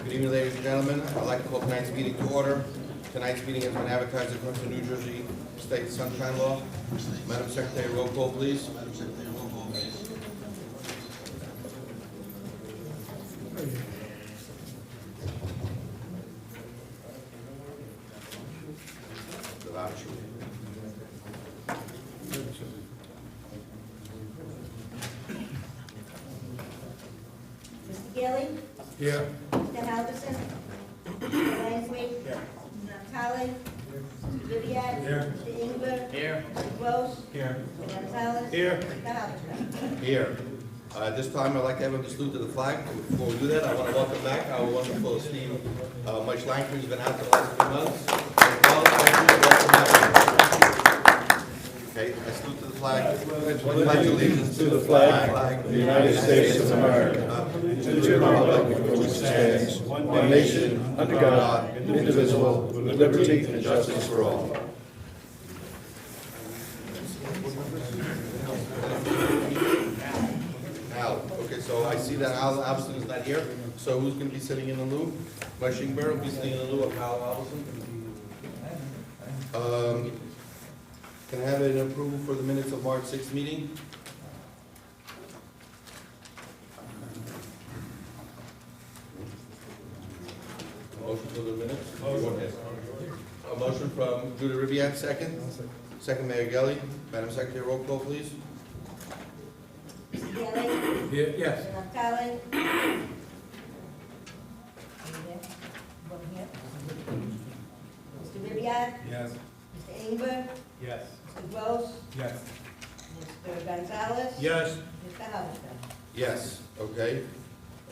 Good evening, ladies and gentlemen. I'd like to call tonight's meeting to order. Tonight's meeting has been advertised according to New Jersey State Sunshine Law. Madam Secretary, roll call, please. Mr. Gilly? Here. Mr. Halverson? Mr. Langley? Here. Mr. Naftali? Mr. Ribbiat? Here. Mr. Inger? Here. Mr. Gross? Here. Mr. Gonzalez? Here. Mr. Halverson? Here. At this time, I'd like to have everyone to salute to the flag. Before we do that, I want to welcome back our wonderful esteemed Mike Langford, who's been out for the last few months. Welcome back. Okay, I salute to the flag. Pledge allegiance to the flag of the United States of America, to the republic for which it stands, one nation, under God, indivisible, with liberty and justice for all. Al, okay, so I see that Al Alverson is not here, so who's going to be sitting in the lieu? Mike Shingberg will be sitting in the lieu of Al Alverson. Can I have an approval for the minutes of March 6th meeting? Motion for the minutes? A motion from Judah Ribbiat, second. Second, Mayor Gelli. Madam Secretary, roll call, please. Mr. Gilly? Here, yes. Mr. Naftali? One here. Mr. Ribbiat? Yes. Mr. Inger? Yes. Mr. Gross? Yes. Mr. Gonzalez? Yes. Mr. Halverson? Yes, okay.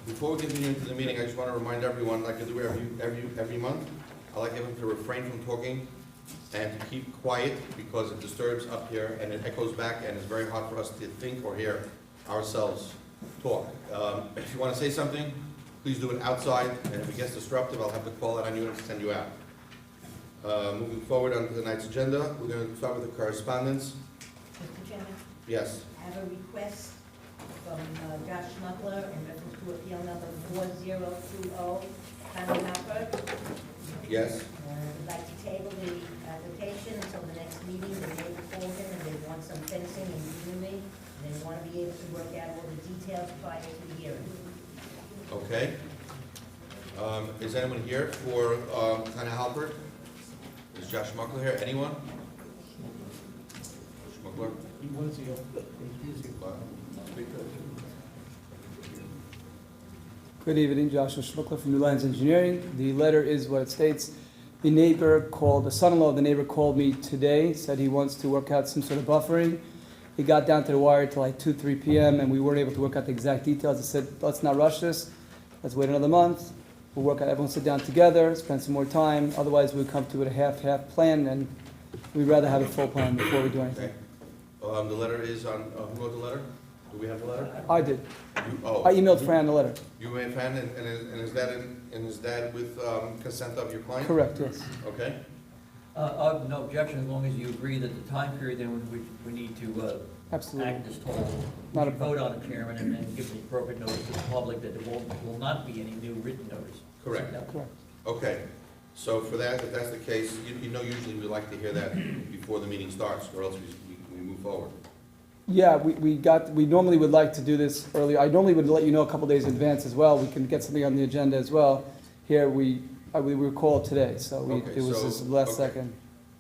Before we continue into the meeting, I just want to remind everyone, like I do every month, I like everyone to refrain from talking and to keep quiet because it disturbs up here and it echoes back and it's very hard for us to think or hear ourselves talk. If you want to say something, please do it outside, and if it gets disruptive, I'll have to call it on you and send you out. Moving forward on to tonight's agenda, we're going to start with the correspondence. Mr. Chairman? Yes. I have a request from Josh Schmuckler in reference to appeal number 4020, Connie Hopper. Yes. Would like to table the application until the next meeting. They may call him and they want some fencing in community. And they want to be able to work out all the details prior to the hearing. Okay. Is anyone here for Connie Halpert? Is Josh Schmuckler here? Anyone? Schmuckler? He was here. Good evening, Joshua Schmuckler from New Lines Engineering. The letter is what it states. The son-in-law of the neighbor called me today, said he wants to work out some sort of buffering. He got down to the wire till like 2, 3 p.m. and we weren't able to work out the exact details. I said, let's not rush this. Let's wait another month. We'll work out, everyone sit down together, spend some more time. Otherwise, we'll come to a half plan, and we'd rather have a full plan before we do anything. Okay. The letter is on, who wrote the letter? Do we have the letter? I did. Oh. I emailed Fran the letter. You made Fran, and is that with consent of your client? Correct, yes. Okay. No objection, as long as you agree that the time period in which we need to Absolutely. act is told. We Not a should vote on it, Chairman, and then give the appropriate notice to the public that there will not be any new written notice. Correct. Correct. Okay. So for that, if that's the case, you know usually we like to hear that before the meeting starts, or else we move forward. Yeah, we normally would like to do this earlier. I normally would let you know a couple days in advance as well. We can get something on the agenda as well. Here, we were called today, so Okay, it was so- just last okay. second.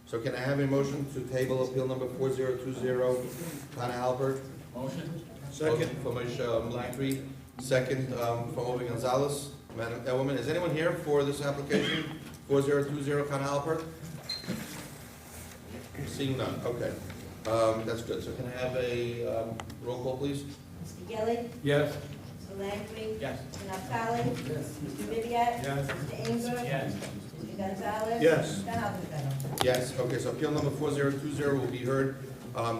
So can I have a motion to table appeal number 4020, Connie Halpert? Motion? Second. From Moshe Langkry, second from Ovi Gonzalez. Madam Woman, is anyone here for this application, 4020 Connie Halpert? Seeing none, okay. That's good. So can I have a roll call, please? Mr. Gilly? Yes. Mr. Langley? Yes. Mr. Naftali? Yes. Mr. Ribbiat? Yes. Mr. Inger? Yes. Mr. Gonzalez? Yes. Mr. Halverson? Yes, okay, so appeal number 4020 will be heard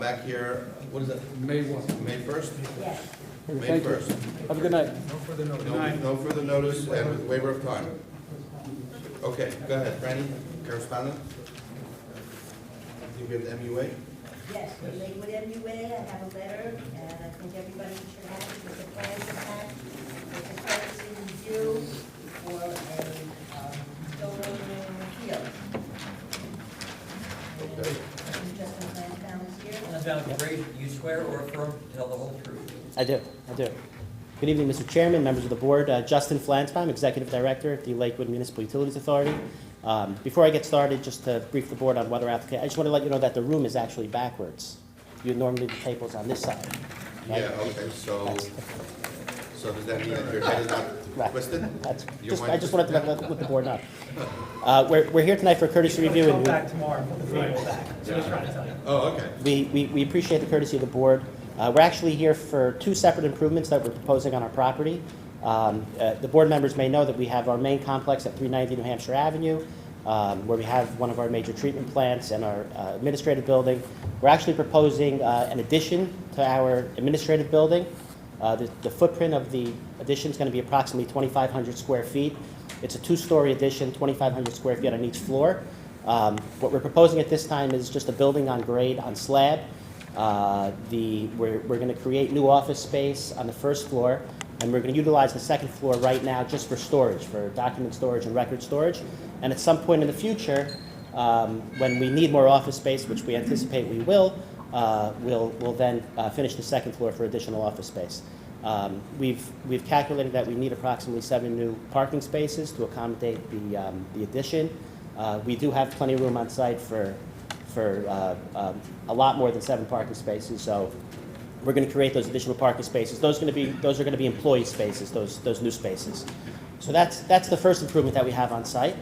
back here, what is that, May 1. May 1st? Yes. May Thank you. 1st. Have a good night. No further notice. No further notice and with waiver of time. Okay, go ahead, Franny, correspondent. I think we have the MUA. Yes, for Lakewood MUA, I have a letter, and I think everybody should have it with the plans attached. It's a courtesy review for swear or affirm to tell the whole truth? I do. Good evening, Mr. Chairman, members of the board. Justin Flansbaum, Executive Director at the Lakewood Municipal Utilities Authority. Before I get started, just to brief the board on whether application, I just want to let you know that the room is actually backwards. You normally, the table's on this side. Right? Yeah, okay, so does that mean that your head is not Right. twisted? I just wanted to let the board know. We're here tonight for a courtesy review, and back tomorrow and put the table back. That's what I was trying to tell you. Oh, okay. we appreciate the courtesy of the board. We're actually here for two separate improvements that we're proposing on our property. The board members may know that we have our main complex at 390 New Hampshire Avenue, where we have one of our major treatment plants and our administrative building. We're actually proposing an addition to our administrative building. The footprint of the addition is going to be approximately 2,500 square feet. It's a two-story addition, 2,500 square feet on each floor. What we're proposing at this time is just a building on grade on slab. We're going to create new office space on the first floor, and we're going to utilize the second floor right now just for storage, for document storage and record storage. And at some point in the future, when we need more office space, which we anticipate we will, we'll then finish the second floor for additional office space. We've calculated that we need approximately 7 new parking spaces to accommodate the addition. We do have plenty of room on site for a lot more than 7 parking spaces, so we're going to create those additional parking spaces. Those are going to be employee spaces, those new spaces. So that's the first improvement that we have on site.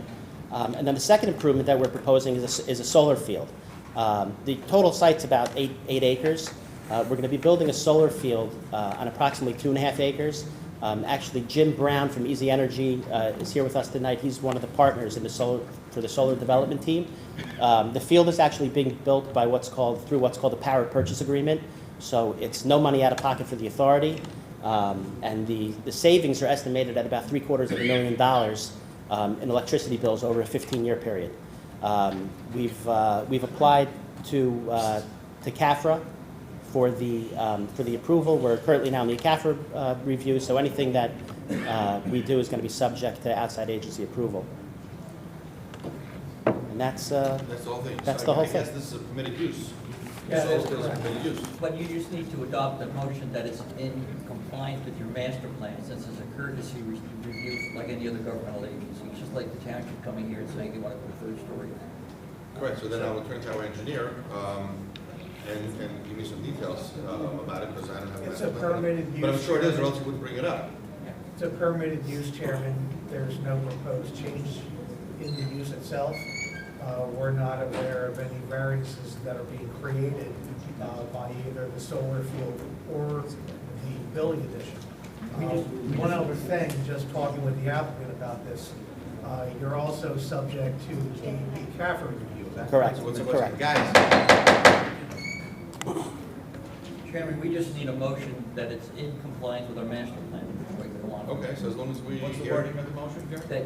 And then the second improvement that we're proposing is a solar field. The total site's about 8 acres. We're going to be building a solar field on approximately 2.5 acres. Actually, Jim Brown from Easy Energy is here with us tonight. He's one of the partners in the solar development team. The field is actually being built by through what's called a power purchase agreement. So it's no money out of pocket for the authority, and the savings are estimated at about $750,000 in electricity bills over a 15-year period. We've applied to CAFRA for the approval. We're currently now in the CAFRA review, so anything that we do is going to be subject to outside agency approval. And that's That's the whole thing. That's So the whole I guess thing. this is a permitted use. Yeah, So that's it's a correct. permitted use. But you just need to adopt a motion that is in compliance with your master plan, since it's a courtesy review like any other governmental agency. It's just like the township coming here and saying they want to put a third story. Correct, so then I will turn to our engineer, and give me some details about it, because I don't have a It's master a plan. permitted But I'm use. sure it is, or else you wouldn't bring it up. It's a permitted use, Chairman. There's no proposed change in the use itself. We're not aware of any variances that are being created by either the solar field or the building addition. One other thing, just talking with the applicant about this, you're also subject to the CAFRA review. Is that correct. What's Correct. Guys, Chairman, we just need a motion that it's in compliance with our master plan before we go on. okay, so as long as we What's the hear. wording of the motion, Jerry?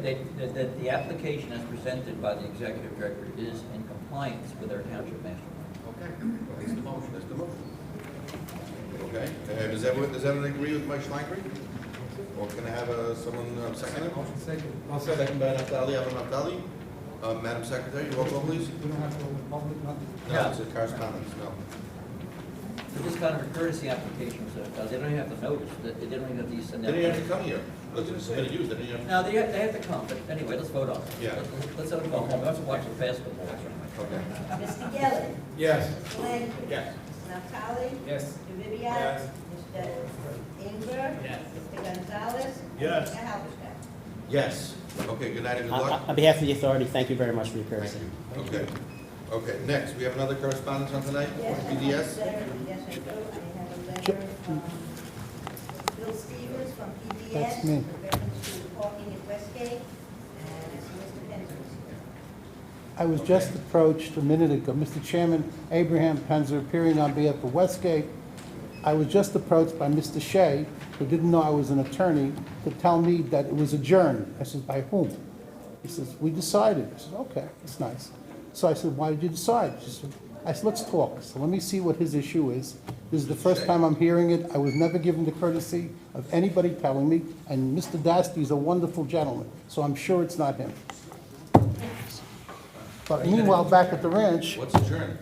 That the application as presented by the executive director is in compliance with our township master plan. Okay, that's the motion, that's the motion. Okay, does everyone agree with Mike Schlangery? Or can I have someone second it? Motion second. I'll second by Naftali, I have a Naftali. Madam Secretary, roll call please. We don't have to open public, nothing? No, it's a correspondence, no. So this kind of a courtesy application, so they don't even have to notice, they don't even have to send They out. didn't have to come here. Look, it's permitted use, they didn't have. No, they have to come, but anyway, let's vote on it. Yeah. Let's let them go home, let's watch the basketball. Okay. Mr. Gelli. Yes. Mr. Langley. Yes. Mr. Naftali. Yes. Mr. Ribbiat. Yes. Mr. Inger. Yes. Mr. Gonzalez. Yes. Mr. Halberstam. Yes. Okay, good night and good luck. On behalf of the authority, thank you very much for your courtesy. Okay. Okay, next, we have another correspondence on tonight, PDS. Yes, I do. I have a letter from Bill Stevens from PDS. That's me. With reference to parking at Westgate, and I see Mr. Penzer is here. I was just approached a minute ago, Mr. Chairman, Abraham Penzer, appearing on behalf of Westgate. I was just approached by Mr. Shea, who didn't know I was an attorney, to tell me that it was adjourned. I said, by whom? He says, we decided. I said, okay, that's nice. So I said, why did you decide? I said, let's talk. So let me see what his issue is. This is the first time I'm hearing it. I was never given the courtesy of anybody telling me, and Mr. Dasty is a wonderful gentleman, so I'm sure it's not him. But meanwhile, back at the ranch, What's adjourned?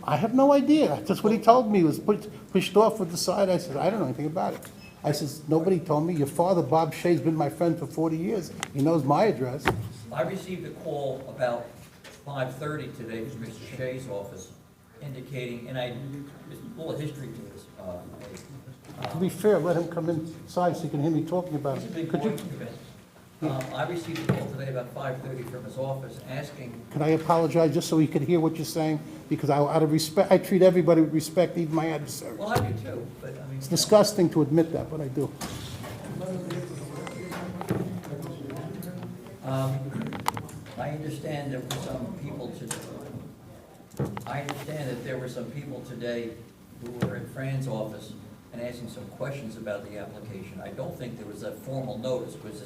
I have no idea. That's what he told me. He was pushed off with the side. I said, I don't know anything about it. I says, nobody told me. Your father, Bob Shea's been my friend for 40 years. He knows my address. I received a call about 5:30 today from Mr. Shea's office indicating, and there's a little history to this. To be fair, let him come inside so you can hear me talking about It's a it. big Could you, morning event. I received a call today about 5:30 from his office asking, could I apologize just so he could hear what you're saying? Because out of respect, I treat everybody with respect, even my adversaries. well, I do too, but I mean. It's disgusting to admit that, but I do. I understand there were some people today who were in Fran's office and asking some questions about the application. I don't think there was a formal notice, because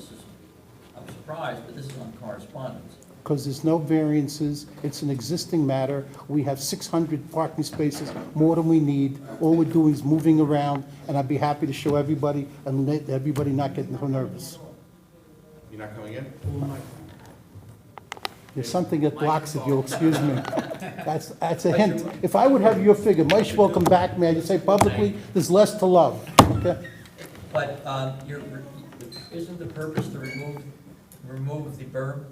I'm surprised, but this is on correspondence. Because there's no variances, it's an existing matter. We have 600 parking spaces, more than we need. All we're doing is moving around, and I'd be happy to show everybody and let everybody not get nervous. You're not coming in? There's something that blocks it, you'll excuse me. That's a hint. If I would have your figure, Moshe will come back, may I just say publicly, there's less to love, okay? But isn't the purpose to remove the berm?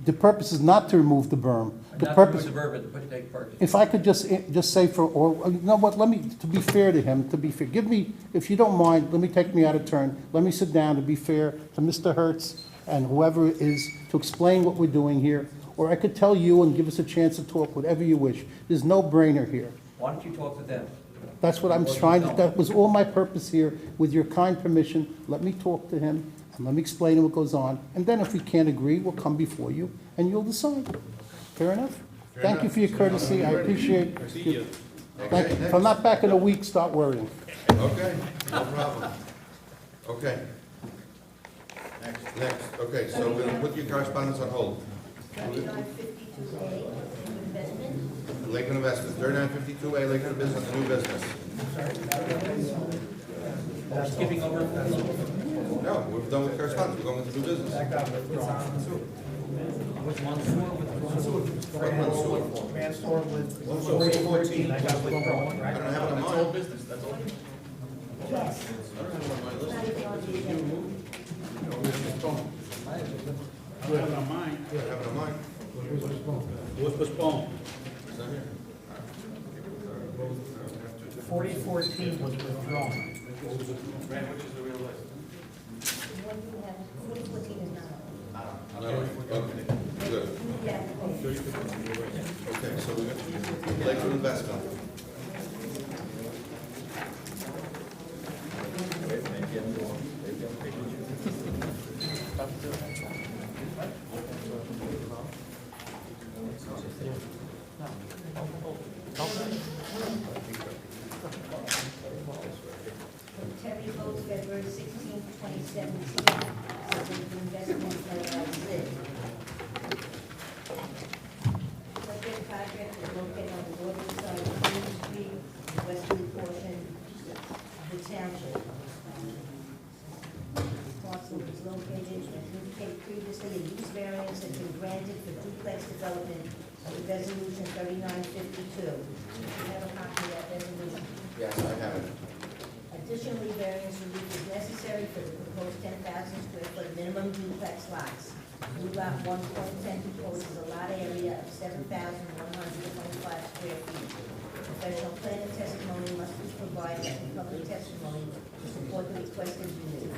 The purpose is not to remove the berm. The Not to purpose, remove the berm, but to take parking. if I could just say or, you know what, let me, to be fair to him, give me, if you don't mind, let me take me out of turn. Let me sit down to be fair to Mr. Hertz and whoever is, to explain what we're doing here. Or I could tell you and give us a chance to talk, whatever you wish. There's no brainer here. Why don't you talk to them? That's what I'm trying to, that was all my purpose here. With your kind permission, let me talk to him and let me explain what goes on. And then if we can't agree, we'll come before you and you'll decide. Fair enough? Thank you for your courtesy. I appreciate it. Thank you. If I'm not back in a week, start worrying. Okay, no problem. Okay. Next, okay, so we're gonna put your correspondence on hold. 3952A, investment. Lakewood Investment, 3952A, Lakewood Business, new business. We're skipping over. No, we're done with correspondence, we're going into new business. Which one? Mansour with. 4014. I got withdrawn, I right? don't have it on mine. Yes. I don't have it on my list. Not even on the agenda. I have it on mine. Was postponed. It's not here. 4014 was withdrawn. The one you have, 4014 is not on. No, okay, good. Yeah. Okay, so we got Lakewood Investment. Terry Oates, February 16, 2017, subject to investment LLC. Subject project is located on the northern side of Main Street, the westerly portion of the township. Parcel is located, as indicated previously, a use variance has been granted for duplex development under resolution 3952. You have a copy of that resolution? Yes, I have it. Additionally, variance relief is necessary for the proposed 10,000 square foot minimum duplex lots. New lot 1.10 proposes a lot area of 7,125 square feet. Professional planning testimony must be provided in public testimony to support the requested unit.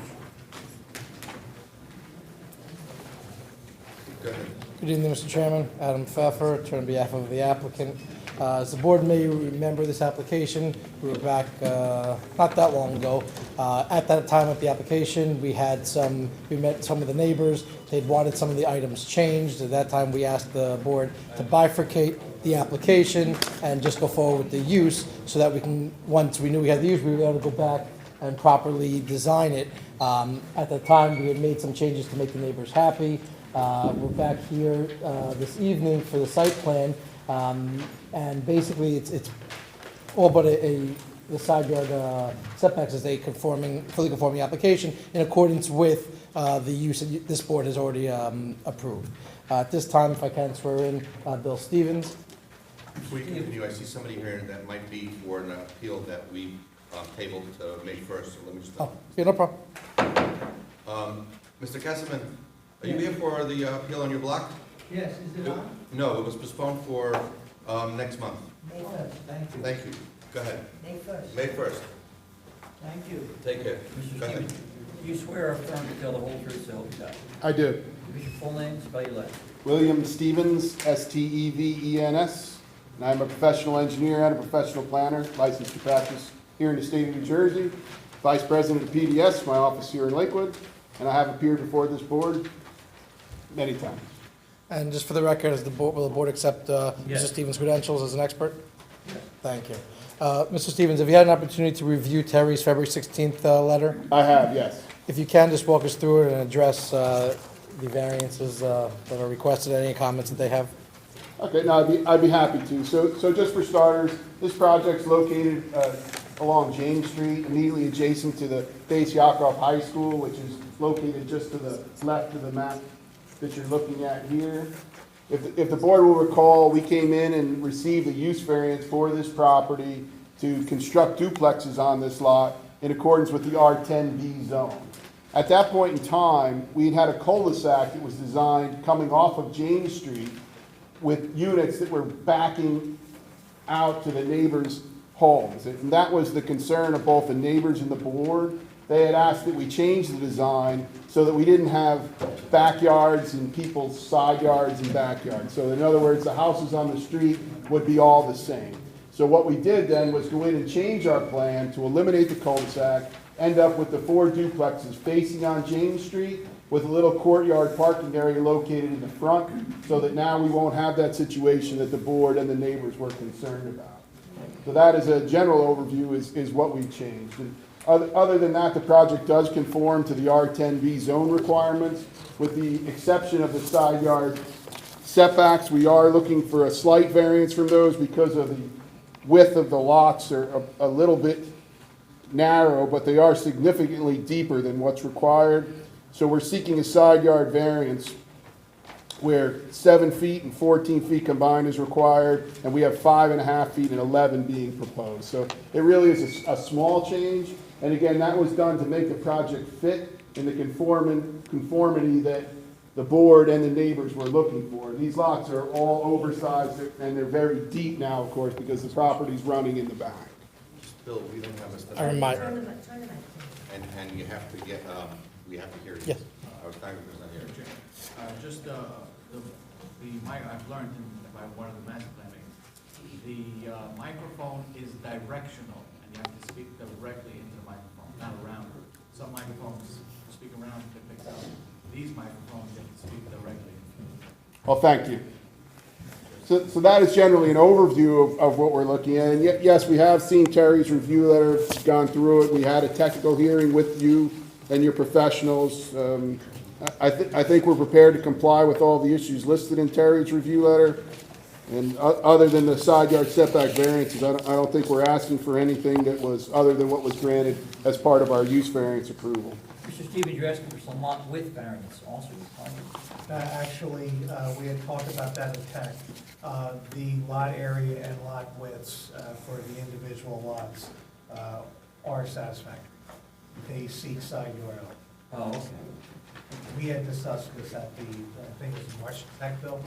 Go ahead. Good evening, Mr. Chairman. Adam Pfeffer, attorney on behalf of the applicant. As the board may remember this application, we were back not that long ago. At that time with the application, we met some of the neighbors. They'd wanted some of the items changed. At that time, we asked the board to bifurcate the application and just go forward with the use so that we can, once we knew we had the use, we were able to go back and properly design it. At the time, we had made some changes to make the neighbors happy. We're back here this evening for the site plan, and basically it's all but the side yard setbacks is a fully conforming application in accordance with the use that this board has already approved. At this time, if I can swear in Bill Stevens. Before you continue, I see somebody here that might be for an appeal that we tabled to May 1st, so let me just. Oh, yeah, no problem. Mr. Kesselman, are you here for the appeal on your block? Yes, is it on? No, it was postponed for next month. May first, Thank you. Thank you. Go ahead. May first. May 1st. Thank you. Take care. Mr. Go ahead. Stevens, do you swear or affirm to tell the whole truth, so help you God? I do. Give us your full name, spell your last. William Stevens, Stevens, and I'm a professional engineer and a professional planner, licensed to practice here in the state of New Jersey, vice president of PDS, my office here in Lakewood, and I have appeared before this board many times. And just for the record, will the board accept Yes. Mr. Stevens' credentials as an expert? Yes. Thank you. Mr. Stevens, have you had an opportunity to review Terry's February 16th letter? I have, yes. If you can, just walk us through it and address the variances that are requested, any comments that they have? Okay, no, I'd be happy to. So just for starters, this project's located along James Street, immediately adjacent to the base Yakov High School, which is located just to the left of the map that you're looking at here. If the board will recall, we came in and received a use variance for this property to construct duplexes on this lot in accordance with the R10B zone. At that point in time, we'd had a cul-de-sac that was designed coming off of James Street with units that were backing out to the neighbors' homes. And that was the concern of both the neighbors and the board. They had asked that we change the design so that we didn't have backyards and people's side yards and backyards. So in other words, the houses on the street would be all the same. So what we did then was go in and change our plan to eliminate the cul-de-sac, end up with the 4 duplexes facing on James Street with a little courtyard parking area located in the front, so that now we won't have that situation that the board and the neighbors were concerned about. So that is a general overview is what we changed. And other than that, the project does conform to the R10B zone requirements, with the exception of the side yard setbacks. We are looking for a slight variance from those because of the width of the lots are a little bit narrow, but they are significantly deeper than what's required. So we're seeking a side yard variance where 7 feet and 14 feet combined is required, and we have 5.5 feet and 11 being proposed. So it really is a small change, and again, that was done to make the project fit in the conformity that the board and the neighbors were looking for. These lots are all oversized, and they're very deep now, of course, because the property's running in the back. Bill, we don't have a study. I remind- Turn the mic. And you have to get, we have to hear you. Yes. Our stenographers not here. Just the I've learned by one of the master planning, the microphone is directional, and you have to speak directly into the microphone, not around it. Some microphones speak around it, it picks up. These microphones, you have to speak directly. Well, thank you. So that is generally an overview of what we're looking at. And yes, we have seen Terry's review letter, gone through it. We had a technical hearing with you and your professionals. I think we're prepared to comply with all the issues listed in Terry's review letter. And other than the side yard setback variances, I don't think we're asking for anything that was other than what was granted as part of our use variance approval. Mr. Stevens, you're asking for some lot width variance also. Actually, we had talked about that in tech. The lot area and lot widths for the individual lots are satisfactory. They seek side yard. Oh, okay. We had discussed this at the, I think it was March Tech Bill.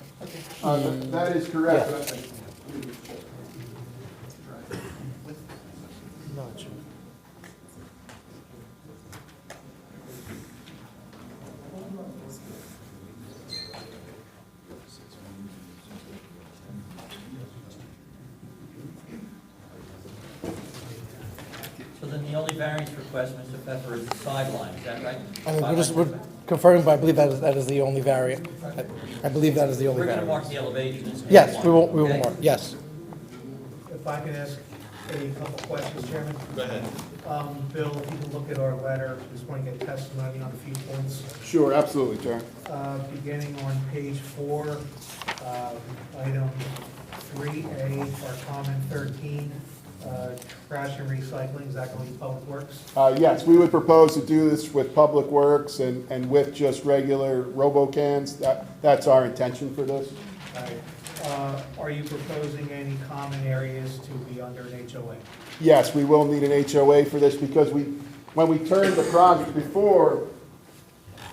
That is correct. So then the only variance request, Mr. Pfeffer, is the sideline, is that right? We're confirming, but I believe that is the only variant. I believe that is the only We're gonna mark variant. the elevation as Yes, A1, we will okay? mark, yes. If I can ask a couple questions, Chairman. Go ahead. Bill, if you can look at our letter, just want to get testimony on a few points. Sure, absolutely, Chair. Beginning on page 4, item 3A, our comment 13, trash and recycling, is that going to be Public Works? Yes, we would propose to do this with Public Works and with just regular robocans. That's our intention for this. Are you proposing any common areas to be under an HOA? Yes, we will need an HOA for this because when we turned the project before,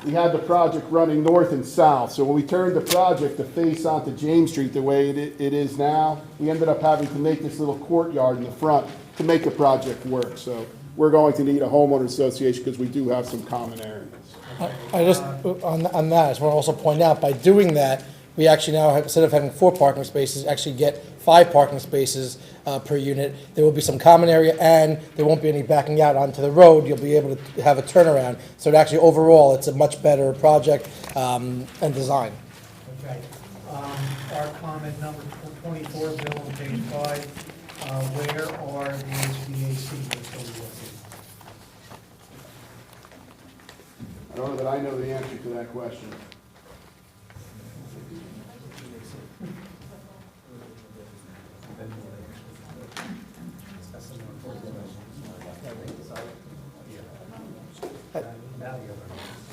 we had the project running north and south. So when we turned the project to face onto James Street the way it is now, we ended up having to make this little courtyard in the front to make the project work. So we're going to need a homeowner association because we do have some common areas. I just, on that, I just want to also point out, by doing that, we actually now, have, instead of having 4 parking spaces, actually get 5 parking spaces per unit. There will be some common area, and there won't be any backing out onto the road. You'll be able to have a turnaround. So it actually, overall, it's a much better project and design. Okay. Our comment number 24, Bill, on page 5, where are the HVAC units going to be located? I don't know that I know the answer to that question.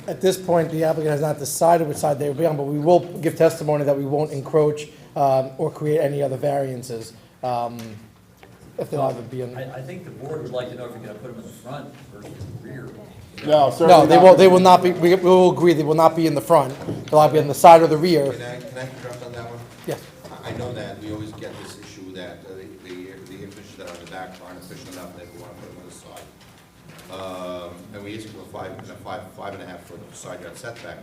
At this point, the applicant has not decided which side they will be on, but we will give testimony that we won't encroach or create any other variances if they'll either be in. I think the board would like to know if you're gonna put them in the front versus the rear. No, certainly No, they not. won't. They will not be. We will agree they will not be in the front. They'll either be on the side or the rear. Can I interrupt on that one? Yes. I know that we always get this issue that the air conditioners that are in the back aren't efficient enough, and they want to put them on the side. And we ask for five and a half foot side yard setback.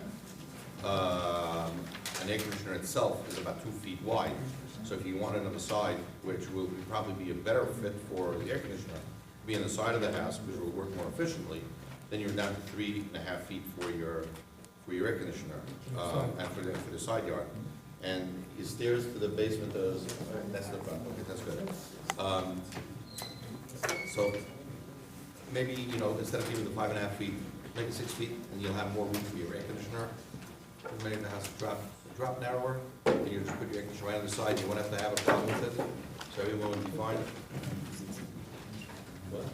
An air conditioner itself is about 2 feet wide, so if you want it on the side, which will probably be a better fit for the air conditioner, be on the side of the house, because it will work more efficiently, then you're down to 3.5 feet for your air conditioner, and for the side yard. And his stairs to the basement does, that's the front, okay, that's good. So, maybe, you know, instead of giving the 5.5 feet, make it 6 feet, and you'll have more room for your air conditioner. Make the house drop narrower, and you just put your air conditioner right on the side, you won't have to have a problem with it, so everyone will be fine. What?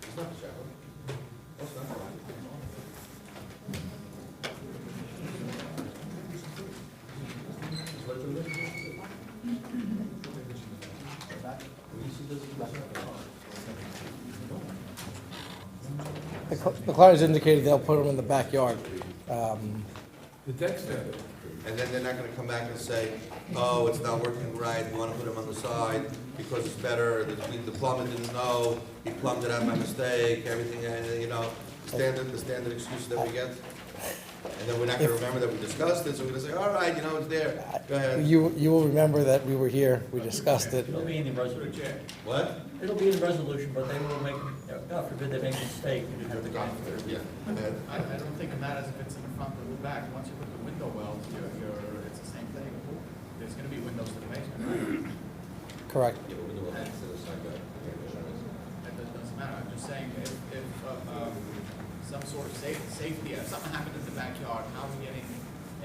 It's not a shower. That's not right. Is what you're looking for? Will you see this? The client has indicated they'll put them in the backyard. The deck's there. And then they're not gonna come back and say, oh, it's not working right, we wanna put them on the side because it's better, the plumber didn't know, he plumbed it out by mistake, everything, you know, the standard excuse that we get. And then we're not gonna remember that we discussed it, so we're gonna say, all right, you know, it's there, go ahead. You will remember that we were here. We discussed it. It'll be in the resolution. What? It'll be in the resolution, but they will make, God forbid they make a mistake, you have to go after it. Yeah, go ahead. I don't think it matters if it's in the front or the back. Once you put the window wells, it's the same thing. There's gonna be windows to the basement, right? Correct. Yeah, but we do have to the side yard. That doesn't matter. I'm just saying if some sort of safety, if something happened in the backyard, how are we getting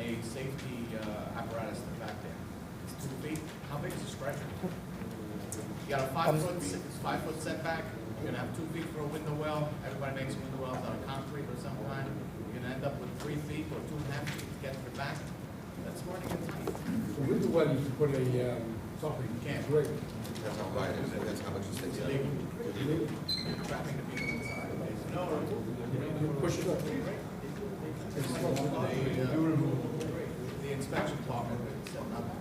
a safety apparatus in the back there? It's 2 feet. How big is the stretcher? You got a 5 foot setback. You're gonna have 2 feet for a window well. Everybody makes window wells out of concrete or some kind. You're gonna end up with 3 feet or 2.5 feet to get to the back. That's running it tight. With the wedding, you put a, something, Can't. great. That's not right, that's how much it sticks out. Illegal. You're trapping the people inside. No. Push it up. The inspection department said nothing.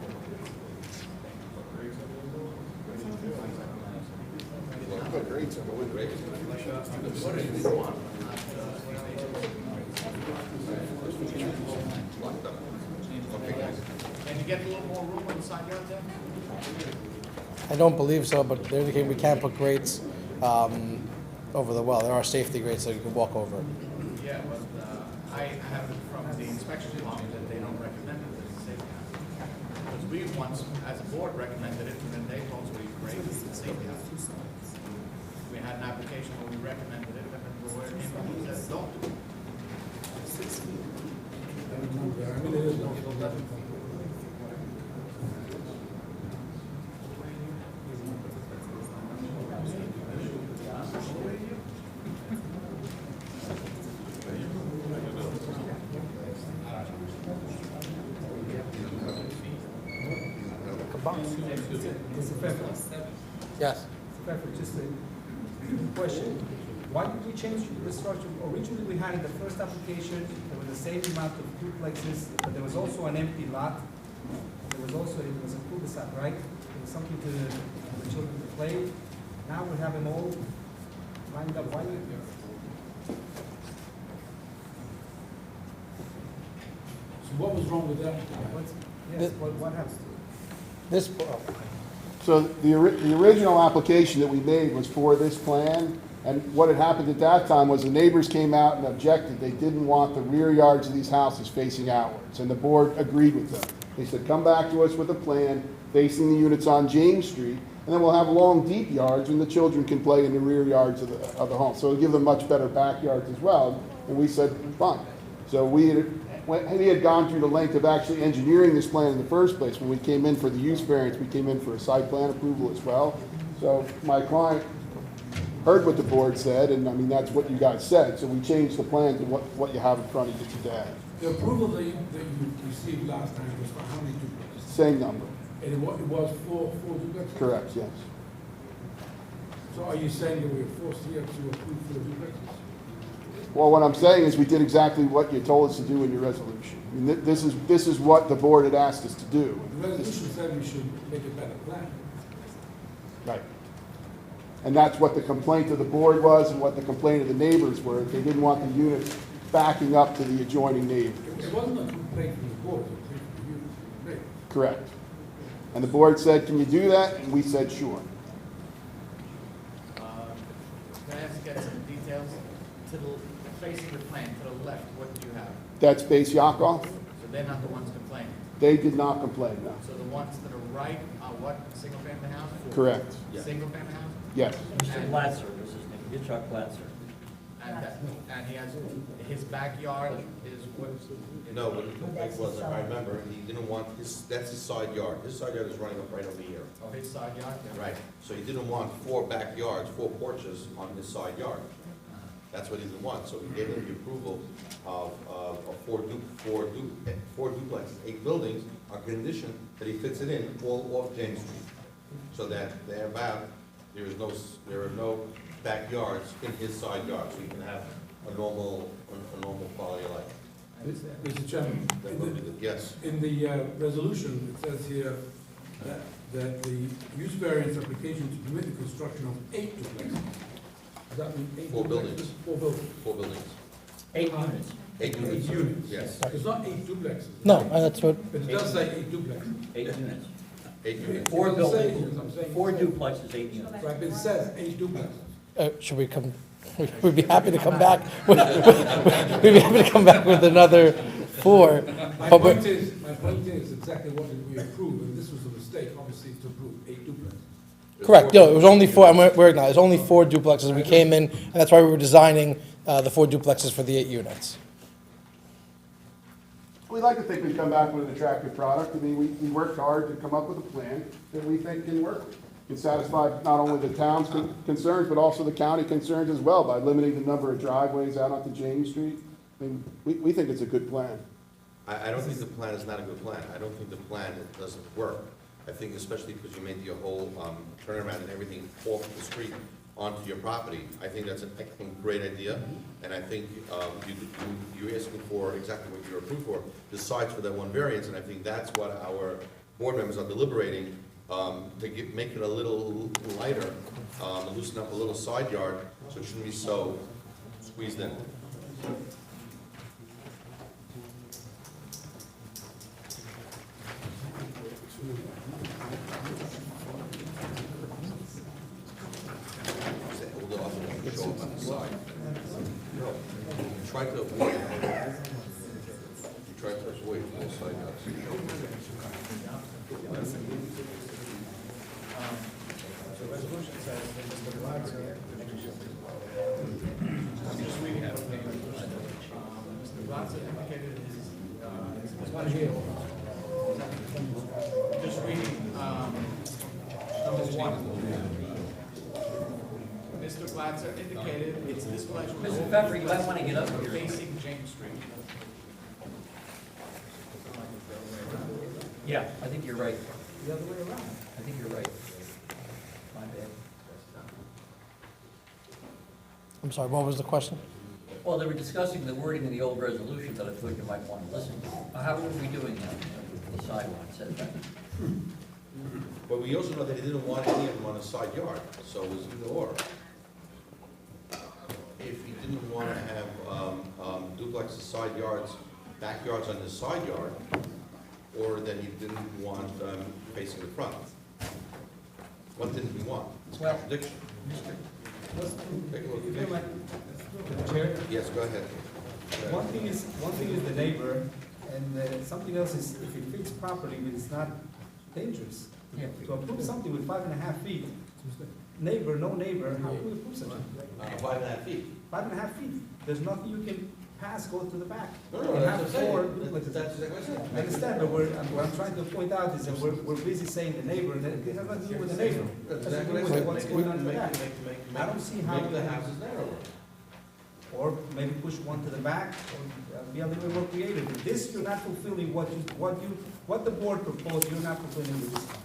Good, great, so go with Great. Okay, guys. Can you get a little more room on the side yard there? I don't believe so, but they're indicating we can't put grates over the well. There are safety grates, so you can walk over it. Yeah, but I have it from the inspection department that they don't recommend it as a safety hazard. Because we once, as a board, recommended it, and then they told us we great, it's a safety hazard. We had an application where we recommended it, and then the lawyer came up and said, don't. I mean, it is, no, Mr. Pfeffer, Yes. Mr. Pfeffer, just a question. Why did we change the structure? Originally, we had in the first application, there was the same amount of duplexes, but there was also an empty lot. There was also, it was a cul-de-sac, right? There was something for the children to play. Now we have them all lined up. Why? So what was wrong with that? Yes, what happens? This, So the original application that we made was for this plan, and what had happened at that time was the neighbors came out and objected. They didn't want the rear yards of these houses facing outwards, and the board agreed with them. They said, come back to us with a plan facing the units on James Street, and then we'll have long, deep yards, and the children can play in the rear yards of the home. So it'll give them much better backyards as well, and we said, fine. So he had gone through the length of actually engineering this plan in the first place. When we came in for the use variance, we came in for a site plan approval as well. So my client heard what the board said, and I mean, that's what you guys said. So we changed the plan to what you have in front of you today. The approval that you received last time was for how many duplexes? Same number. And it was four duplexes? Correct, yes. So are you saying that we are forced here to approve 4 duplexes? Well, what I'm saying is we did exactly what you told us to do in your resolution. I mean, this is what the board had asked us to do. The resolution said we should make a better plan. Right. And that's what the complaint of the board was and what the complaint of the neighbors were. They didn't want the units backing up to the adjoining neighbors. It wasn't a complaint from the board, it was a complaint from you, right? Correct. And the board said, can you do that? And we said, sure. Can I ask you get some details? To the, facing the plan, to the left, what do you have? That's Base Yakov. So they're not the ones complaining. They did not complain, no. So the ones to the right are what, single-family houses? Correct. Single-family houses? Yes. Mr. Glatzer, this is Nick Hitchcock Glatzer. And he has, his backyard is what? No, what the complaint was, if I remember, he didn't want that's his side yard. His side yard is running up right over here. Oh, his side yard? Yeah. Right, so he didn't want 4 backyards, 4 porches on his side yard. That's what he didn't want, so we gave him the approval of 4 duplexes, 8 buildings, on condition that he fits it in all off James Street. So that there are no backyards in his side yard, so you can have a normal quality of life. Mr. Chairman, Yes, in the resolution, it says here that the use variance application to permit the construction of 8 duplexes. Does that mean 8 4 duplexes? buildings. 4 buildings. 4 buildings. 8 units. 8 units. 8 units. Yes, It's not 8 duplexes. no, that's what, But it does say 8 duplexes. 8 units. 8 units. 4 It doesn't say buildings, units, I'm saying 4 it says- duplexes, 8 units. Right, but it says 8 duplexes. should we come, we'd be happy to come back, we'd be happy to come back with another 4. My but point is exactly what we approved, and this was a mistake, obviously, to approve 8 duplexes. Correct, no, it was only 4, we're acknowledging, it was only 4 duplexes, we came in, and that's why we were designing the 4 duplexes for the 8 units. We like to think we've come back with an attractive product. I mean, we worked hard to come up with a plan that we think can work. Can satisfy not only the town's concerns, but also the county concerns as well by limiting the number of driveways out onto James Street. I mean, we think it's a good plan. I don't think the plan is not a good plan. I don't think the plan doesn't work. I think especially because you made the whole turnaround and everything off the street onto your property. I think that's an excellent, great idea, and I think you're asking for exactly what you're approved for, the sides for that one variance, and I think that's what our board members are deliberating, to make it a little lighter, loosen up a little side yard, so it shouldn't be so squeezed in. Hold it off and show up on the side. No, you try to avoid, full side yards. So resolution says that Mr. Glatzer, I'm just reading it. Mr. Glatzer indicated his one here. Just reading, number 1. Mr. Glatzer indicated it's this collection. Mr. Pfeffer, you might want to get up here. Facing James Street. Yeah, I think you're right. the other way around. I think you're right. My bad. I'm sorry, what was the question? Well, they were discussing the wording in the old resolution that I thought you might want to listen to. How are we doing now with the sidewalk setback? But we also know that he didn't want any of them on the side yard, so it was either or. If he didn't want to have duplexes, side yards, backyards on his side yard, or then he didn't want facing the front. What didn't he want? It's a Well- contradiction. Take a look. If you like, Chair, Yes, go ahead. one thing is the neighbor, and something else is if it fits properly, it's not dangerous. Yeah. To approve something with 5.5 feet, neighbor, no neighbor, how can we approve something? 5.5 feet. 5.5 feet, there's nothing you can pass, go to the back. No, You no, have that's what I'm four saying. duplexes. That's exactly what I I understand, but what I'm trying to point out is that we're busy saying the neighbor, and it has nothing to do with the neighbor. That's It has to exactly do what I with said. what's going on in the back. I don't see how Make we the can- houses narrower. Or maybe push one to the back, or be a little bit more creative. This, you're not fulfilling what the board proposed, you're not fulfilling with this one.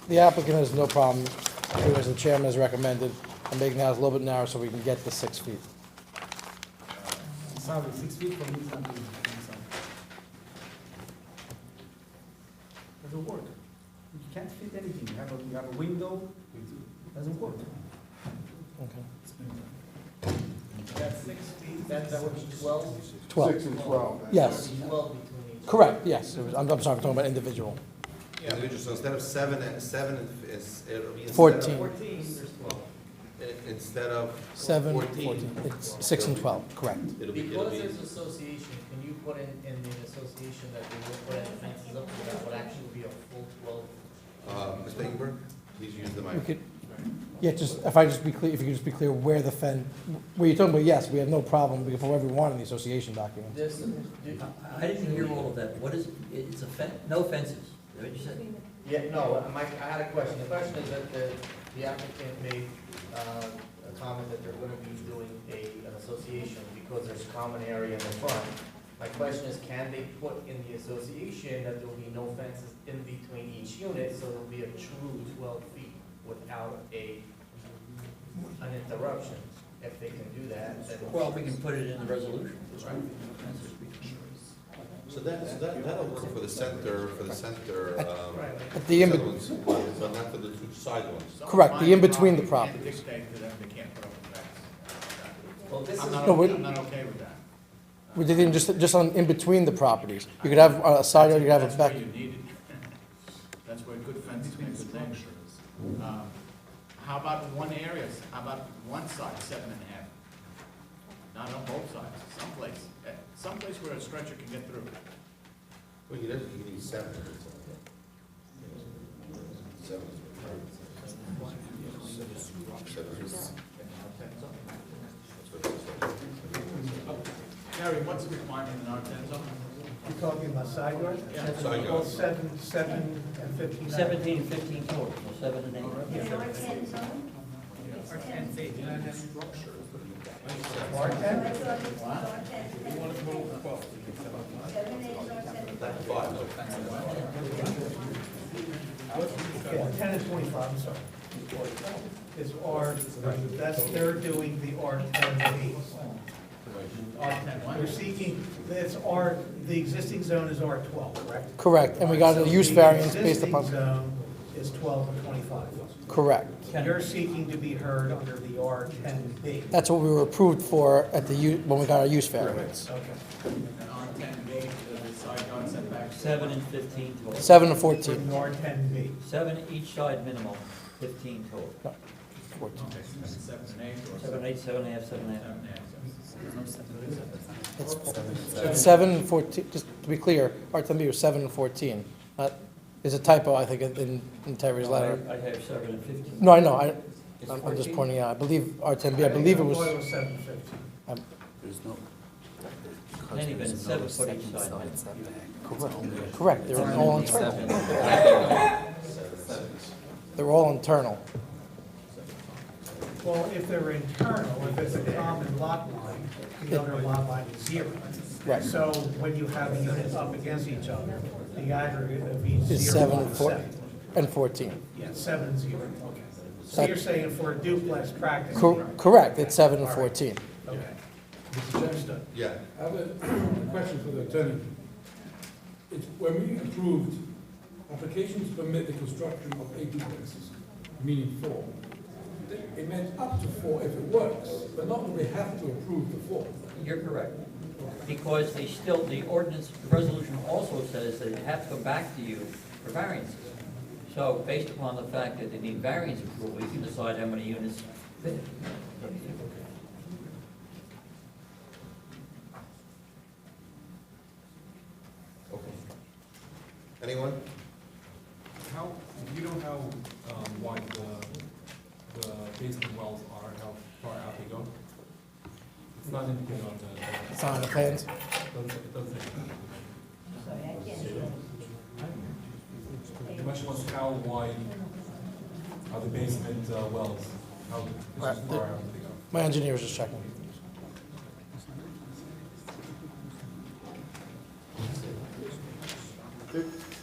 The applicant has no problem, doing as the chairman has recommended, and making the house a little bit narrower so we can get the 6 feet. Sorry, 6 feet for me is not doing something. Doesn't work. You can't fit anything. You have a window, doesn't work. Okay. That's 6 feet, that would be 12? 12. 6 and 12. Yes, 12 between each. correct, yes. I'm sorry, I'm talking about individual. Individual, so instead of seven, it'll be instead of 14. 14, there's 12. Instead of 7, 14. 14. It's 6 and 12, correct. It'll be, Because there's association, can you put in the association that they will put any fences up, so that would actually be a full 12? Mr. Ingber, please use the We mic. could, yeah, just, if you could just be clear where the where you're talking about, yes, we have no problem, we can put whatever we want in the association document. This, I didn't hear all of that. What is, it's a no fences, is that what you said? yeah, no, Mike, I had a question. The question is that the applicant made a comment that they're gonna be doing an association because there's common area in the front. My question is, can they put in the association that there will be no fences in between each unit, so there'll be a true 12 feet without an interruption? If they can do that, then. Well, we can put it in the resolution. Right. So that'll work for the center, At the southern in, ones, but not for the two side ones. correct, the in-between the Can't properties. dictate to them they can't put up a fence. Well, this is. I'm not, No, I'm not okay with that. We did it just on, in between the properties. You could have a side yard, you could have a That's back. where you need it. That's where good fences make good things. How about one area, how about one side, 7.5? Not on both sides, someplace where a stretcher can get through. Well, he doesn't, he needs seven. Seven. Gary, what's the requirement in R10 zone? You're talking about side yard? Yeah. Side Well, yard. 7 and 15. 17 and 15 total, so 7 and 8. In R10 zone? It's 10 feet. R10? You want to move 12? 7 and 8 is R10. That's five. Yeah, 10 and 25, I'm sorry. Is R, they're doing the R10B. They're seeking, the existing zone is R12, correct? Correct, and we got a use variance based The upon, existing zone is 12 and 25. correct. You're seeking to be heard under the R10B. That's what we were approved for at when we got our use variance. Okay. And R10B, the side yard setbacks? 7 and 15 total. 7 and For 14. the R10B. 7 each side minimum, 15 total. 14. Okay, so that's 7 and 8 or 7, 8, 7 and a half, 7 and a half. 7.5. It's 7 and 14, just to be clear, R10B was 7 and 14. There's a typo, I think, in Terry's letter. I have 7 and 15. No, I know, It's I'm just 14? pointing out, I believe R10B, I believe it was, I thought it was 7 and 15. In any event, it's 7 foot each side minimum. correct, they were all internal. They were all internal. Well, if they're internal, if it's a common lot line, the other lot line is 0. Right. So when you have units up against each other, the aggregate of each Is 0 7 is 4 7. and 14. Yeah, 7 and 0, okay. So you're saying for a duplex practice? Correct, it's 7 and 14. Okay, Mr. Chairman, understood. Yeah. I have a question for the attorney. It's, when we approved applications to permit the construction of 8 duplexes, meaning 4, it meant up to 4 if it works, but not that they have to approve the 4. You're correct. Because they still, the ordinance, the resolution also says that they have to come back to you for variances. So based upon the fact that they need variance approval, you can decide how many units fit. Okay. Anyone? How, do you know how wide the basement wells are, how far out they go? It's not indicated on the. It's on the plans. It doesn't. Sorry, I can't. The question was how wide are the basement wells? How far out do they go? My engineer was just checking.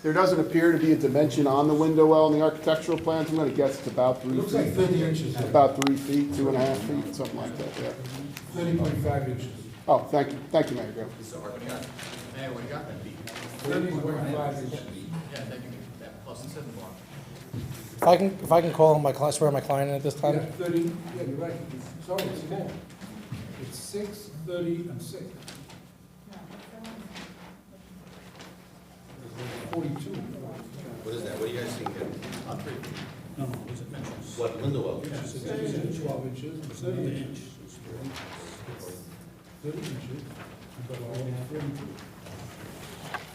There doesn't appear to be a dimension on the window well in the architectural plans. I'm gonna guess it's about It 3 looks like feet. 30 inches. About 3 feet, 2.5 feet, something like that, yeah. 30.5 inches. Oh, thank you, Mayor Graham. Hey, what do you got then, Pete? 30.5 inches. Yeah, then you can, that plus it's in the block. If I can call my client, swear my client in at this Yeah, time. 30, yeah, you're right. Sorry, it's more. It's 6, 30, and 6. 42. What is that? What are you guys seeing here? No, was it mentioned? What, window well? 12 inches, 30 inches. 30 inches. You've got all 42.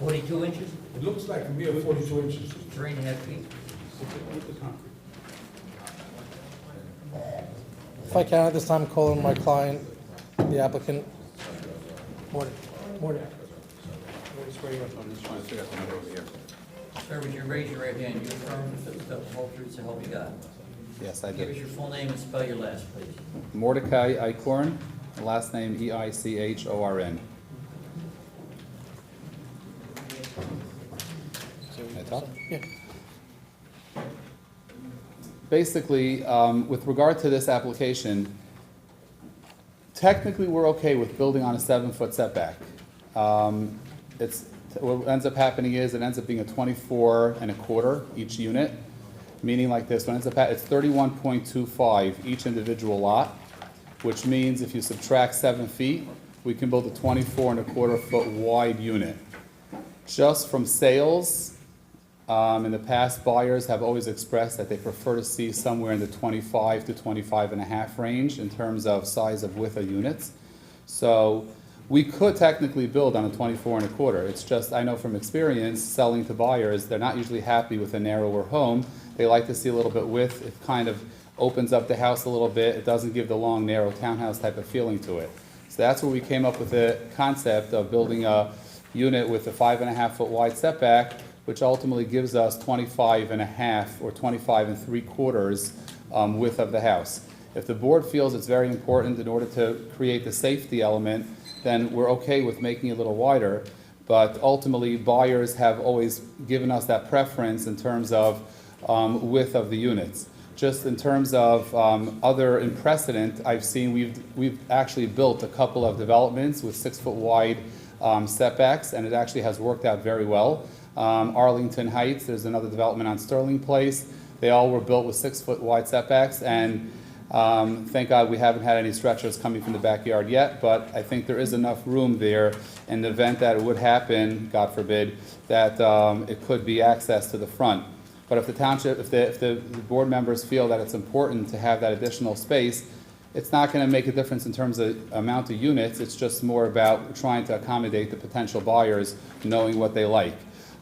42 inches, It looks like a mere 42 inches 3.5 feet. with the concrete. If I can at this time, call in my client, the applicant. Morning. Sir, would you raise your right hand? You affirm the whole truth, so help you God? Yes, I Give us do. your full name and spell your last, please. Mordecai Eichhorn, last name Eichhorn. Can I talk? Yeah. Basically, with regard to this application, technically, we're okay with building on a 7-foot setback. What ends up happening is it ends up being a 24.25 each unit, meaning like this, when it's 31.25 each individual lot, which means if you subtract 7 feet, we can build a 24.25 foot wide unit. Just from sales, in the past, buyers have always expressed that they prefer to see somewhere in the 25 to 25.5 range in terms of size of width of units. So we could technically build on a 24.25. It's just, I know from experience, selling to buyers, they're not usually happy with a narrower home. They like to see a little bit width. It kind of opens up the house a little bit. It doesn't give the long, narrow townhouse type of feeling to it. So that's where we came up with the concept of building a unit with a 5.5 foot wide setback, which ultimately gives us 25.5 or 25.75 width of the house. If the board feels it's very important in order to create the safety element, then we're okay with making it a little wider. But ultimately, buyers have always given us that preference in terms of width of the units. Just in terms of other in precedent, I've seen we've actually built a couple of developments with 6 foot wide setbacks, and it actually has worked out very well. Arlington Heights, there's another development on Sterling Place. They all were built with 6 foot wide setbacks, and thank God we haven't had any stretchers coming from the backyard yet, but I think there is enough room there in the event that it would happen, God forbid, that it could be access to the front. But if the township, if the board members feel that it's important to have that additional space, it's not going to make a difference in terms of amount of units. It's just more about trying to accommodate the potential buyers, knowing what they like.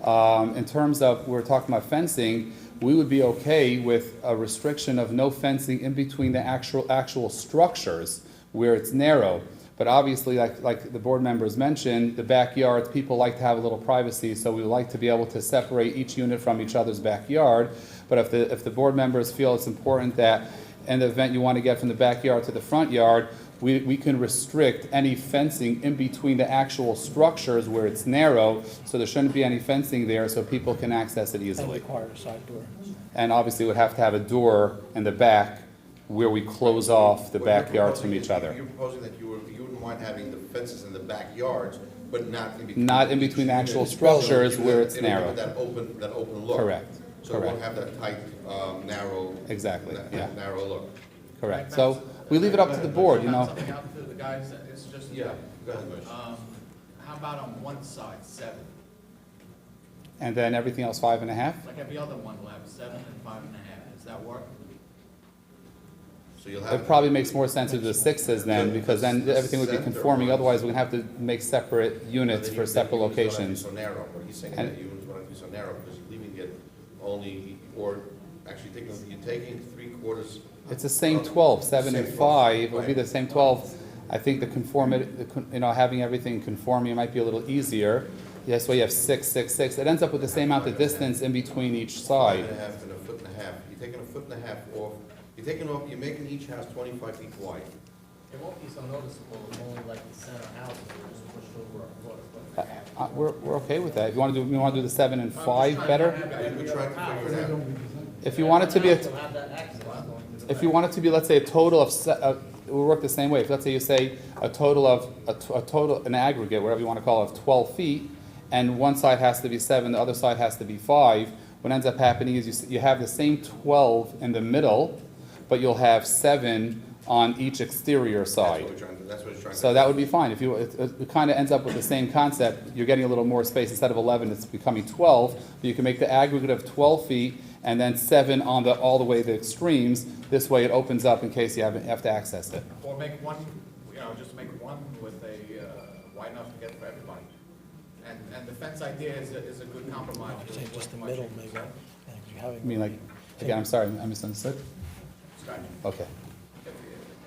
In terms of, we're talking about fencing, we would be okay with a restriction of no fencing in between the actual structures where it's narrow. But obviously, like the board members mentioned, the backyards, people like to have a little privacy, so we would like to be able to separate each unit from each other's backyard. But if the board members feel it's important that in the event you want to get from the backyard to the front yard, we can restrict any fencing in between the actual structures where it's narrow, so there shouldn't be any fencing there, so people can access it And easily. require a side door. And obviously, we'd have to have a door in the back where we close off the What you're backyards from proposing each is- other. You're proposing that you wouldn't mind having the fences in the backyards, but not in between. Not in each between the actual unit. structures It'll where give it's it- it'll narrow. give it that open look. Correct, So it won't correct. have that tight, narrow. Exactly, yeah. Narrow look. Correct. So we leave it up to the board, you know. Something out to the guys, it's just. Yeah, go ahead, Rich. How about on one side, 7? And then everything else 5.5? Like every other one will have 7 and 5.5. Does that work? So you'll It have. probably makes more sense to do the 6s then, because then everything would be Center conforming, ones. otherwise we're gonna have to make separate units for separate locations. So narrow, but he's saying And- that units want to be so narrow because you're leaving it only, or actually you're taking 3/4. It's the same 12, 7 and Same 5 would be right. the same 12. I think the conformity, you know, having everything conforming might be a little easier. Yes, so you have 6, 6, 6. It ends up with the same amount of distance in between each side. 5.5 and a 1.5 feet. You're taking a 1.5 foot off, you're making each house 25 feet wide. It won't be so noticeable, if only like the center houses are just pushed over a foot. We're okay with that. If you wanna do the 7 and 5 better? We're trying to figure it out. If you want it to be, You'll have that access going to the if you want it to be, let's say, a total of, it will work the same way. If, let's say you say a total of, an aggregate, whatever you want to call it, of 12 feet, and one side has to be 7, the other side has to be 5, what ends up happening is you have the same 12 in the middle, but you'll have 7 on each exterior side. That's what he's trying to. So that would be fine. If you, it kind of ends up with the same concept. You're getting a little more space. Instead of 11, it's becoming 12. But you can make the aggregate of 12 feet and then 7 on the, all the way to the extremes. This way it opens up in case you have to access it. Or make one, just make one with a, wide enough to get for everybody. And the fence idea is a good compromise. I'd say just the middle, maybe. And you having- I mean, like, again, I'm sorry, I misunderstood. Scratch. Okay.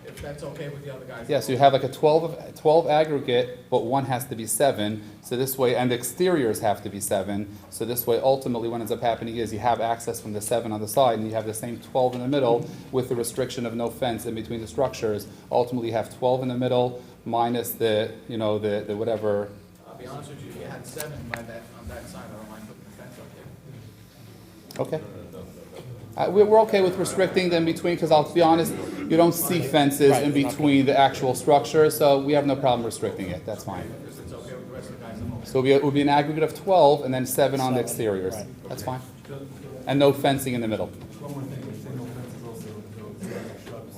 If that's okay with the other guys. Yeah, so you have like a 12 aggregate, but one has to be 7. So this way, and the exteriors have to be 7. So this way, ultimately, what ends up happening is you have access from the 7 on the side, and you have the same 12 in the middle with the restriction of no fence in between the structures. Ultimately, you have 12 in the middle minus the, the whatever. I'll be honest with you, if you had 7 on that side, I don't mind putting the fence up there. Okay. We're okay with restricting them between, because I'll be honest, you don't see fences in between the actual structures, so we have no problem restricting it. That's fine. Because it's okay with the rest of the guys at home. So it would be an aggregate of 12 and then 7 on the exteriors. That's fine. And no fencing in the middle. One more thing, we say no fences also, no shrubs.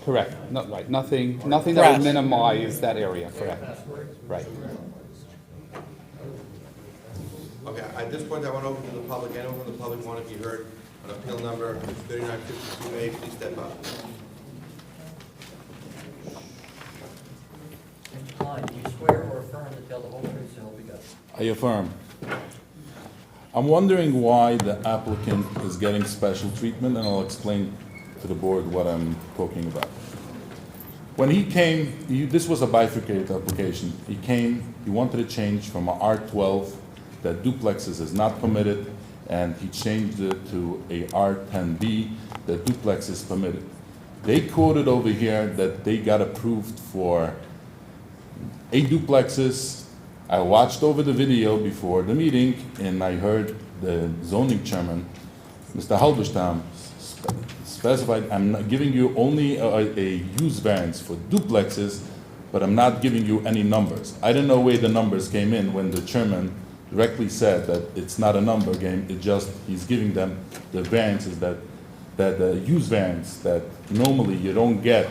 Correct. No, right. Nothing that Grass. would minimize that area. Correct. Right. Okay, at this point, I want to open to the public. Anyone from the public want to be heard on appeal number 3952A, please step up. Mr. Klein, do you swear or affirm to tell the whole truth, so help you God? I affirm. I'm wondering why the applicant is getting special treatment, and I'll explain to the board what I'm talking about. When he came, this was a bifurcated application. He came, he wanted to change from a R12, that duplexes is not permitted, and he changed it to a R10B, that duplex is permitted. They quoted over here that they got approved for 8 duplexes. I watched over the video before the meeting, and I heard the zoning chairman, Mr. Halberstam, specified, I'm not giving you only a use variance for duplexes, but I'm not giving you any numbers. I don't know where the numbers came in when the chairman directly said that it's not a number game, it just, he's giving them the variances that the use variance that normally you don't get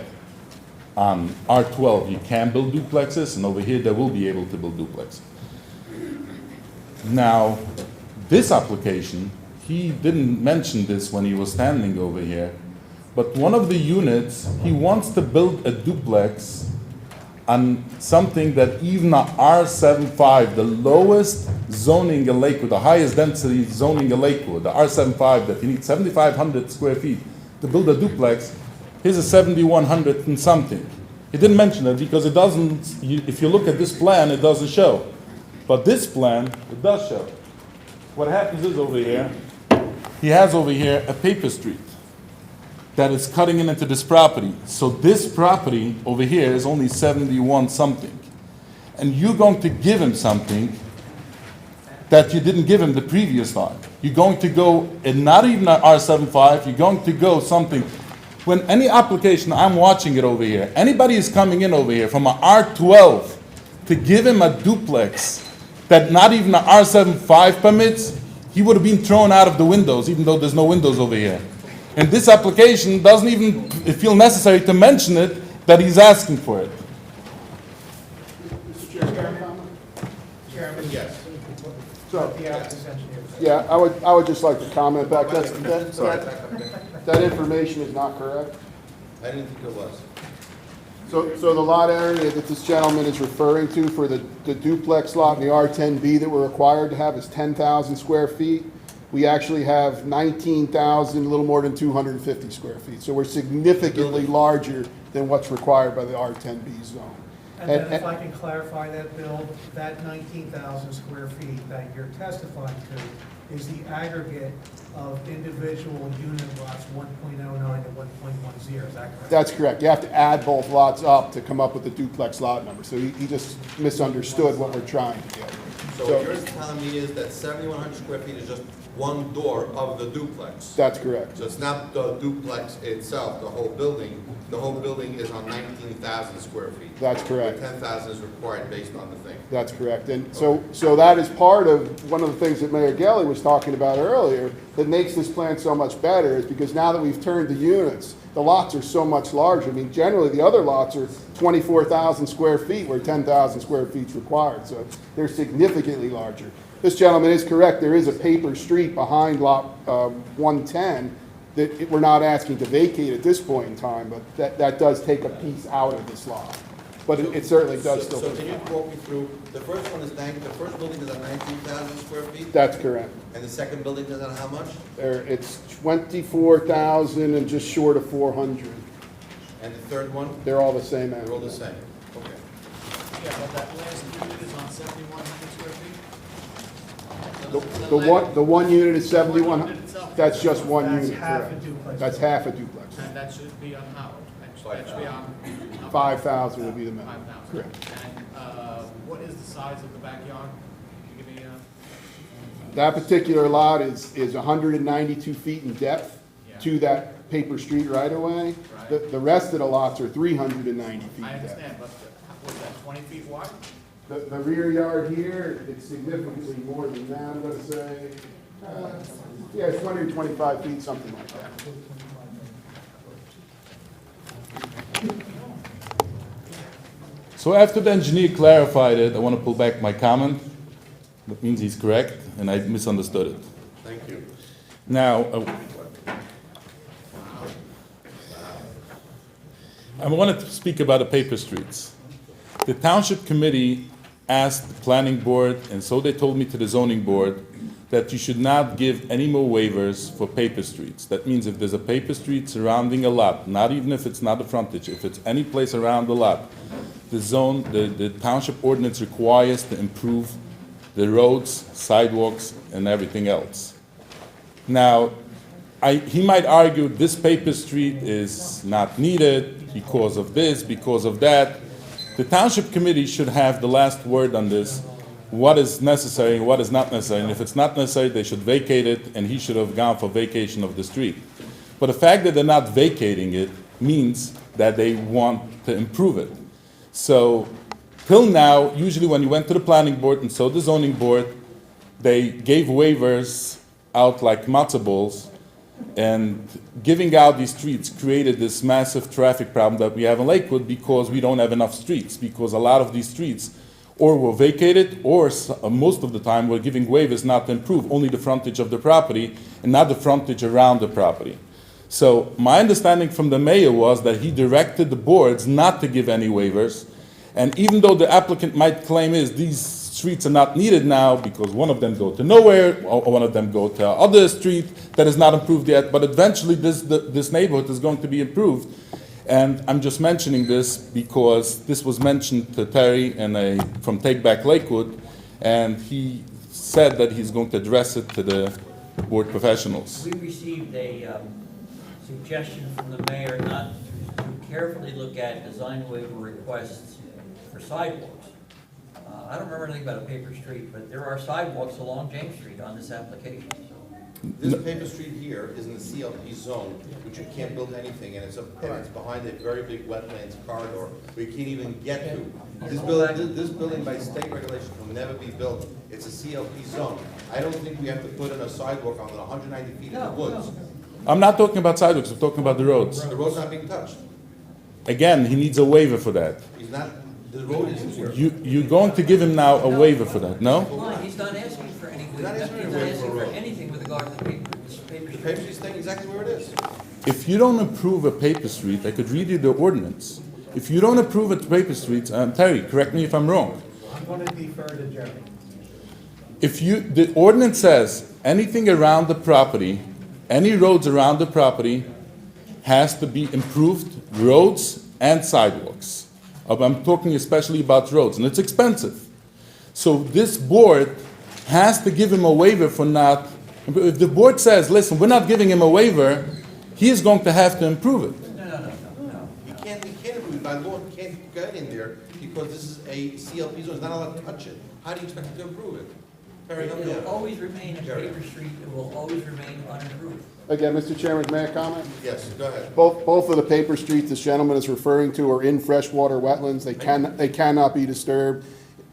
on R12, you can build duplexes, and over here they will be able to build duplexes. Now, this application, he didn't mention this when he was standing over here, but one of the units, he wants to build a duplex on something that even a R75, the lowest zoning in Lakewood, the highest density zoning in Lakewood, the R75, that you need 7,500 square feet to build a duplex, here's a 7,100 and something. He didn't mention it because it doesn't, if you look at this plan, it doesn't show. But this plan, it does show. What happens is over here, he has over here a paper street. that is cutting into this property. So this property over here is only 71 something. And you're going to give him something that you didn't give him the previous time. You're going to go, and not even an R75, you're going to go something. When any application, I'm watching it over here, anybody is coming in over here from an R12 to give him a duplex that not even an R75 permits, he would have been thrown out of the windows, even though there's no windows over here. And this application doesn't even feel necessary to mention it, that he's asking for it. Chairman, Yes. So, the applicant's engineer. yeah, I would just like to comment back, that information is not correct. I didn't think it was. So the lot area that this gentleman is referring to for the duplex lot in the R10B that we're required to have is 10,000 square feet. We actually have 19,000, a little more than 250 square feet. So we're significantly larger than what's required by the R10B zone. And then if I can clarify that, Bill, that 19,000 square feet that you're testifying to is the aggregate of individual unit lots 1.09 and 1.10, is that correct? That's correct. You have to add both lots up to come up with the duplex lot number. So he just misunderstood what we're trying to get. So what you're telling me is that 7,100 square feet is just one door of the duplex? That's correct. So it's not the duplex itself, the whole building. The whole building is on 19,000 square feet. That's correct. 10,000 is required based on the thing. That's correct. And so that is part of one of the things that Mayor Gelli was talking about earlier that makes this plan so much better is because now that we've turned the units, the lots are so much larger. I mean, generally, the other lots are 24,000 square feet where 10,000 square feet is required. So they're significantly larger. This gentleman is correct. There is a paper street behind lot 110 that we're not asking to vacate at this point in time, but that does take a piece out of this lot. But it certainly does still. So can you walk me through, the first one is, the first building is at 19,000 square feet? That's correct. And the second building is at how much? It's 24,000 and just short of 400. And the third one? They're all the same. They're all the same, okay. Yeah, but that last unit is on 7,100 square feet? The one unit is 71, that's just one That's unit, half a correct. duplex. That's half a duplex. And that should be on how? That should be on? 5,000 would be the minimum. 5,000. Correct. And what is the size of the backyard? Can you give me a? That particular lot is 192 feet in depth Yeah. to that paper street right away. Right. The rest of the lots are 390 feet in I depth. understand, but was that 20 feet wide? The rear yard here, it's significantly more than that, I'm gonna say. Yeah, it's 125 feet, something like that. So after the engineer clarified it, I want to pull back my comment. That means he's correct, and I misunderstood it. Thank you. Now, I wanted to speak about the paper streets. The township committee asked the planning board, and so they told me to the zoning board, that you should not give any more waivers for paper streets. That means if there's a paper street surrounding a lot, not even if it's not the frontage, if it's any place around the lot, the township ordinance requires to improve the roads, sidewalks, and everything else. Now, he might argue this paper street is not needed because of this, because of that. The township committee should have the last word on this, what is necessary and what is not necessary. And if it's not necessary, they should vacate it, and he should have gone for vacation of the street. But the fact that they're not vacating it means that they want to improve it. So, till now, usually when you went to the planning board and so the zoning board, they gave waivers out like matzo balls, and giving out these streets created this massive traffic problem that we have in Lakewood because we don't have enough streets, because a lot of these streets or were vacated or most of the time we're giving waivers not to improve, only the frontage of the property and not the frontage around the property. So my understanding from the mayor was that he directed the boards not to give any waivers, and even though the applicant might claim these streets are not needed now because one of them go to nowhere or one of them go to other street that is not improved yet, but eventually this neighborhood is going to be improved. And I'm just mentioning this because this was mentioned to Terry from Take Back Lakewood, and he said that he's going to address it to the board professionals. We received a suggestion from the mayor not to carefully look at design waiver requests for sidewalks. I don't remember anything about a paper street, but there are sidewalks along James Street on this application. This paper street here is in the CLP zone, which you can't build anything, and it's behind a very big wetlands corridor, where you can't even get to. This building by state regulation will never be built. It's a CLP zone. I don't think we have to put in a sidewalk on the 190 feet in the woods. I'm not talking about sidewalks, I'm talking about the roads. The road's not being touched. Again, he needs a waiver for that. He's not, the road is here. You're going to give him now a waiver for that, no? Fine, he's not asking for anything, Not asking he's for not a asking for road. anything with regard to the paper The street. paper street's staying exactly where it is. If you don't approve a paper street, I could read you the ordinance. If you don't approve a paper street, Terry, correct me if I'm wrong. I'm going to defer to Jeremy. The ordinance says anything around the property, any roads around the property has to be improved, roads and sidewalks. I'm talking especially about roads, and it's expensive. So this board has to give him a waiver for not, if the board says, listen, we're not giving him a waiver, he is going to have to improve it. No. You can't approve it. By law, you can't get in there because this is a CLP zone. It's not allowed to touch it. How do you expect it to improve it? Perry, help me It out. will always remain a Jerry. paper street, it will always remain unimproved. Again, Mr. Chairman, may I comment? Yes, go ahead. Both of the paper streets this gentleman is referring to are in freshwater wetlands. They cannot be disturbed.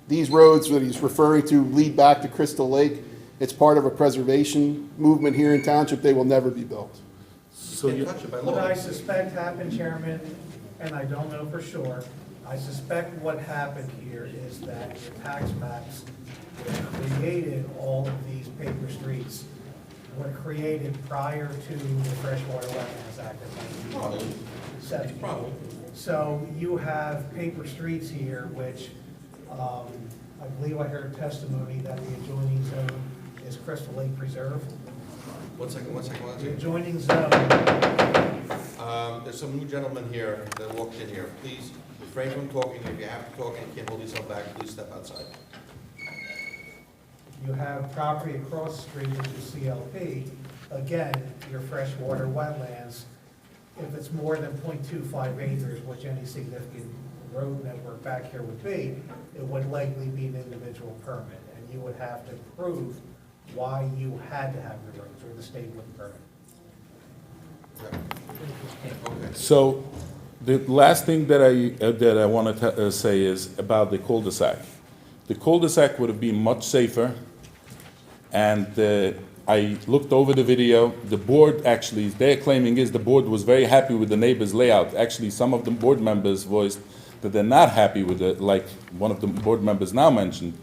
These roads that he's referring to lead back to Crystal Lake. It's part of a preservation movement here in township. They will never be built. You can't touch it by What law. I suspect happened, Chairman, and I don't know for sure, I suspect what happened here is that your tax maps that created all of these paper streets were created prior to the Freshwater Wetlands Act of 1970. Probably. So you have paper streets here, which I believe I heard testimony that the adjoining zone is Crystal Lake Preserve. One second. The adjoining zone, There's some new gentlemen here that walked in here. Please refrain from talking. If you have to talk and you can't hold yourself back, please step outside. you have property across the street, which is CLP. Again, your freshwater wetlands, if it's more than 0.25 acres, which any significant road network back here would be, it would likely be an individual permit, and you would have to prove why you had to have the roads, or the state would permit. Okay. So the last thing that I want to say is about the cul-de-sac. The cul-de-sac would have been much safer, and I looked over the video. The board actually, their claiming is the board was very happy with the neighbor's layout. Actually, some of the board members voiced that they're not happy with it, like one of the board members now mentioned,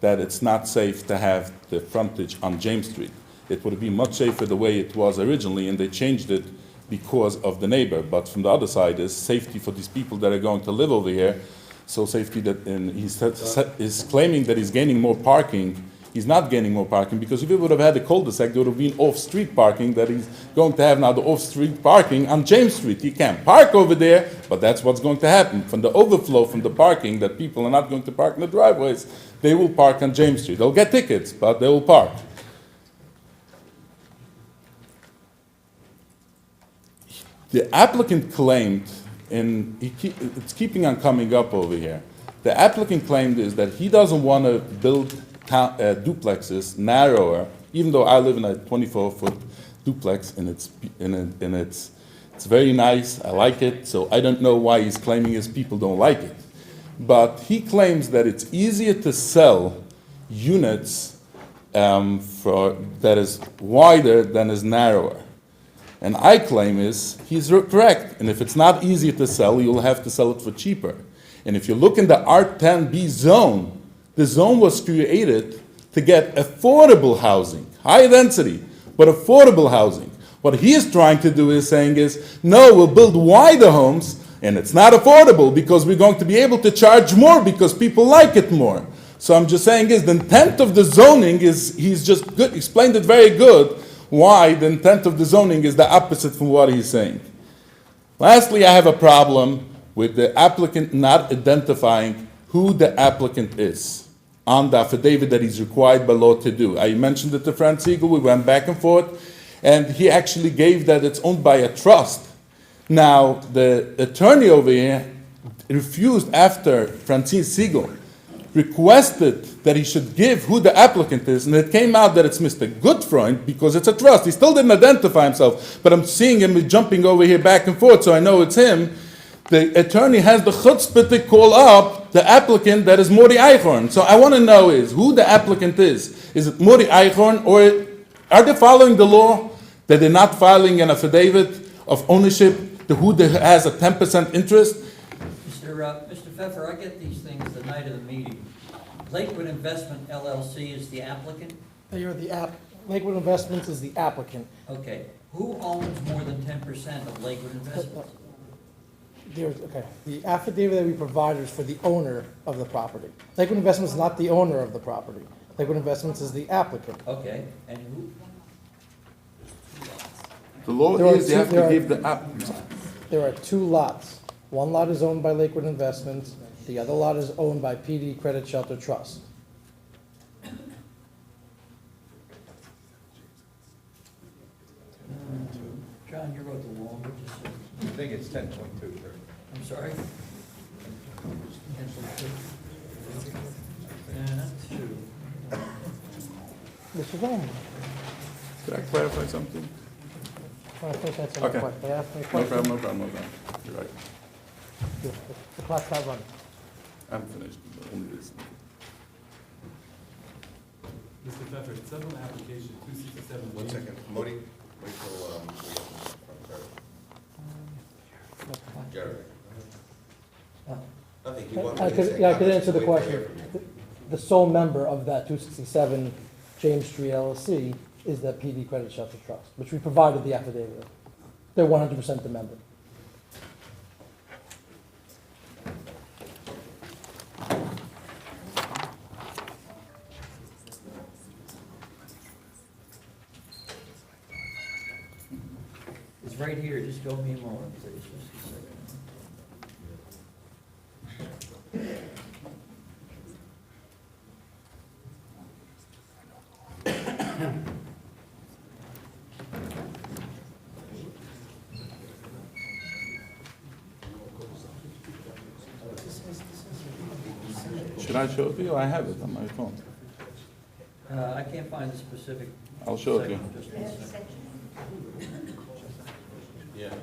that it's not safe to have the frontage on James Street. It would have been much safer the way it was originally, and they changed it because of the neighbor. But from the other side is safety for these people that are going to live over here. So safety that, and he's claiming that he's gaining more parking. He's not gaining more parking, because if he would have had a cul-de-sac, there would have been off-street parking that he's going to have now, the off-street parking on James Street. He can't park over there, but that's what's going to happen. From the overflow from the parking, that people are not going to park in the driveways, they will park on James Street. They'll get tickets, but they will park. The applicant claimed, and it's keeping on coming up over here, the applicant claimed is that he doesn't want to build duplexes narrower, even though I live in a 24-foot duplex, and it's very nice. I like it, so I don't know why he's claiming his people don't like it. But he claims that it's easier to sell units that is wider than is narrower. And I claim he's correct. And if it's not easier to sell, you'll have to sell it for cheaper. And if you look in the R10B zone, the zone was created to get affordable housing, high density, but affordable housing. What he is trying to do is no, we'll build wider homes, and it's not affordable because we're going to be able to charge more because people like it more. So I'm just saying the intent of the zoning is, he's just explained it very good, why the intent of the zoning is the opposite from what he's saying. Lastly, I have a problem with the applicant not identifying who the applicant is on the affidavit that he's required by law to do. I mentioned it to Franz Siegel, we went back and forth, and he actually gave that it's owned by a trust. Now, the attorney over here refused after Francine Siegel requested that he should give who the applicant is, and it came out that it's Mr. Goodfreund because it's a trust. He still didn't identify himself, but I'm seeing him jumping over here back and forth, so I know it's him. The attorney has the chutzpah to call up the applicant that is Mori Eichhorn. So I want to know is who the applicant is. Is it Mori Eichhorn, or are they following the law that they're not filing an affidavit of ownership to who has a 10% interest? Mr. Pfeffer, I get these things the night of the meeting. Lakewood Investment LLC is the applicant? You're Lakewood Investments is the applicant. Okay. Who owns more than 10% of Lakewood Investments? Okay, the affidavit that we provided is for the owner of the property. Lakewood Investments is not the owner of the property. Lakewood Investments is the applicant. Okay, and who? The law There are is you have two- to give the app. There are two lots. One lot is owned by Lakewood Investments, the other lot is owned by PD Credit Shelter Trust. John, you wrote the law. I think it's 10.2, sir. I'm sorry? Two. Mr. Zoll, Could I clarify something? I think that's Okay. enough. They asked me a No question. problem, no problem, no problem. You're right. The clock's not running. I'm finished. Only this. Mr. Pfeffer, it says on the application, 267. One second, Modi, wait till, we get from Jerry. Nothing, he wanted I to could, say yeah, I could comments, answer the wait to hear question. from you. The sole member of that 267 James Street LLC is the PD Credit Shelter Trust, which we provided the affidavit of. They're 100% the member. It's right here, just go me a moment, please. Just a second. Should I show it to you? I have it on my phone. I can't find the specific. I'll show it to you. section, just one second. Yeah.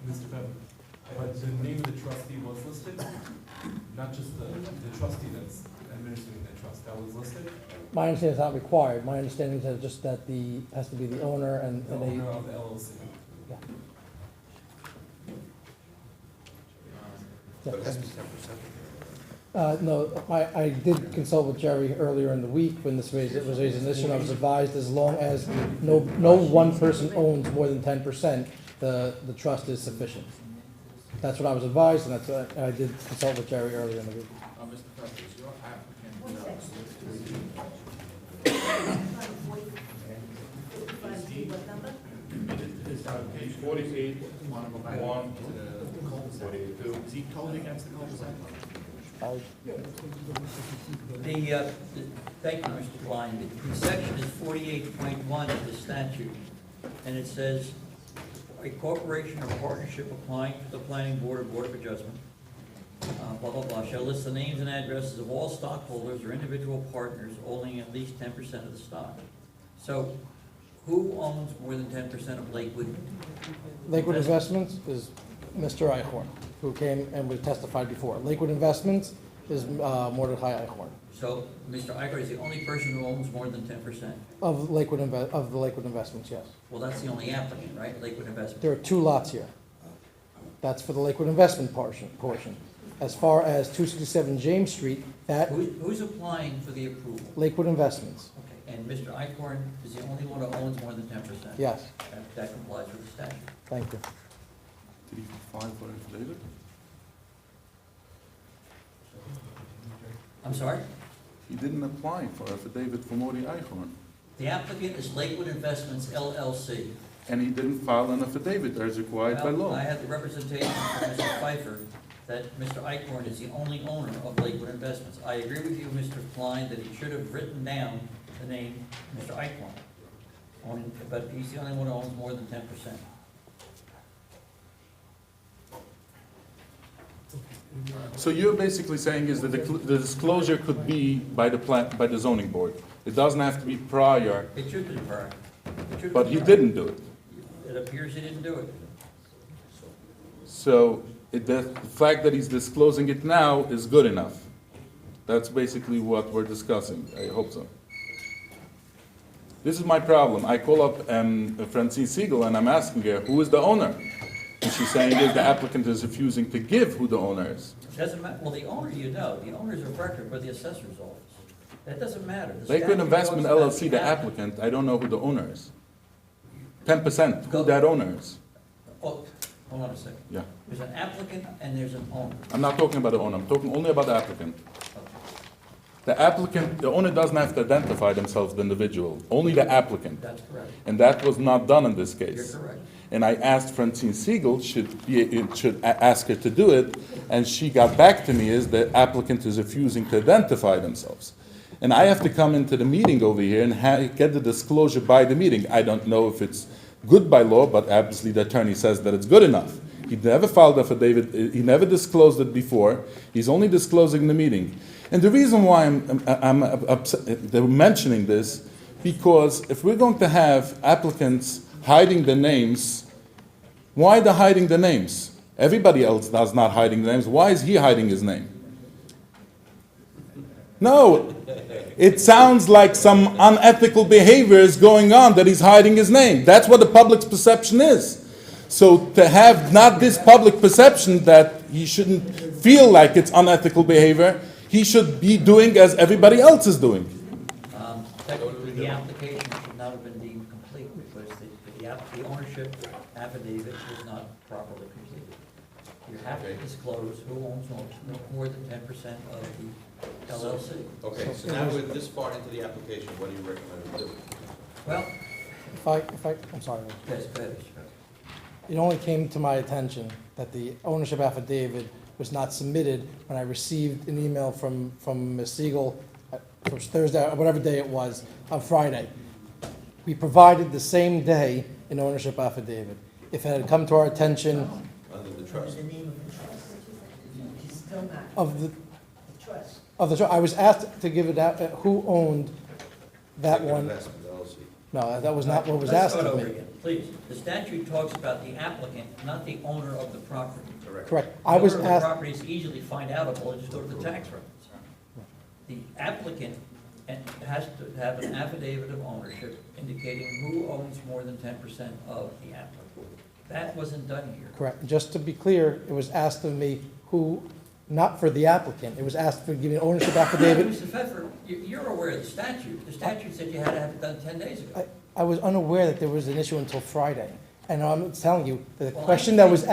Mr. Pfeffer, but the name of the trustee was listed? Not just the trustee that's administering the trust, that was listed? My understanding is not required. My understanding is that just that has to be the owner and The and owner a, of the LLC. yeah. But it has to be 10%. No, I did consult with Jerry earlier in the week when this was raised in this, and I was advised as long as no one person owns more than 10%, the trust is sufficient. That's what I was advised, and that's what I did consult with Jerry earlier in the week. Mr. Pfeffer, is your applicant? One second. What number? His application. 48, Want to go back 1, to the cul-de-sac? 42. Is he coding against the cul-de-sac? Thank you, Mr. Klein. The section is 48.1 of the statute, and it says, a corporation or partnership applying to the planning board or board of adjustment, blah, blah, blah, shall list the names and addresses of all stockholders or individual partners owning at least 10% of the stock. So, who owns more than 10% of Lakewood? Lakewood Investments is Mr. Eichhorn, who came and was testified before. Lakewood Investments is Mordecai Eichhorn So, Mr. Eichhorn is the only person who owns more than 10%? of the Lakewood Investments, yes. Well, that's the only applicant, right? Lakewood Investment. There are two lots here. That's for the Lakewood Investment portion. As far as 267 James Street, that Who's applying for the approval? Lakewood Investments, Okay, and Mr. Eichhorn is the only one who owns more than 10%? yes. That complies with the statute. Thank you. Did he file for affidavit? I'm sorry? He didn't apply for affidavit for Mori Eichhorn. The applicant is Lakewood Investments LLC. And he didn't file an affidavit as required by Well, law. I had the representation from Mr. Pfeiffer that Mr. Eichhorn is the only owner of Lakewood Investments. I agree with you, Mr. Klein, that he should have written down the name Mr. Eichhorn. But he's the only one who owns more than 10%. So you're basically saying is that the disclosure could be by the zoning board. It doesn't have to be prior, It should be prior. It should but be he prior. didn't do it. It appears he didn't do it. So the fact that he's disclosing it now is good enough. That's basically what we're discussing. I hope so. This is my problem. I call up Francine Siegel and I'm asking her, who is the owner? And she's saying is the applicant is refusing to give who the owner is. Doesn't matter, well, the owner you know, the owner's of record with the assessor's office. That doesn't matter. The Lakewood statute Investment talks about LLC, the applicant, I don't know who the owner is. 10%, who that owner is. Oh, hold on a second. Yeah. There's an applicant and there's an owner. I'm not talking about the owner, I'm talking only about the applicant. The applicant, the owner doesn't have to identify themselves, the individual, only the applicant. That's correct. And that was not done in this case. You're correct. And I asked Francine Siegel, should ask her to do it, and she got back to me is the applicant is refusing to identify themselves. And I have to come into the meeting over here and get the disclosure by the meeting. I don't know if it's good by law, but obviously the attorney says that it's good enough. He never filed affidavit, he never disclosed it before, he's only disclosing the meeting. And the reason why I'm upset, they're mentioning this, because if we're going to have applicants hiding the names, why the hiding the names? Everybody else does not hiding the names. Why is he hiding his name? No, it sounds like some unethical behavior is going on that he's hiding his name. That's what the public's perception is. So to have not this public perception that he shouldn't feel like it's unethical behavior, he should be doing as everybody else is doing. Technically, the application should not have been deemed complete because the ownership affidavit was not properly completed. You have to disclose who owns no more than 10% of the LLC. Okay, so now we're this far into the application, what do you recommend we do? Well, I'm sorry. yes, go ahead. It only came to my attention that the ownership affidavit was not submitted when I received an email from Ms. Siegel, it was Thursday, or whatever day it was, on Friday. We provided the same day an ownership affidavit. If it had come to our attention Under the trust. The name of the trust. It's still not. of the, The trust. I was asked to give it out, who owned that Lakewood one. Investment LLC. No, that was not what was Let's asked start of over me. again, please. The statute talks about the applicant, not the owner of the property. Correct. The owner of the property is easily find outable, just go to the tax records. The applicant has to have an affidavit of ownership indicating who owns more than 10% of the applicant. That wasn't done here. Correct. Just to be clear, it was asked of me who, not for the applicant, it was asked for giving an ownership affidavit. Mr. Pfeffer, you're aware of the statute. The statute said you had to have it done 10 days ago. I was unaware that there was an issue until Friday. And I'm telling you, the Well, question that was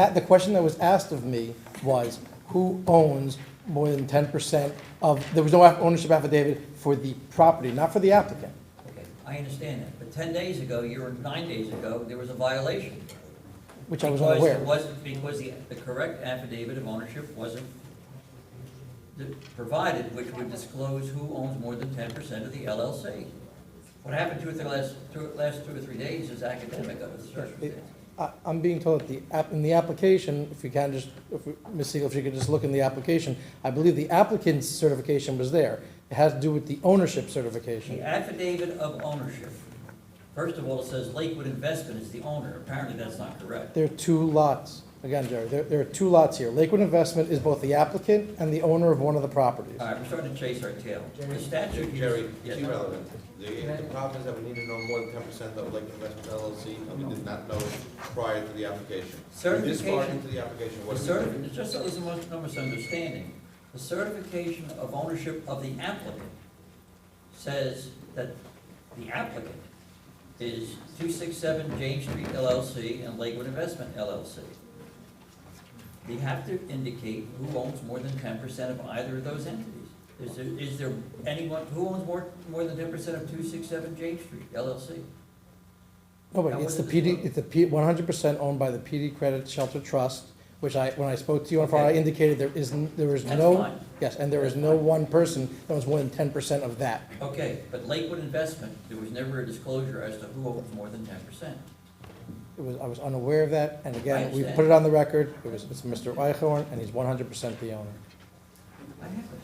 asked of me was, who owns more than 10% of, there was no ownership affidavit for the property, not for the applicant. Okay, I understand that. But 10 days ago, 9 days ago, there was a violation. Which I was unaware. Because the correct affidavit of ownership wasn't provided, which would disclose who owns more than 10% of the LLC. What happened to it the last 2 or 3 days is academic of its circumstance. I'm being told that in the application, if Ms. Siegel, if you could just look in the application, I believe the applicant's certification was there. It has to do with the ownership certification. The affidavit of ownership, first of all, it says Lakewood Investment is the owner. Apparently, that's not correct. There are two lots. Again, Jerry, there are two lots here. Lakewood Investment is both the applicant and the owner of one of the properties. All right, we're starting to chase our tail. The statute here... Jerry, Yes. it's irrelevant. The problem is that we need to know more than 10% of Lakewood Investment LLC, and we did not know prior to the application. We're this far into the application, what do we do? Just so there's no misunderstanding, the certification of ownership of the applicant says that the applicant is 267 James Street LLC and Lakewood Investment LLC. They have to indicate who owns more than 10% of either of those entities. Is there anyone, who owns more than 10% of 267 James Street LLC? No, but it's the PD, it's the 100% owned by the PD Credit Shelter Trust, which when I spoke to you on Friday, I indicated there is That's no, fine. yes, and there is no one person that owns more than 10% of that. Okay, but Lakewood Investment, there was never a disclosure as to who owns more than 10%. I was unaware of that, and I again, we understand. put it on the record, it's Mr. Eichhorn, and he's 100% the owner. I have this.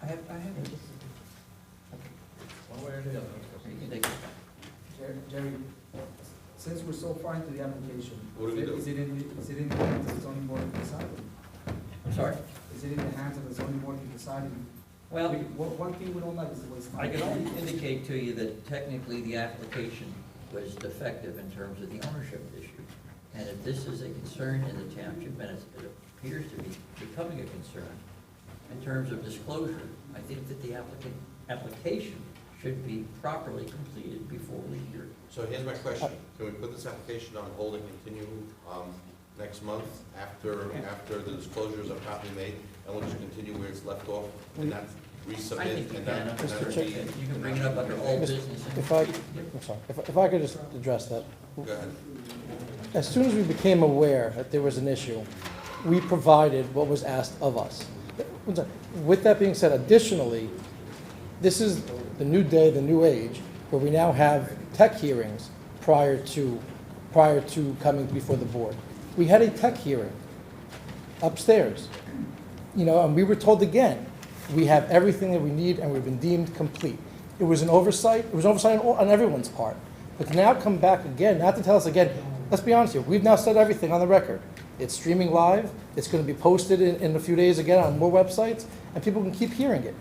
I have it. One way or the other. You can take it. Jerry, since we're so far into the application, What do we do? is it in the hands of the zoning board to decide? I'm sorry? Is it in the hands of the zoning board to decide? Well, One thing we don't like is the waste I time. can only indicate to you that technically the application was defective in terms of the ownership issue. And if this is a concern in the township, and it appears to be becoming a concern in terms of disclosure, I think that the application should be properly completed before we hear it. So here's my question. Can we put this application on hold and continue next month after the disclosures are properly made? And we'll just continue where it's left off and not I resubmit? think you and can. not- Mr. not Chair- be- You can bring it up under old business. If I'm sorry, if I could just address that. Go ahead. As soon as we became aware that there was an issue, we provided what was asked of us. With that being said, additionally, this is the new day, the new age, where we now have tech hearings prior to coming before the board. We had a tech hearing upstairs, and we were told again, we have everything that we need and we've been deemed complete. It was an oversight on everyone's part. But to now come back again, not to tell us again, let's be honest here, we've now said everything on the record. It's streaming live, it's going to be posted in a few days again on more websites, and people can keep hearing it.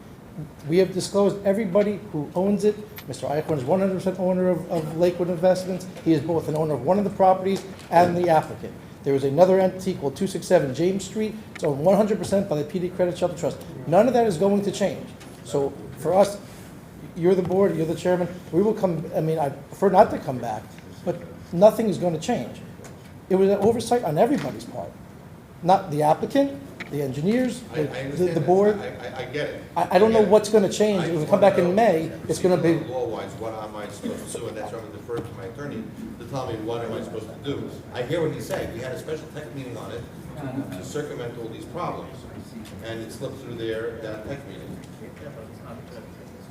We have disclosed everybody who owns it. Mr. Eichhorn is 100% owner of Lakewood Investments. He is both an owner of one of the properties and the applicant. There is another entity called 267 James Street. It's owned 100% by the PD Credit Shelter Trust. None of that is going to change. So for us, you're the board, you're the chairman, we will come, I prefer not to come back, but nothing is going to change. It was an oversight on everybody's part, not the applicant, the engineers, I understand the that. board. I get it. I don't know what's going to change. I If we just come back wanna in know, May, it's going to be, Law-wise, what am I supposed to do? And that's why I'm deferring to my attorney to tell me what am I supposed to do. I hear what he's saying. We had a special tech meeting on it to circumvent all these problems. And it slipped through that tech meeting. Yeah, but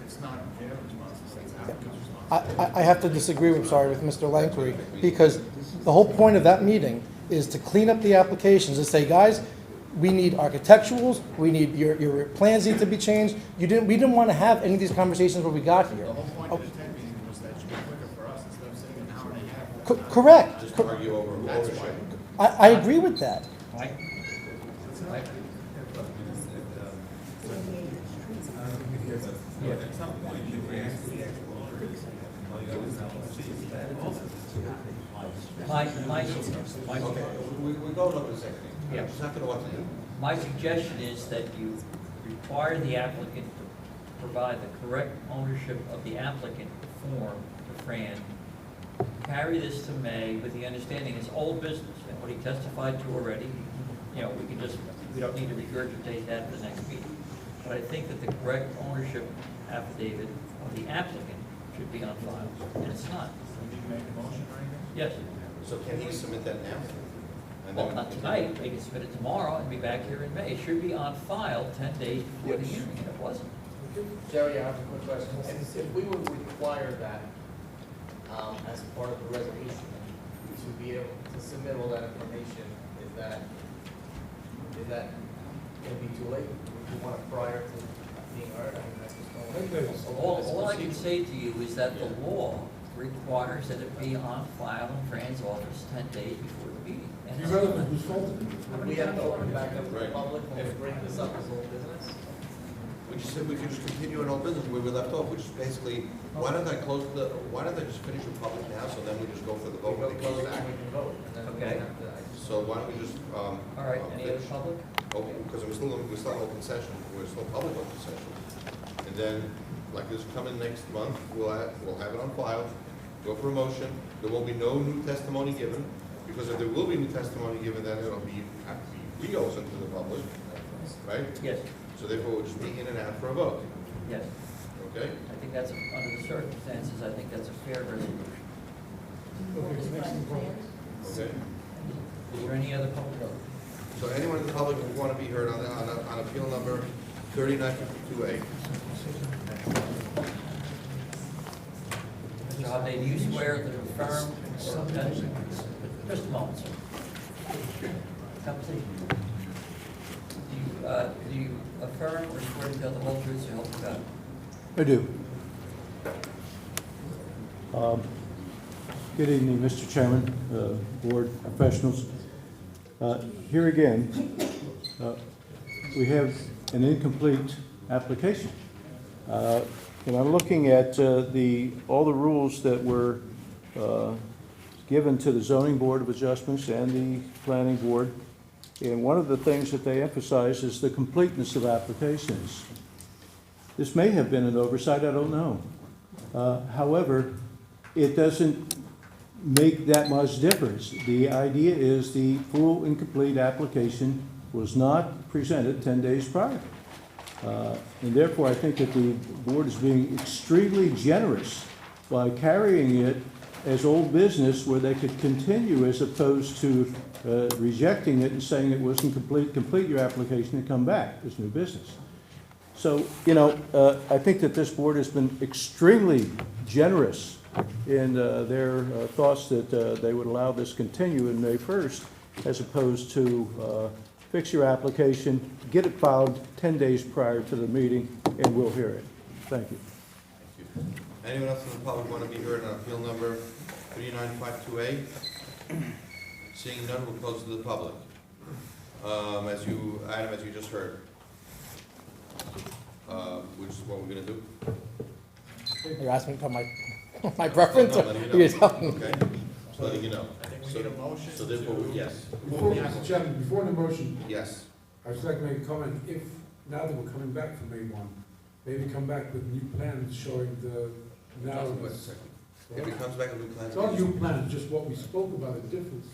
it's not their responsibility, it's the applicant's responsibility. I have to disagree, I'm sorry, with Mr. Langkry, because the whole point of that meeting is to clean up the applications and say, guys, we need architecturals, we need, your plans need to be changed. We didn't want to have any of these conversations where we got here. The whole point of the tech meeting was that it should be quicker for us instead of sitting an hour and a half. Correct. Just to argue over ownership. I agree with that. Mike? Mike? Okay, we go over the second. Yeah. Just have to know what to do. My suggestion is that you require the applicant to provide the correct ownership of the applicant form to Fran. Carry this to May with the understanding it's old business, and what he testified to already, we don't need to regurgitate that at the next meeting. But I think that the correct ownership affidavit of the applicant should be on file, and it's not. We need to make a motion or anything? Yes. So can he submit that now? And Well, then- not tonight, they can submit it tomorrow and be back here in May. It should be on file 10 days before the hearing, and it wasn't. Jerry, I have a quick question. If we would require that, as part of the resolution, to be able to submit all that information, is that gonna be too late? Would you want it prior to being heard? I mean, that's just going. All I can say to you is that the law requires that it be on file in Fran's office 10 days before the meeting. And it's Irrelevant not. whose fault it is. Would we have to open it back up to the Right. public when we bring this up as old business? We just said we could just continue in old business where we left off, which is basically, why don't I just finish with public now, so then we just go for the vote when it Close comes it, back? we can vote, and then we Okay. don't have to. So why don't we just, All right, any other finish? public? Because we're still in open session, we're still public open session. And then, like this coming next month, we'll have it on file, go for a motion, there will be no new testimony given, because if there will be new testimony given, then it'll have to be reopened to the public, right? Yes, So therefore, we'll just be in and out for a vote, yes. okay? I think that's, under the circumstances, I think that's a fair resolution. Okay? Is there any other public comment? So anyone in the public who want to be heard on appeal number 3952A? Mr. Hovde, do you swear to affirm or just a moment, sir? Come please. Do you affirm or swear to tell the whole truth, so help you God? I do. Good evening, Mr. Chairman, board professionals. Here again, we have an incomplete application. And I'm looking at all the rules that were given to the Zoning Board of Adjustments and the Planning Board. And one of the things that they emphasize is the completeness of applications. This may have been an oversight, I don't know. However, it doesn't make that much difference. The idea is the full and complete application was not presented 10 days prior. And therefore, I think that the board is being extremely generous by carrying it as old business where they could continue as opposed to rejecting it and saying it wasn't complete your application and come back as new business. So, I think that this board has been extremely generous in their thoughts that they would allow this continue in May 1st as opposed to fix your application, get it filed 10 days prior to the meeting, and we'll hear it. Thank you. Thank you. Anyone else in the public want to be heard on appeal number 3952A? Seeing none, we'll close to the public. Adam, as you just heard, which is what we're going to do. You're asking about my preference? No, letting you know. You're telling me. Okay, just letting you know. I think we need a motion. So therefore, yes. Before, Mr. Chairman, before the motion, Yes. I'd just like to make a comment. If, now that we're coming back from May 1, maybe come back with new plans showing the Wait a narrowness. second. If it comes back with new plans. It's not new plans, just what we spoke about, the difference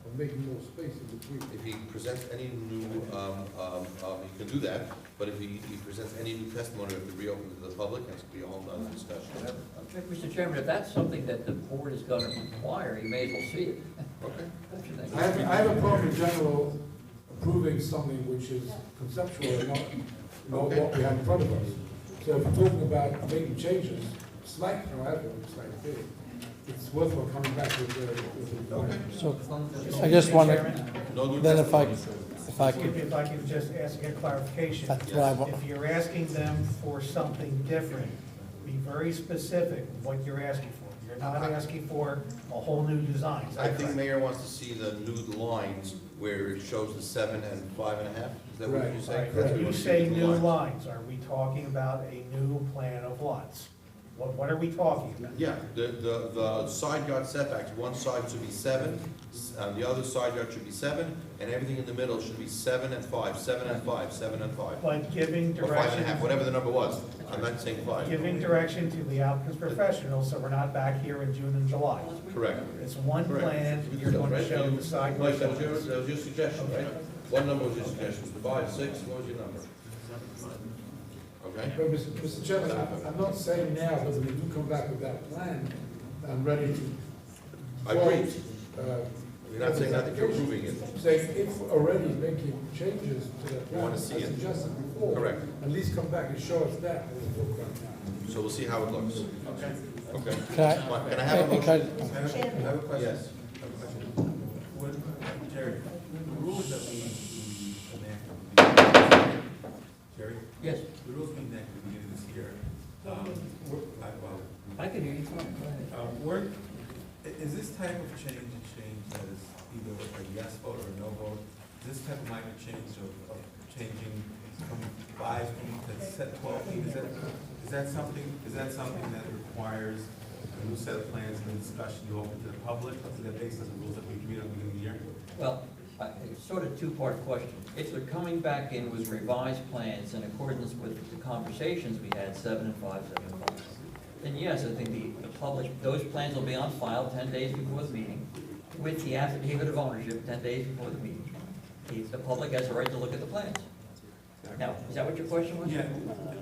of making more space in between. If he presents any new, he can do that, but if he presents any new testimony, we have to reopen it to the public, and it's going to be a whole nother discussion. Mr. Chairman, if that's something that the board is going to require, you may as well see it. Okay. Don't you think? I have a problem in general approving something which is conceptual and not what we have in front of us. So if we're talking about making changes, slight, however, slight thing, it's worthwhile coming back with the. Okay. So I just want to, No new then if I testimony. If I could just ask a clarification. That's what I want. If you're asking them for something different, be very specific with what you're asking for. You're not asking for a whole new design. Is that I think correct? Mayor wants to see the new lines where it shows the 7 and 5.5. Is that what Right. you say? When you say new lines, are we talking about a new plan of lots? What are we talking about? Yeah, the side yard setbacks, one side should be 7, the other side yard should be 7, and everything in the middle should be 7 and 5, 7 and 5, 7 and 5. But giving Or 5.5, direction, whatever the number was. I'm not saying 5. giving direction to the applicant's professionals, so we're not back here in June and July. Correct. It's one Correct. plan, you're going to show the side Mike, yard that was setbacks. your suggestion, right? What number was your suggestion? Was it 5, 6, what was your number? Okay? But Mr. Chairman, I'm not saying now, but when we do come back with that plan, I'm ready to. I agree. vote, You're not saying that you're approving it. Saying if we're already making changes to the plan, wanna as see it. suggested before. Correct. At least come back and show us that, what we're talking about now. So we'll see how it looks. Okay. Okay. Can I- Can I have a motion? can I- I have a question. Yes. Jerry, the rules that we Jerry? Yes, The rules we enacted at the beginning of this year, I can hear you fine. Go ahead. is this type of change a change that is either a yes vote or a no vote? This type of minor change of changing from 5 feet to set 12 feet, is that something that requires a new set of plans and discussion you open to the public? Is that based on the rules that we agreed on at the beginning of the year? Well, it's sort of two-part question. If they're coming back in with revised plans in accordance with the conversations we had, 7 and 5, 7 and 5, then yes, I think the public, those plans will be on file 10 days before the meeting with the affidavit of ownership 10 days before the meeting. The public has a right to look at the plans. Now, is that what your question was? Yeah.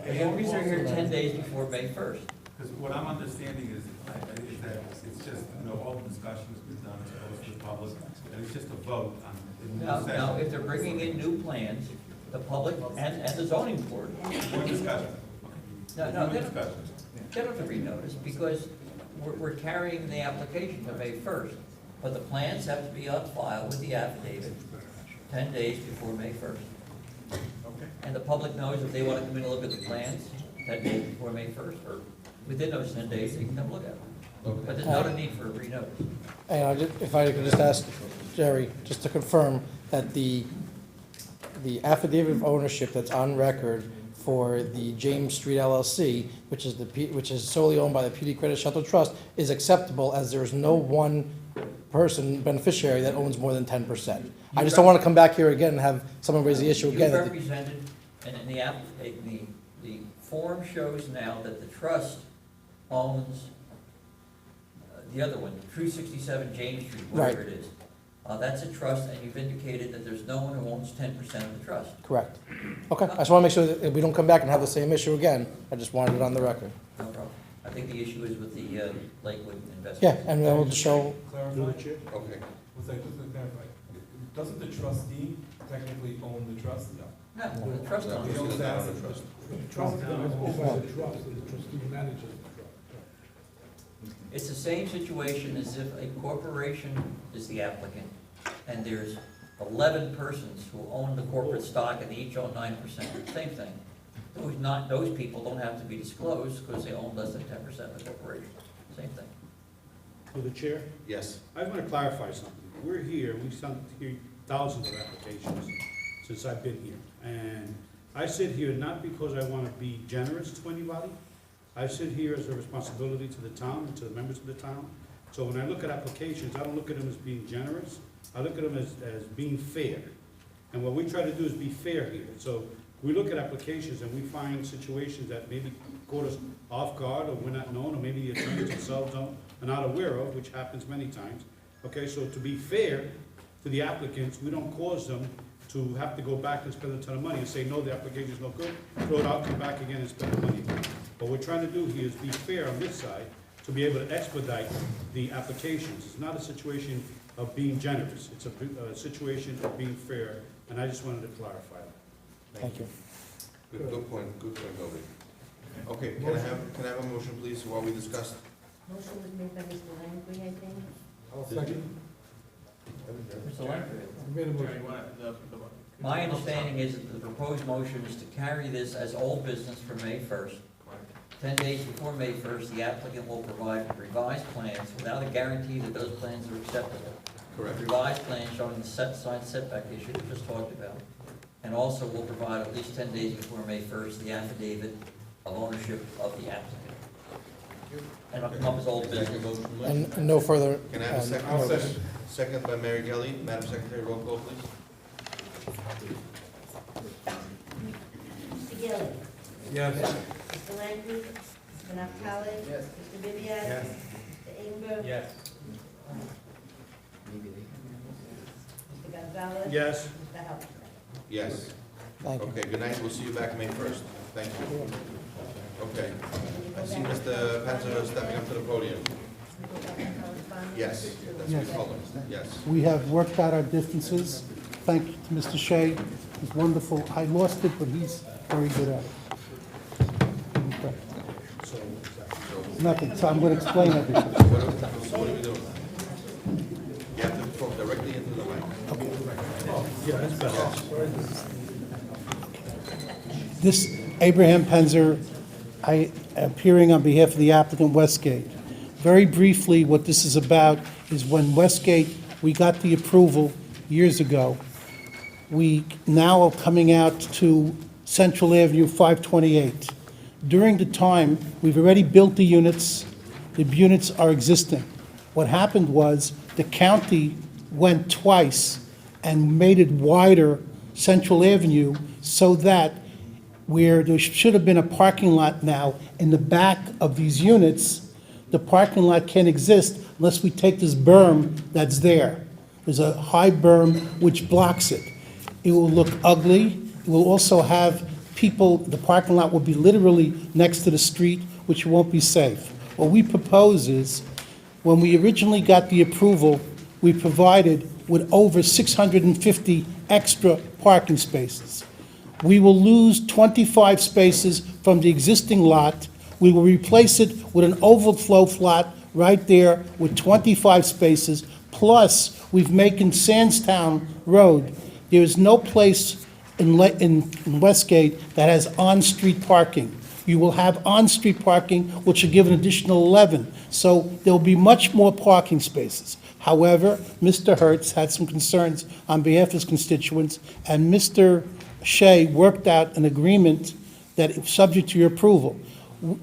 As long as they're here 10 days before May 1st. Because what I'm understanding is that it's just, all the discussion has been done, it's closed to the public, and it's just a vote on, in Now, the now, session. if they're bringing in new plans, the public and the zoning board. More discussion. No, More they discussion. don't have to renotice, because we're carrying the application to May 1st. But the plans have to be on file with the affidavit 10 days before May 1st. Okay. And the public knows if they want to come in and look at the plans 10 days before May 1st, or within those 10 days, they can come look at them. But there's not a need for a renotice. And if I could just ask Jerry, just to confirm that the affidavit of ownership that's on record for the James Street LLC, which is solely owned by the PD Credit Shelter Trust, is acceptable, as there is no one person, beneficiary, that owns more than 10%. I just don't want to come back here again and have someone raise the issue You again. represented, and in the form shows now that the trust owns the other one, 267 James Street, whatever Right. it is. That's a trust, and you've indicated that there's no one who owns 10% of the trust. Correct. Okay, I just want to make sure that we don't come back and have the same issue again. I just wanted it on the record. No problem. I think the issue is with the Lakewood investment. Yeah, and then we'll show, Clarify? Okay. What's that, just to clarify, doesn't the trustee technically own the trust? No, the trust No, owns we it. don't have a trust. The trust is owned by the trust, and the trustee manages the trust. It's the same situation as if a corporation is the applicant, and there's 11 persons who own the corporate stock, and they each own 9%, same thing. Those people don't have to be disclosed, because they own less than 10% of the corporation, same thing. Through the chair, Yes. I want to clarify something. We're here, we've sent here thousands of applications since I've been here. And I sit here not because I want to be generous to anybody. I sit here as a responsibility to the town, and to the members of the town. So when I look at applications, I don't look at them as being generous. I look at them as being fair. And what we try to do is be fair here. So we look at applications and we find situations that maybe caught us off guard, or we're not known, or maybe the attorneys themselves are not aware of, which happens many times. Okay, so to be fair to the applicants, we don't cause them to have to go back and spend a ton of money and say, no, the application's no good, throw it out, come back again and spend the money. What we're trying to do here is be fair on this side, to be able to expedite the applications. It's not a situation of being generous, it's a situation of being fair, and I just wanted to clarify that. thank you. Good point, Obi. Okay, can I have a motion, please, while we discuss? Motion was made by Mr. Langley, I think. I'll second. Mr. Lanford? You made a Jerry, motion. My understanding is that the proposed motion is to carry this as old business for May 1st. 10 days before May 1st, the applicant will provide revised plans without a guarantee that those plans are acceptable. Correct. Revised plans showing the side setback issue we just talked about. And also will provide at least 10 days before May 1st, the affidavit of ownership of the applicant. And it'll come up as old business. And no further. Can I have a second? I'll second. Second by Mary Gelli. Madam Secretary, roll call, please. Mr. Gilli. Yes. Mr. Langley. Mr. Naftali. Yes. Mr. Ribbiad. Yes. Mr. Inger. Yes. Mr. Gonzalez. Yes. Mr. Halverson. Yes. Thank you. Okay, good night, we'll see you back May 1st. Thank you. Okay, I see Mr. Panzer stepping up to the podium. Can we go back to correspondence? Yes, that's Yes. what we call him, yes. We have worked out our distances. Thank you to Mr. Shea. He's wonderful. I lost it, but he's very good at it. Okay. Nothing, so I'm going to explain everything. So what are we doing? You have to talk directly into the mic. Yeah, that's better. This, Abraham Penzer, I am appearing on behalf of the applicant Westgate. Very briefly, what this is about is when Westgate, we got the approval years ago, we now are coming out to Central Avenue 528. During the time, we've already built the units are existing. What happened was, the county went twice and made it wider, Central Avenue, so that where there should have been a parking lot now in the back of these units, the parking lot can't exist unless we take this berm that's there. There's a high berm which blocks it. It will look ugly. It will also have people, the parking lot will be literally next to the street, which won't be safe. What we propose is, when we originally got the approval, we provided with over 650 extra parking spaces. We will lose 25 spaces from the existing lot. We will replace it with an overflow lot right there with 25 spaces. Plus, we've making Sandstown Road. There is no place in Westgate that has on-street parking. You will have on-street parking, which will give an additional 11. So there'll be much more parking spaces. However, Mr. Hertz had some concerns on behalf of his constituents, and Mr. Shea worked out an agreement that is subject to your approval.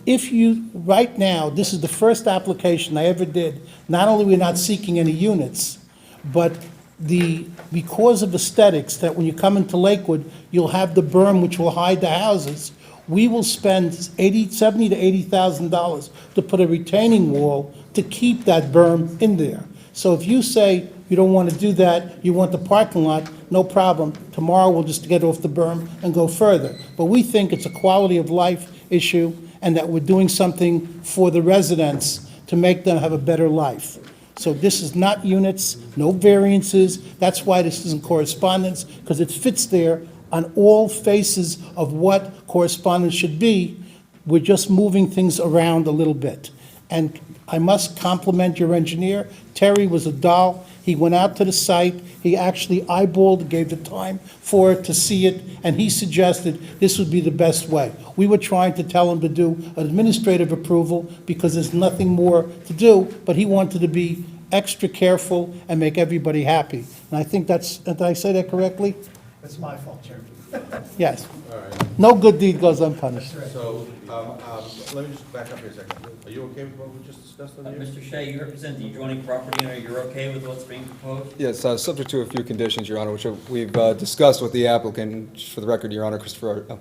If you, right now, this is the first application I ever did, not only we're not seeking any units, but because of aesthetics, that when you come into Lakewood, you'll have the berm which will hide the houses, we will spend $70,000 to $80,000 to put a retaining wall to keep that berm in there. So if you say you don't want to do that, you want the parking lot, no problem. Tomorrow we'll just get off the berm and go further. But we think it's a quality of life issue and that we're doing something for the residents to make them have a better life. So this is not units, no variances. That's why this is in correspondence, because it fits there on all faces of what correspondence should be. We're just moving things around a little bit. And I must compliment your engineer. Terry was a doll. He went out to the site. He actually eyeballed, gave the time for it to see it, and he suggested this would be the best way. We were trying to tell him to do an administrative approval because there's nothing more to do, but he wanted to be extra careful and make everybody happy. And I think that's, did I say that correctly? That's my fault, Chairman. Yes. All right. No good deed goes unpunished. So, let me just back up here a second. Are you okay with what we just discussed on here? Mr. Shea, you represent the adjoining property owner, you're okay with what's being proposed? Yes, subject to a few conditions, Your Honor, which we've discussed with the applicant. Just for the record, Your Honor, Christopher,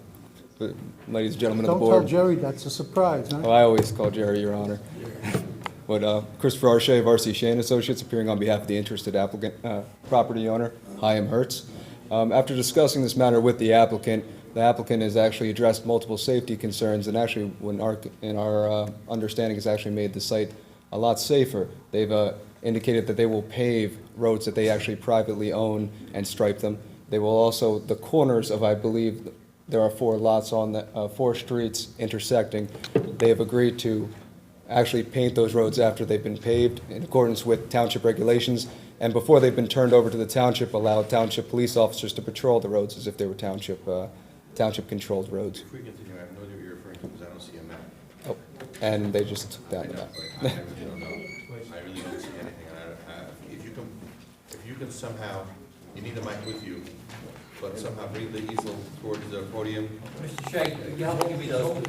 ladies and gentlemen of the Don't board. tell Jerry that's a surprise, huh? Oh, I always call Jerry, Your Honor. But Christopher R. Shea of R.C. Shea & Associates, appearing on behalf of the interested applicant, property owner, Chaim Hertz. After discussing this matter with the applicant has actually addressed multiple safety concerns, and actually, in our understanding, has actually made the site a lot safer. They've indicated that they will pave roads that they actually privately own and stripe them. They will also, the corners of, I believe, there are 4 lots on the 4 streets intersecting. They have agreed to actually paint those roads after they've been paved in accordance with township regulations, and before they've been turned over to the township, allow township police officers to patrol the roads as if they were township-controlled roads. If we continue, I have no idea what you're referring to because I don't see a map. Oh, and they just took down the map. I really don't know. I really don't see anything. If you can somehow, you need a mic with you, but somehow bring the easel towards the podium. Mr. Shea, you have to give me those.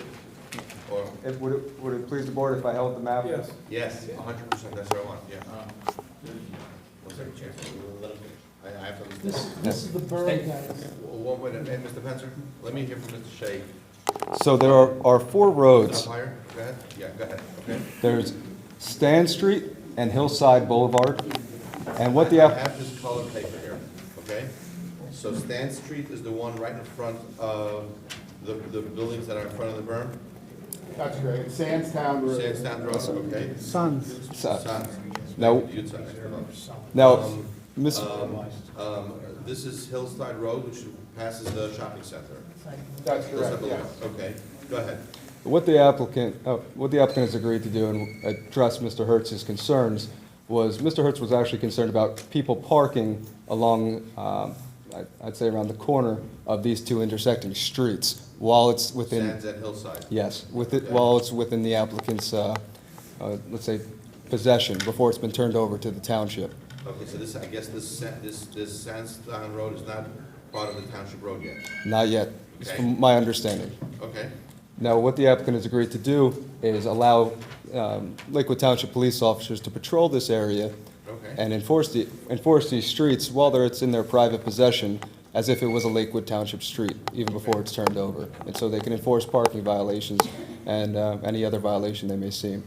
Or, Would it please the board if I held the map? Yes. yes, 100%, that's what I want, yeah. One second, Chair. I have to listen. This is the berm that is. One minute, and Mr. Penzer, let me hear from Mr. Shea. So there are 4 roads. Up higher, go ahead, yeah, go ahead, okay. There's Stan Street and Hillside Boulevard. And what the I have this colored paper here, okay? So Stan Street is the one right in front of the buildings that are in front of the berm? That's great. Sandstown Road. Sandstown Road, okay? Sons. Sons. Now- You'd say. Now, Miss, This is Hillside Road, which passes the shopping center. That's correct, yes. Okay, go ahead. what the applicant has agreed to do and address Mr. Hertz's concerns was, Mr. Hertz was actually concerned about people parking along, I'd say around the corner of these 2 intersecting streets while it's within. Sands and Hillside. Yes, Okay. while it's within the applicant's, let's say, possession, before it's been turned over to the township. Okay, so this, I guess this Sandstown Road is not part of the township road yet? Not yet, it's Okay. from my understanding. Okay, Now, what the applicant has agreed to do is allow Lakewood Township police officers to patrol this area okay. and enforce these streets while it's in their private possession, as if it was a Lakewood Township street, even before it's turned over. And so they can enforce parking violations and any other violation they may see.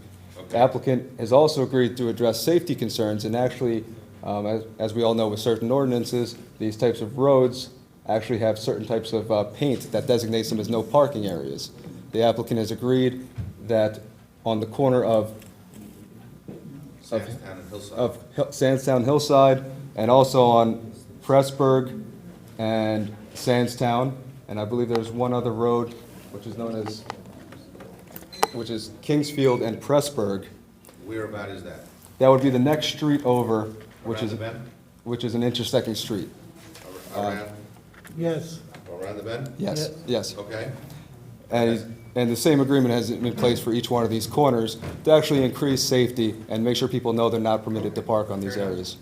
The applicant has also agreed to address safety concerns, and actually, as we all know with certain ordinances, these types of roads actually have certain types of paint that designates them as no parking areas. The applicant has agreed that on the corner of Sandstown and Hillside. Sandstown Hillside, and also on Pressburg and Sandstown, and I believe there's one other road, which is Kingsfield and Pressburg. Where about is that? That would be the next street over, which Around is, the bend? which is an intersecting street. Around, Yes. around the bend? Yes, yes. Okay. And the same agreement has been in place for each one of these corners to actually increase safety and make sure people know they're not permitted to park on these areas.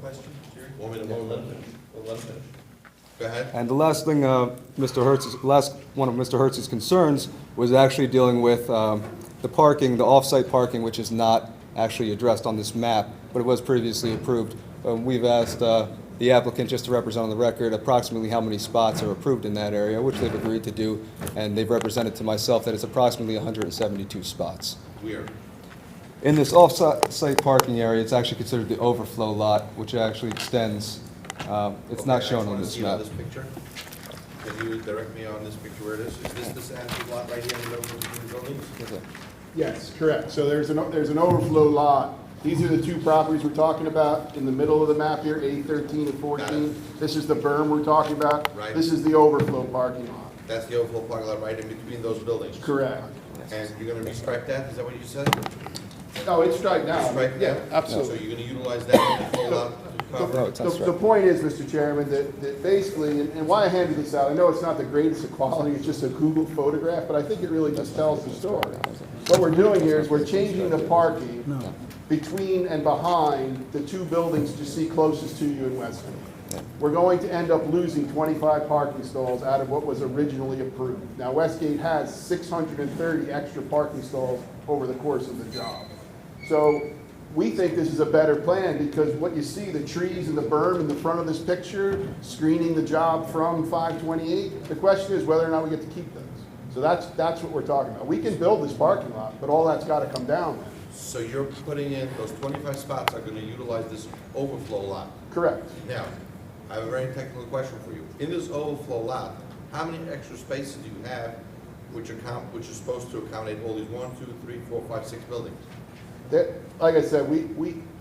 Question, Jerry? Want me to let him finish? Go ahead. And the last thing, last one of Mr. Hertz's concerns was actually dealing with the parking, the off-site parking, which is not actually addressed on this map, but it was previously approved. We've asked the applicant just to represent on the record approximately how many spots are approved in that area, which they've agreed to do, and they've represented to myself that it's approximately 172 spots. Where? In this off-site parking area, it's actually considered the overflow lot, which actually extends, it's not shown on this map. I just want to see it on this picture. Can you direct me on this picture where it is? Is this the Sanders lot right here in the middle of the buildings? Yes, correct. So there's an overflow lot. These are the two properties we're talking about in the middle of the map here, A13 and 14. This is the berm we're talking about. Right. This is the overflow parking lot. That's the overflow parking lot right in between those buildings? Correct. And you're gonna restripe that, is that what you said? Oh, it's striped now. Strike Yeah, that? absolutely. So you're gonna utilize that overflow lot to cover? The point is, Mr. Chairman, that basically, and why I handed this out, I know it's not the greatest of quality, it's just a Google photograph, but I think it really just tells the story. What we're doing here is we're changing the parking between and behind the two buildings you see closest to you in Westfield. We're going to end up losing 25 parking stalls out of what was originally approved. Now, Westgate has 630 extra parking stalls over the course of the job. So we think this is a better plan because what you see, the trees and the berm in the front of this picture, screening the job from 528, the question is whether or not we get to keep those. So that's what we're talking about. We can build this parking lot, but all that's got to come down then. So you're putting in, those 25 spots are gonna utilize this overflow lot? Correct. Now, I have a very technical question for you. In this overflow lot, how many extra spaces do you have which are supposed to accommodate all these 1, 2, 3, 4, 5, 6 buildings? Like I said,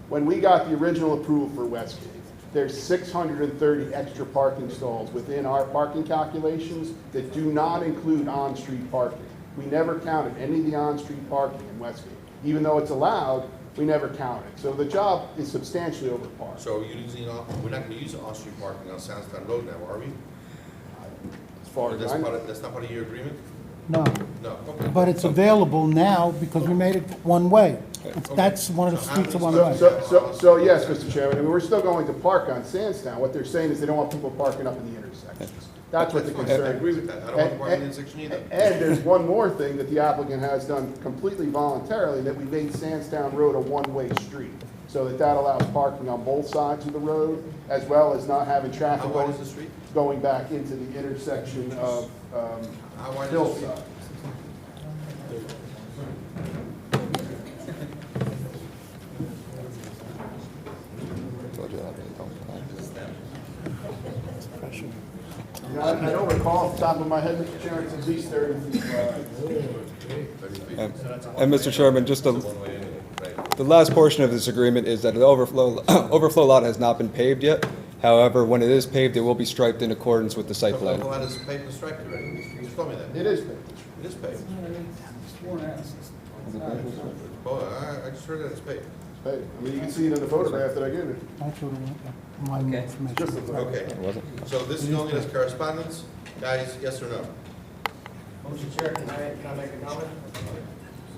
when we got the original approval for Westgate, there's 630 extra parking stalls within our parking calculations that do not include on-street parking. We never counted any of the on-street parking in Westgate. Even though it's allowed, we never counted. So the job is substantially over par. So we're not gonna use on-street parking on Soundstown Road now, are we? As far as I know. That's not part of your agreement? No. No, okay. But it's available now because we made it one way. That's one of the streets of one way. So yes, Mr. Chairman, I mean, we're still going to park on Sandstown. What they're saying is they don't want people parking up in the intersections. That's what the concern is. I agree with that. I don't want to park in the intersection either. And there's one more thing that the applicant has done completely voluntarily, that we made Sandstown Road a one-way street. So that allows parking on both sides of the road, as well as not having traffic How wide is the street? going back into the intersection of How wide is the street? Hillside. I don't recall off the top of my head, Mr. Chairman, it's at least 30 feet wide. And Mr. Chairman, just the last portion of this agreement is that the overflow lot has not been paved yet. However, when it is paved, it will be striped in accordance with the site The plan. lot is paved and striped already. You told me that. It is paved. It is paved. Oh, I just heard that it's paved. Hey, I mean, you can see it in the photograph that I gave you. That's what my information. Just a photo. Okay. So this is only as correspondence? Guys, yes or no? Mr. Chair, can I make a comment?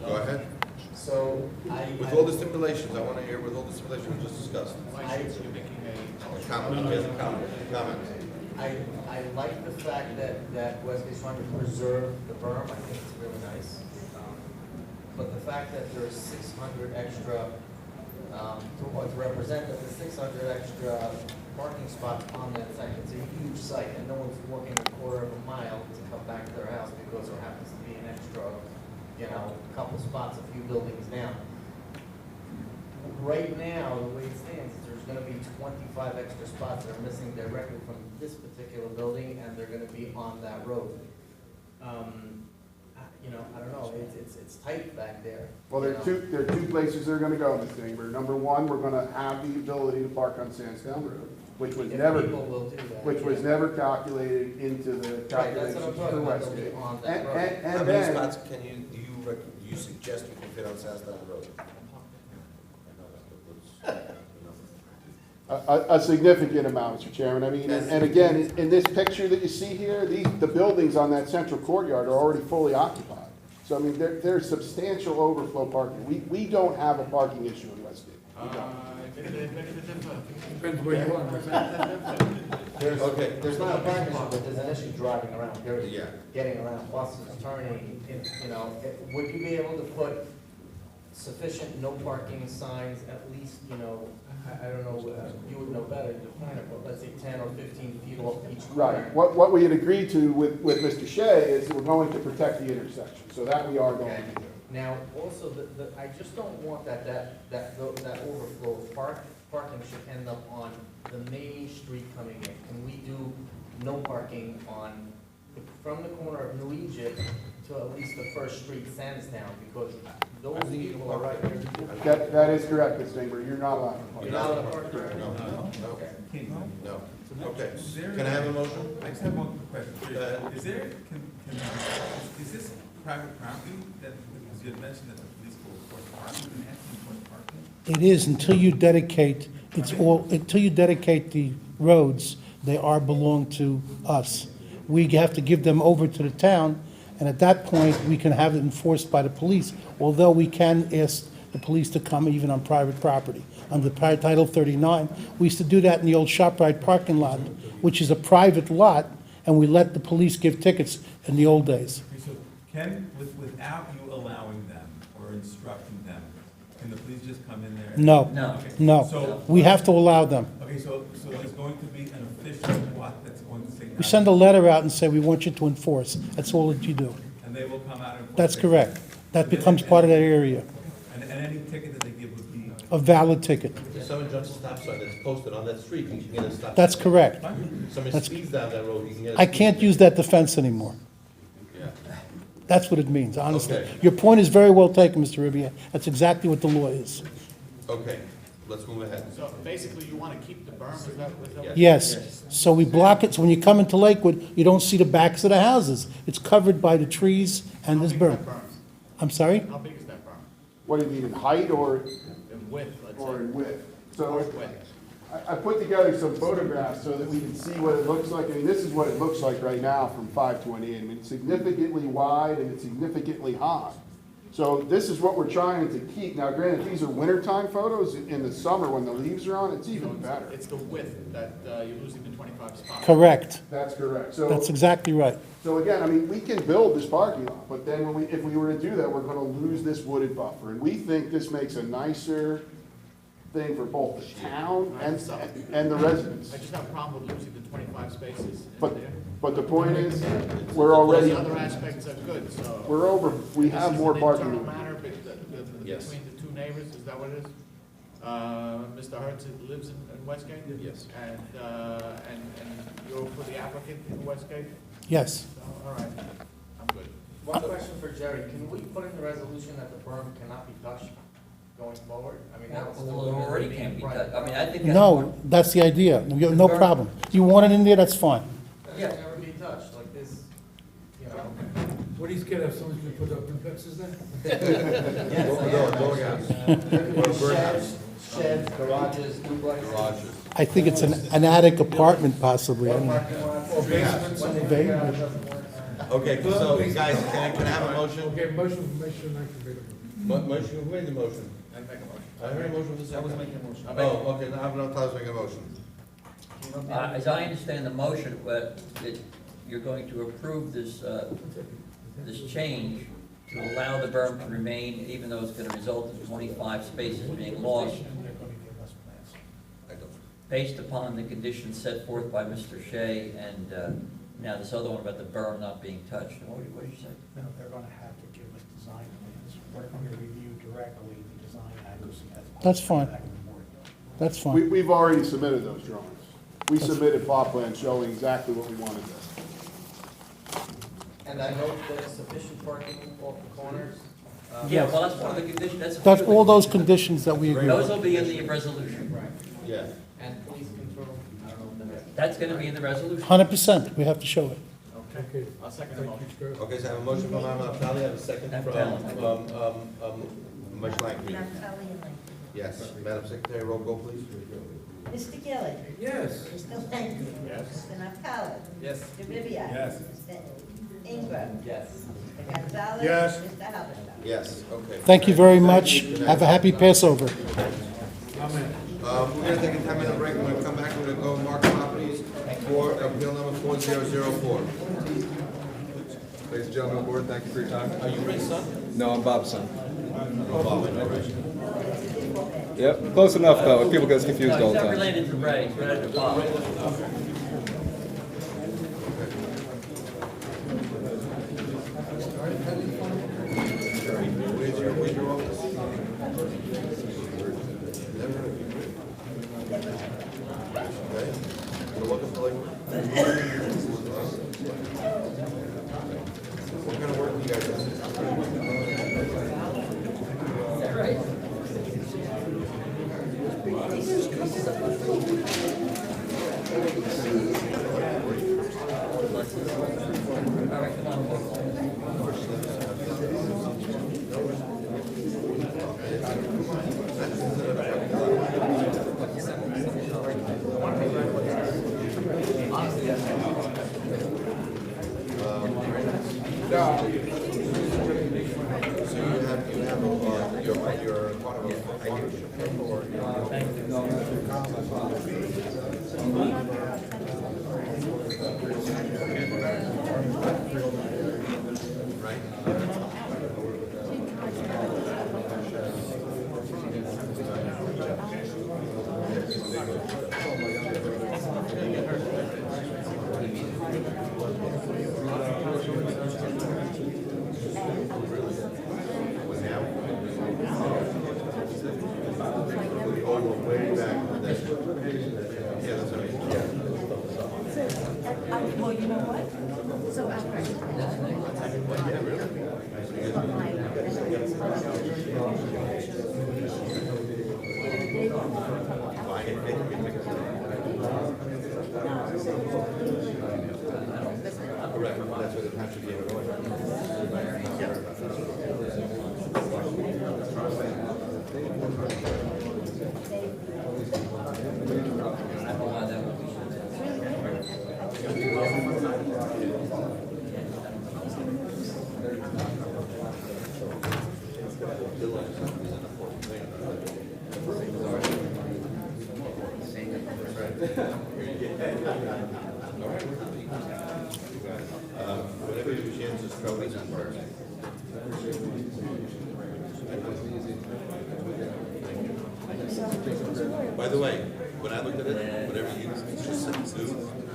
Go ahead. So, With all the stipulations, I want to hear with all the stipulations we just discussed. Comment, yes, comment. I like the fact that Westgate's trying to preserve the berm. I think it's really nice. But the fact that there's 600 extra, to represent that there's 600 extra parking spots on that site, it's a huge site, and no one's walking a quarter of a mile to come back to their house because there happens to be an extra, couple spots a few buildings down. Right now, the way it stands, there's gonna be 25 extra spots that are missing directly from this particular building, and they're gonna be on that road. you know, I don't know, it's tight back there. Well, there you are know. there are two places they're gonna go, Mr. Ingber. Number one, we're gonna have the ability to park on Sandstown Road, which was If never, people will do that, which was yeah. never calculated into the Right, that's calculations what I'm for talking about, Westgate. on that And, road. and, How and many then, spots can you suggest you can fit on Southdown Road? a significant amount, Mr. Chairman. I mean, and again, in this picture that you see here, the buildings on that central courtyard are already fully occupied. So I mean, there's substantial overflow parking. We don't have a parking issue in Westgate. We don't. Depends where you are. There's not a parking issue, but there's an issue driving around, period. Yeah. Getting around, buses, turning, you know, would you be able to put sufficient no parking signs, at least, you know, I don't know, you would know better, the planner, but let's say 10 or 15 feet off each corner? Right. What we had agreed to with Mr. Shea is that we're going to protect the intersection. So that we are going to do. Now, also, I just don't want that overflow of parking should end up on the main street coming in. Can we do no parking from the corner of New Egypt to at least the first street, Sandstown, because those people are right there. That is correct, Mr. Ingber. You're not allowed to park. You're not allowed to park there? No, Okay. no. Okay, can I have a motion? I just have one quick question. Go ahead. Is this private property that, because you had mentioned that the police will enforce parking, and ask them to enforce parking? It is until you dedicate, until you dedicate the roads, they are belong to us. We have to give them over to the town, and at that point, we can have it enforced by the police, although we can ask the police to come even on private property. Under Title 39, we used to do that in the old ShopRite parking lot, which is a private lot, and we let the police give tickets in the old days. Okay, so without you allowing them or instructing them, can the police just come in there? No, No. Okay. no. So- We have to allow them. Okay, so there's going to be an official what that's going to say. We send a letter out and say, we want you to enforce. That's all that you do. And they will come out and enforce. That's it. correct. That becomes part of that area, And any ticket that they give would be. a valid ticket. If someone jumps a stop sign that's posted on that street, you can get a stop. That's sign. correct. Someone That's- speeds down that road, you can get a. I speeding can't ticket. use that defense anymore. Yeah. That's what it means, honestly. Okay. Your point is very well taken, Mr. Ribbiat. That's exactly what the law is. Okay, let's move ahead. So basically, you want to keep the berm, is that what? Yes, so we block it, so when you come into Lakewood, you don't see the backs of the houses. It's covered by the trees and this berm. I'm sorry? How big is that berm? What do you mean, in height or In width, let's say. in width? So Width. I put together some photographs so that we can see what it looks like. I mean, this is what it looks like right now from 528. I mean, it's significantly wide and it's significantly high. So this is what we're trying to keep. Now granted, these are wintertime photos. In the summer, when the leaves are on, it's even better. It's the width that you're losing the 25 spots. Correct. That's correct. So, That's exactly right. so again, I mean, we can build this parking lot, but then if we were to do that, we're gonna lose this wooded buffer. And we think this makes a nicer thing for both the town and the residents. I just have a problem with losing the 25 spaces in But, there. but the point is, we're already, The other aspects are good, so. we're over, we have more parking. This is an internal matter Yes. between the two neighbors, is that what it is? Mr. Hertz lives in Westgate? Yes. And you're for the applicant in Westgate? Yes. So, all right, I'm good. One question for Jerry, can we put in the resolution that the berm cannot be touched going forward? I mean, that was still. Well, it already can't be touched. I mean, I think. No, that's the idea. No problem. You want it in there, that's fine. That can never be touched, like this, you know. What are you scared of, someone's gonna put up duplexes there? Sheds, garages, duplexes. Garages. I think it's an attic apartment possibly. I don't know. Parking lots. When the garage doesn't work. Okay, so guys, can I have a motion? Okay, motion not available. Motion, who made the motion? I make a motion. I heard a motion for the second. I was making a motion. Oh, okay, now I'm not making a motion. As I understand the motion, that you're going to approve this, this change to allow the berm to remain, even though it's gonna result in 25 spaces being lost, I don't. based upon the conditions set forth by Mr. Shea and now this other one about the berm not being touched. What did you say? No, they're gonna have to give us design plans. We're gonna review directly the design accuracy. That's fine. That's fine. We've already submitted those drawings. We submitted plot plans showing exactly what we wanted there. And I hope there's sufficient parking off the corners. Yeah, well, that's one of the conditions, that's. That's all those conditions that we agree Those with. will be in the resolution. Right. Yeah. And police control, I don't know if That's gonna be in the resolution. 100%, we have to show it. Okay, I'll second the motion. Okay, so I have a motion from Madam Naftali, I have a second from, Ms. Langley. Naftali and Lincoln. Yes, Madam Secretary, roll call, please. Mr. Gilli. Yes. Mr. Langley. Yes. Mr. Naftali. Yes. Mr. Ribbiat. Yes. Mr. Ingram. Yes. Mr. Gonzalez. Yes. Mr. Halverson. Yes, okay. Thank you very much. Have a happy Passover. Amen. We're gonna take a 10-minute break, we're gonna come back, we're gonna go mark properties for appeal number 4004. Ladies and gentlemen of the board, thank you for your time. Are you Ray's son? No, I'm Bob's son. Oh, Bob, all right. Yep, close enough though. People get confused No, all he's the not time. related to Ray, he's related to Bob. Where's your office? Okay. So welcome to Lakewood. What kind of work do you guys do? Is that right? All right, come on. So you have you're part of a partnership or way back. Yeah, that's what I mean. Yeah. Well, you know what? So I'm Yeah, really? Correct, that's what the Patrick gave it away. Whatever your chance is throw it in first. By the way, when I looked at it, whatever you just said to do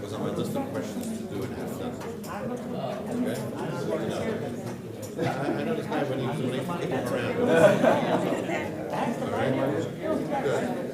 was on my list of questions to do and have done. Okay? I know this guy when he's kicking around. All right? Good.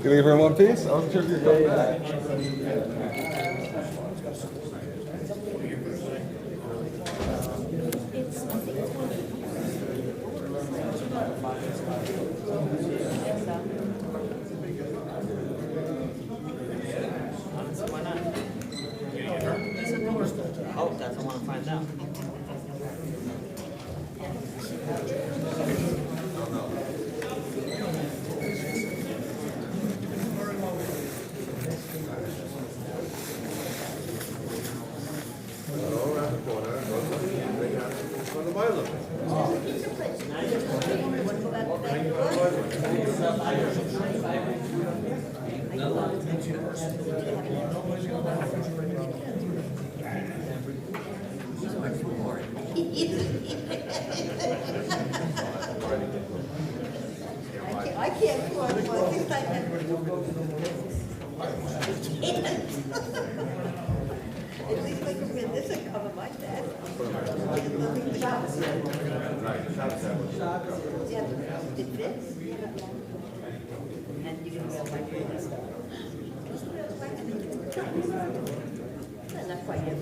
You leave her in one piece? I wasn't sure if you were going back. want to find out. Go around the corner, go to the Bible. I can't afford one, at least I can. At least I can win this and cover my debt. Shots. Yeah, it fits. And you can wear white clothes. Not quite yet.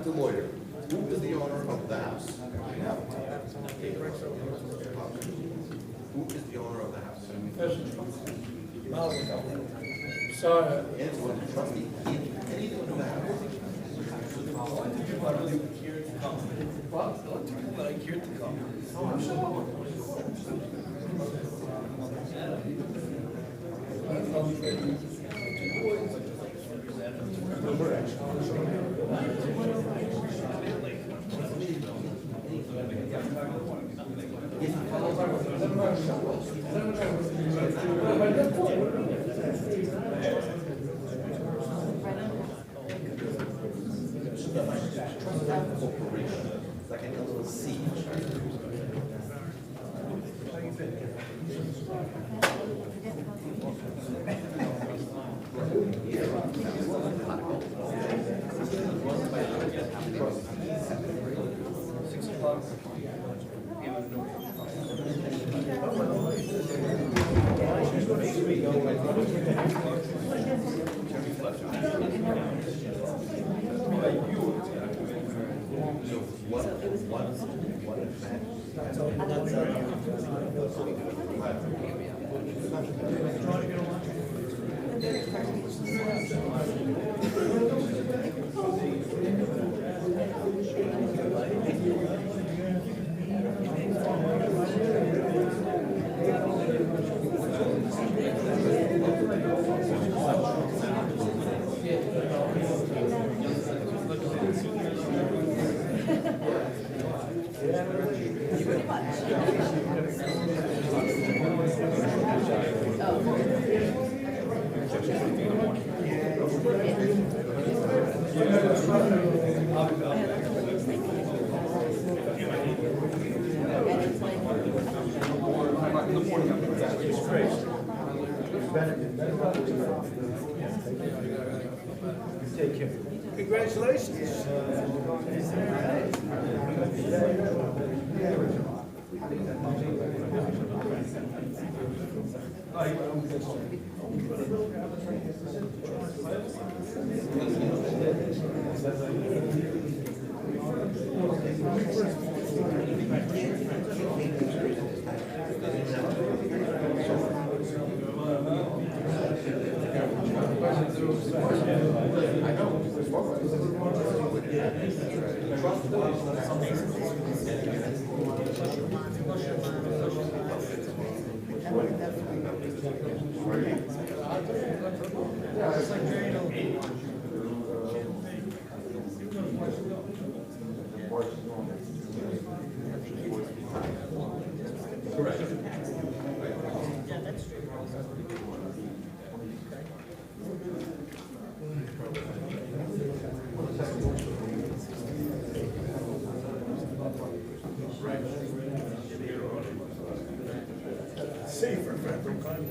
The lawyer, who is the owner of the house? Who is the owner of the house? Sorry. Anyone, trust me, anything of the house. It's like a little seed. Take care. Congratulations. I know. Safer for everybody.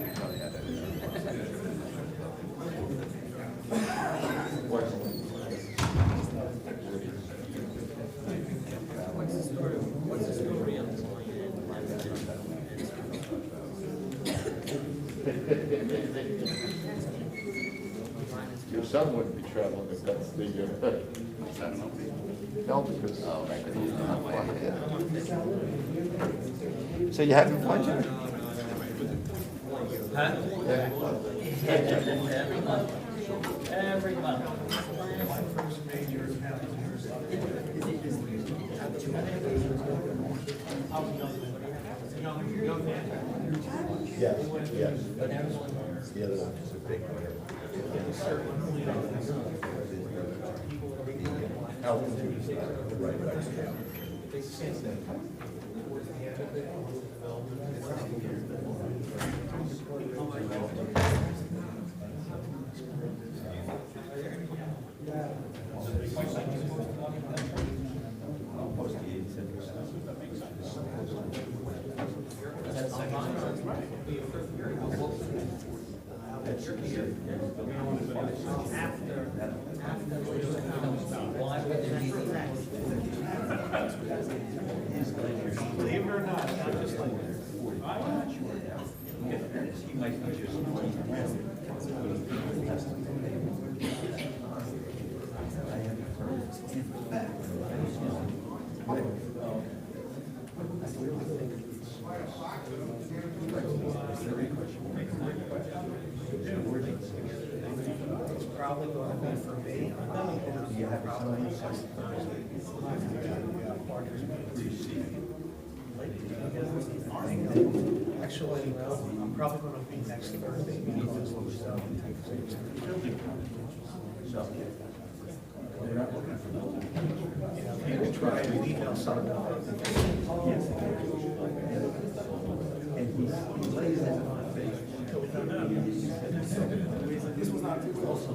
Your son wouldn't be traveling if that's the, no, because. So you having fun, Jimmy? Huh? Yeah. Every month. Every month. Yes, yes. The other one is a big one. Altitude is not the right Believe it or not, not just like it's probably going to be for me. Actually, I'm probably going to be next Thursday because maybe try and email something. This was not too close.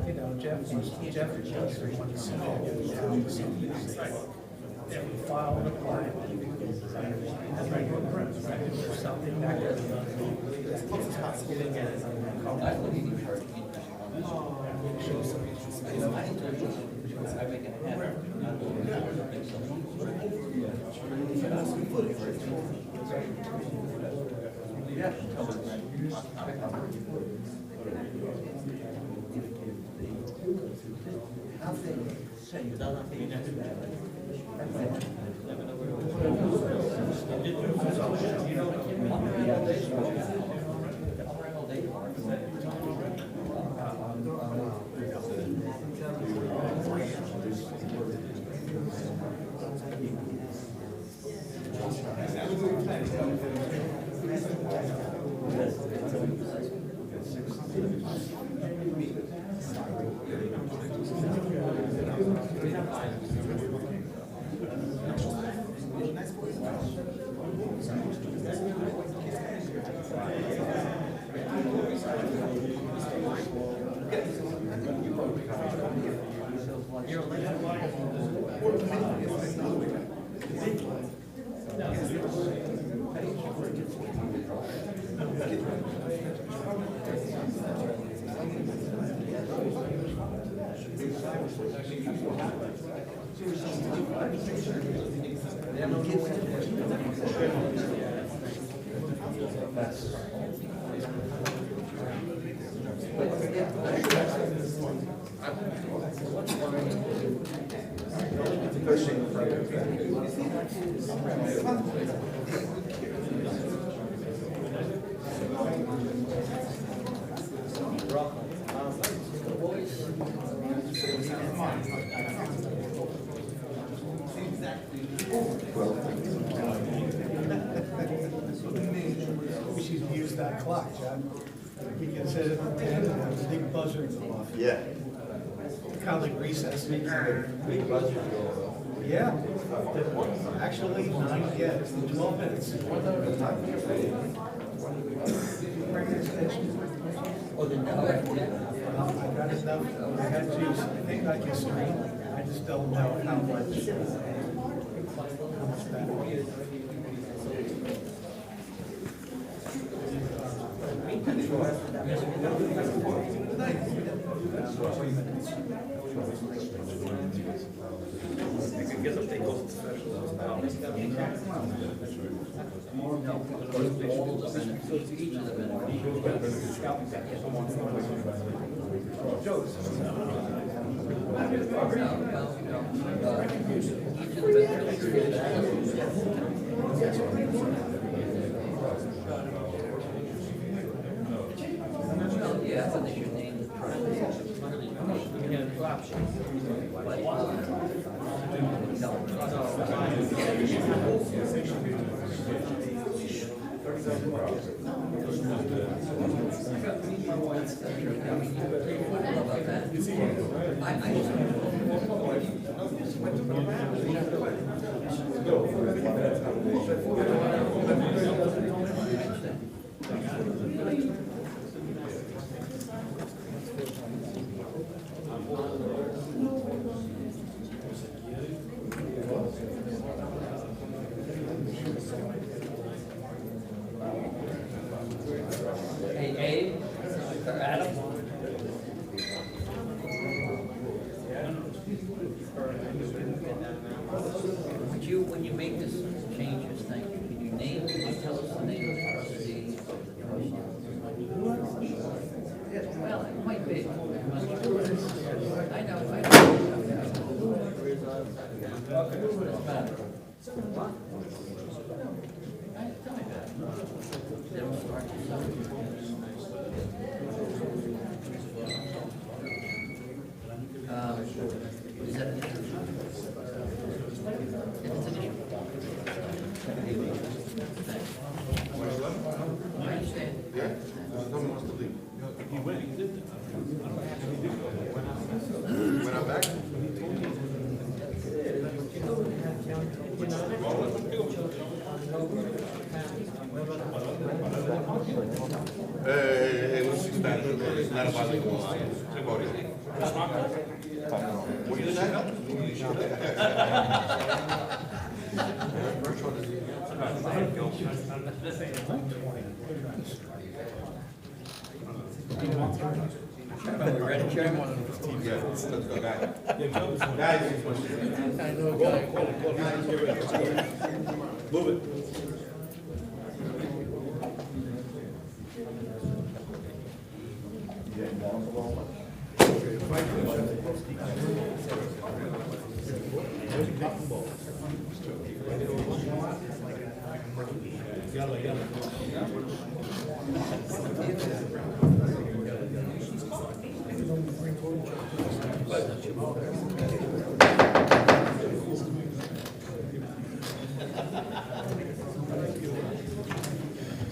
You know, Jeff we file the plan. Something back there. We should use that clock, John. We can set it at 10 and have a big buzzer go off. Yeah. Kind of like recess. Big budget. Yeah. Actually, 9, yeah, it's 12 minutes. Oh, the no. I got enough, I had juice, I think I can swim. I just don't know how much that. Yeah, but they should name the Hey, Abe, or Adam? Would you, when you make this changes, thank you, can you name, can you tell us the name of the trustee of the trust? Well, it might be. I know. Doesn't matter. Tell me that. They don't start to is that an issue? It's an issue. I understand. Yeah? Someone wants to leave. He went, he did that. When I'm back? Hey, what's the Spanish? It's not about the what are you saying? We ready, Chairman? Yeah, let's go. Guys. I know a guy. Move it.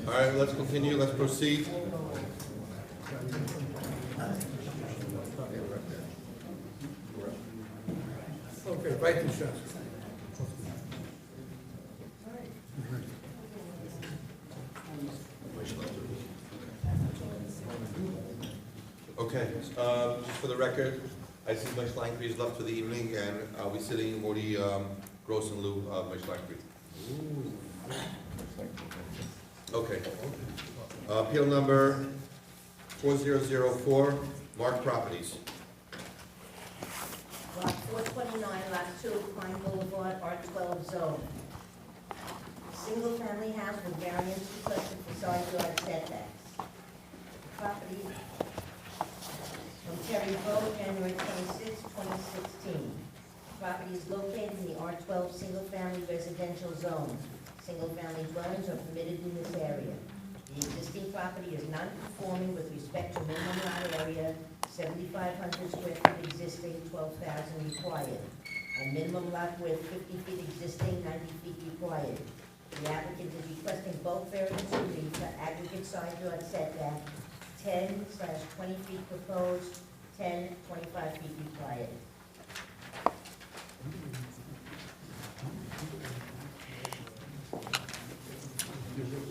All right, let's continue, let's proceed. Okay, right in shot. Okay, just for the record, I see Mike Langkry is left for the evening, and I'll be sitting Morty Gross in lieu of Mike Langkry. Okay. Appeal number 4004, Mark Properties. Lot 429, Lot 2, Pine Boulevard, R12 zone. single-family house with variance requested for side yard setbacks. Property from Terry Road, January 26, 2016. Property is located in the R12 single-family residential zone. Single-family dwellings are permitted in this area. The existing property is non-conforming with respect to minimum lot area, 7,500 square feet existing, 12,000 required. A minimum lot width, 50 feet existing, 90 feet required. The applicant is requesting bulk variance relief for aggregate side yard setback, 10/20 feet proposed, 10/25 feet required.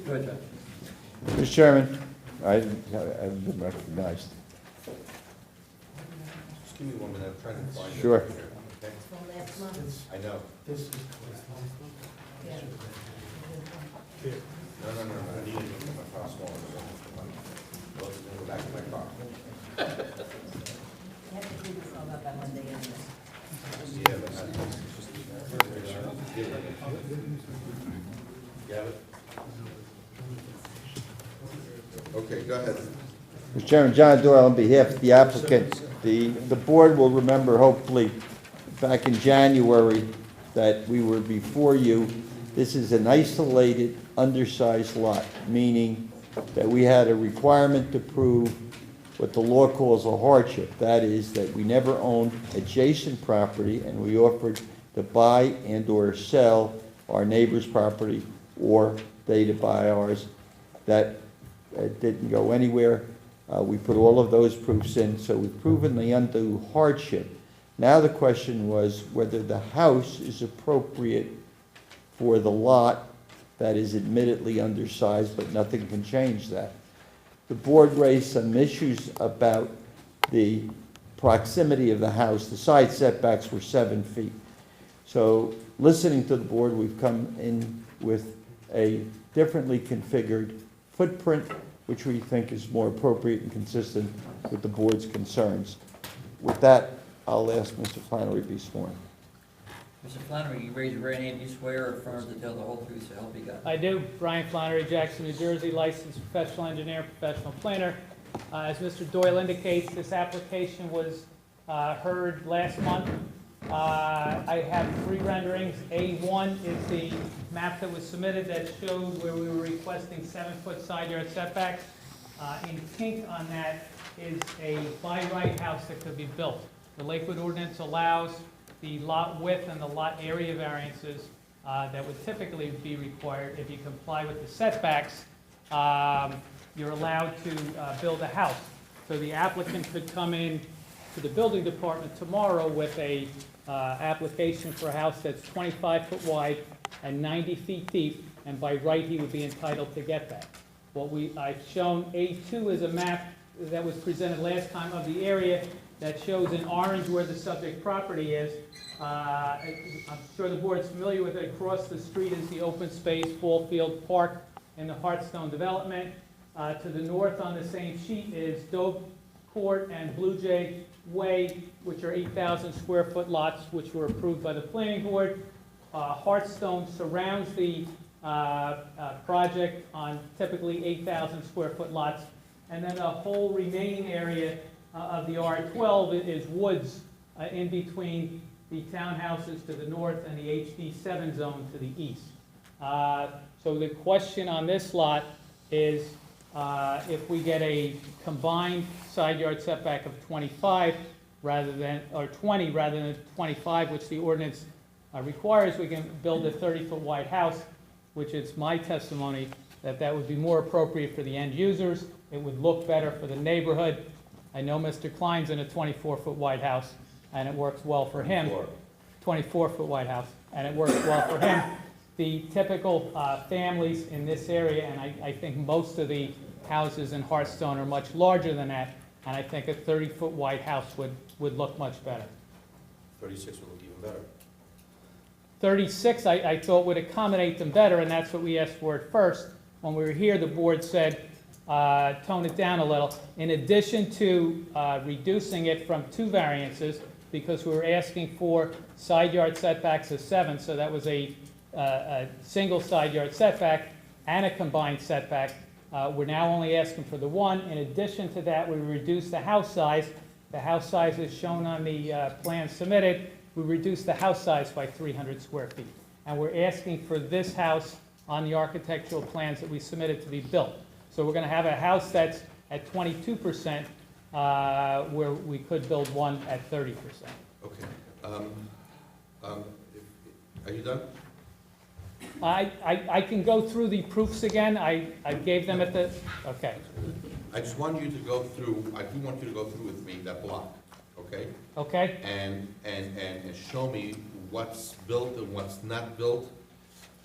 Go ahead, Judge. Mr. Chairman, I haven't been recognized. Just give me 1 minute, I'm trying to find it. Sure. here, okay? From last month. I know. Yeah. No, I need to make my car smaller. Well, it's gonna go back to my car. You have to do this all up by Monday anyway. Yeah, but not, it's just, you have it? Okay, go ahead. Mr. Chairman, John Doyle on behalf of the applicant. The board will remember, hopefully, back in January, that we were before you. This is an isolated, undersized lot, meaning that we had a requirement to prove what the law calls a hardship. That is, that we never owned adjacent property, and we offered to buy and/or sell our neighbor's property, or they to buy ours. That didn't go anywhere. We put all of those proofs in, so we've proven the undue hardship. Now the question was whether the house is appropriate for the lot that is admittedly undersized, but nothing can change that. The board raised some issues about the proximity of the house. The side setbacks were 7 feet. So listening to the board, we've come in with a differently configured footprint, which we think is more appropriate and consistent with the board's concerns. With that, I'll ask Mr. Flannery to be sworn. Mr. Flannery, you raise your right hand, you swear or affirm to tell the whole truth, so help you God? I do. Brian Flannery, Jackson, New Jersey, licensed professional engineer, professional planner. As Mr. Doyle indicates, this application was heard last month. I have 3 renderings. A1 is the map that was submitted that showed where we were requesting 7-foot side yard setbacks. In pink on that is a by right house that could be built. The Lakewood ordinance allows the lot width and the lot area variances that would typically be required. If you comply with the setbacks, you're allowed to build a house. So the applicant could come in to the building department tomorrow with a application for a house that's 25 foot wide and 90 feet deep, and by right he would be entitled to get that. I've shown A2 is a map that was presented last time of the area that shows in orange where the subject property is. I'm sure the board's familiar with it. Across the street is the open space ball field park in the Hearthstone development. To the north on the same sheet is Dove Court and Blue Jay Way, which are 8,000 square foot lots, which were approved by the planning board. Hearthstone surrounds the project on typically 8,000 square foot lots. And then the whole remaining area of the R12 is woods in between the townhouses to the north and the HD7 zone to the east. So the question on this lot is if we get a combined side yard setback of 25 rather than, or 20 rather than 25, which the ordinance requires, we can build a 30-foot wide house, which is my testimony that would be more appropriate for the end users. It would look better for the neighborhood. I know Mr. Klein's in a 24-foot wide house, and it works well for him. 24-foot wide house, and it works well for him. The typical families in this area, and I think most of the houses in Hearthstone are much larger than that, and I think a 30-foot wide house would look much better. 36 would look even better. 36, I thought would accommodate them better, and that's what we asked for at first. When we were here, the board said, tone it down a little. In addition to reducing it from 2 variances, because we were asking for side yard setbacks of 7, so that was a a single side yard setback and a combined setback. We're now only asking for the one. In addition to that, we reduced the house size. The house size is shown on the plan submitted. We reduced the house size by 300 square feet. And we're asking for this house on the architectural plans that we submitted to be built. So we're going to have a house that's at 22%, where we could build one at 30%. Okay. Are you done? I can go through the proofs again. I gave them at the, okay. I just want you to go through, I do want you to go through with me that block, okay? Okay? And show me what's built and what's not built,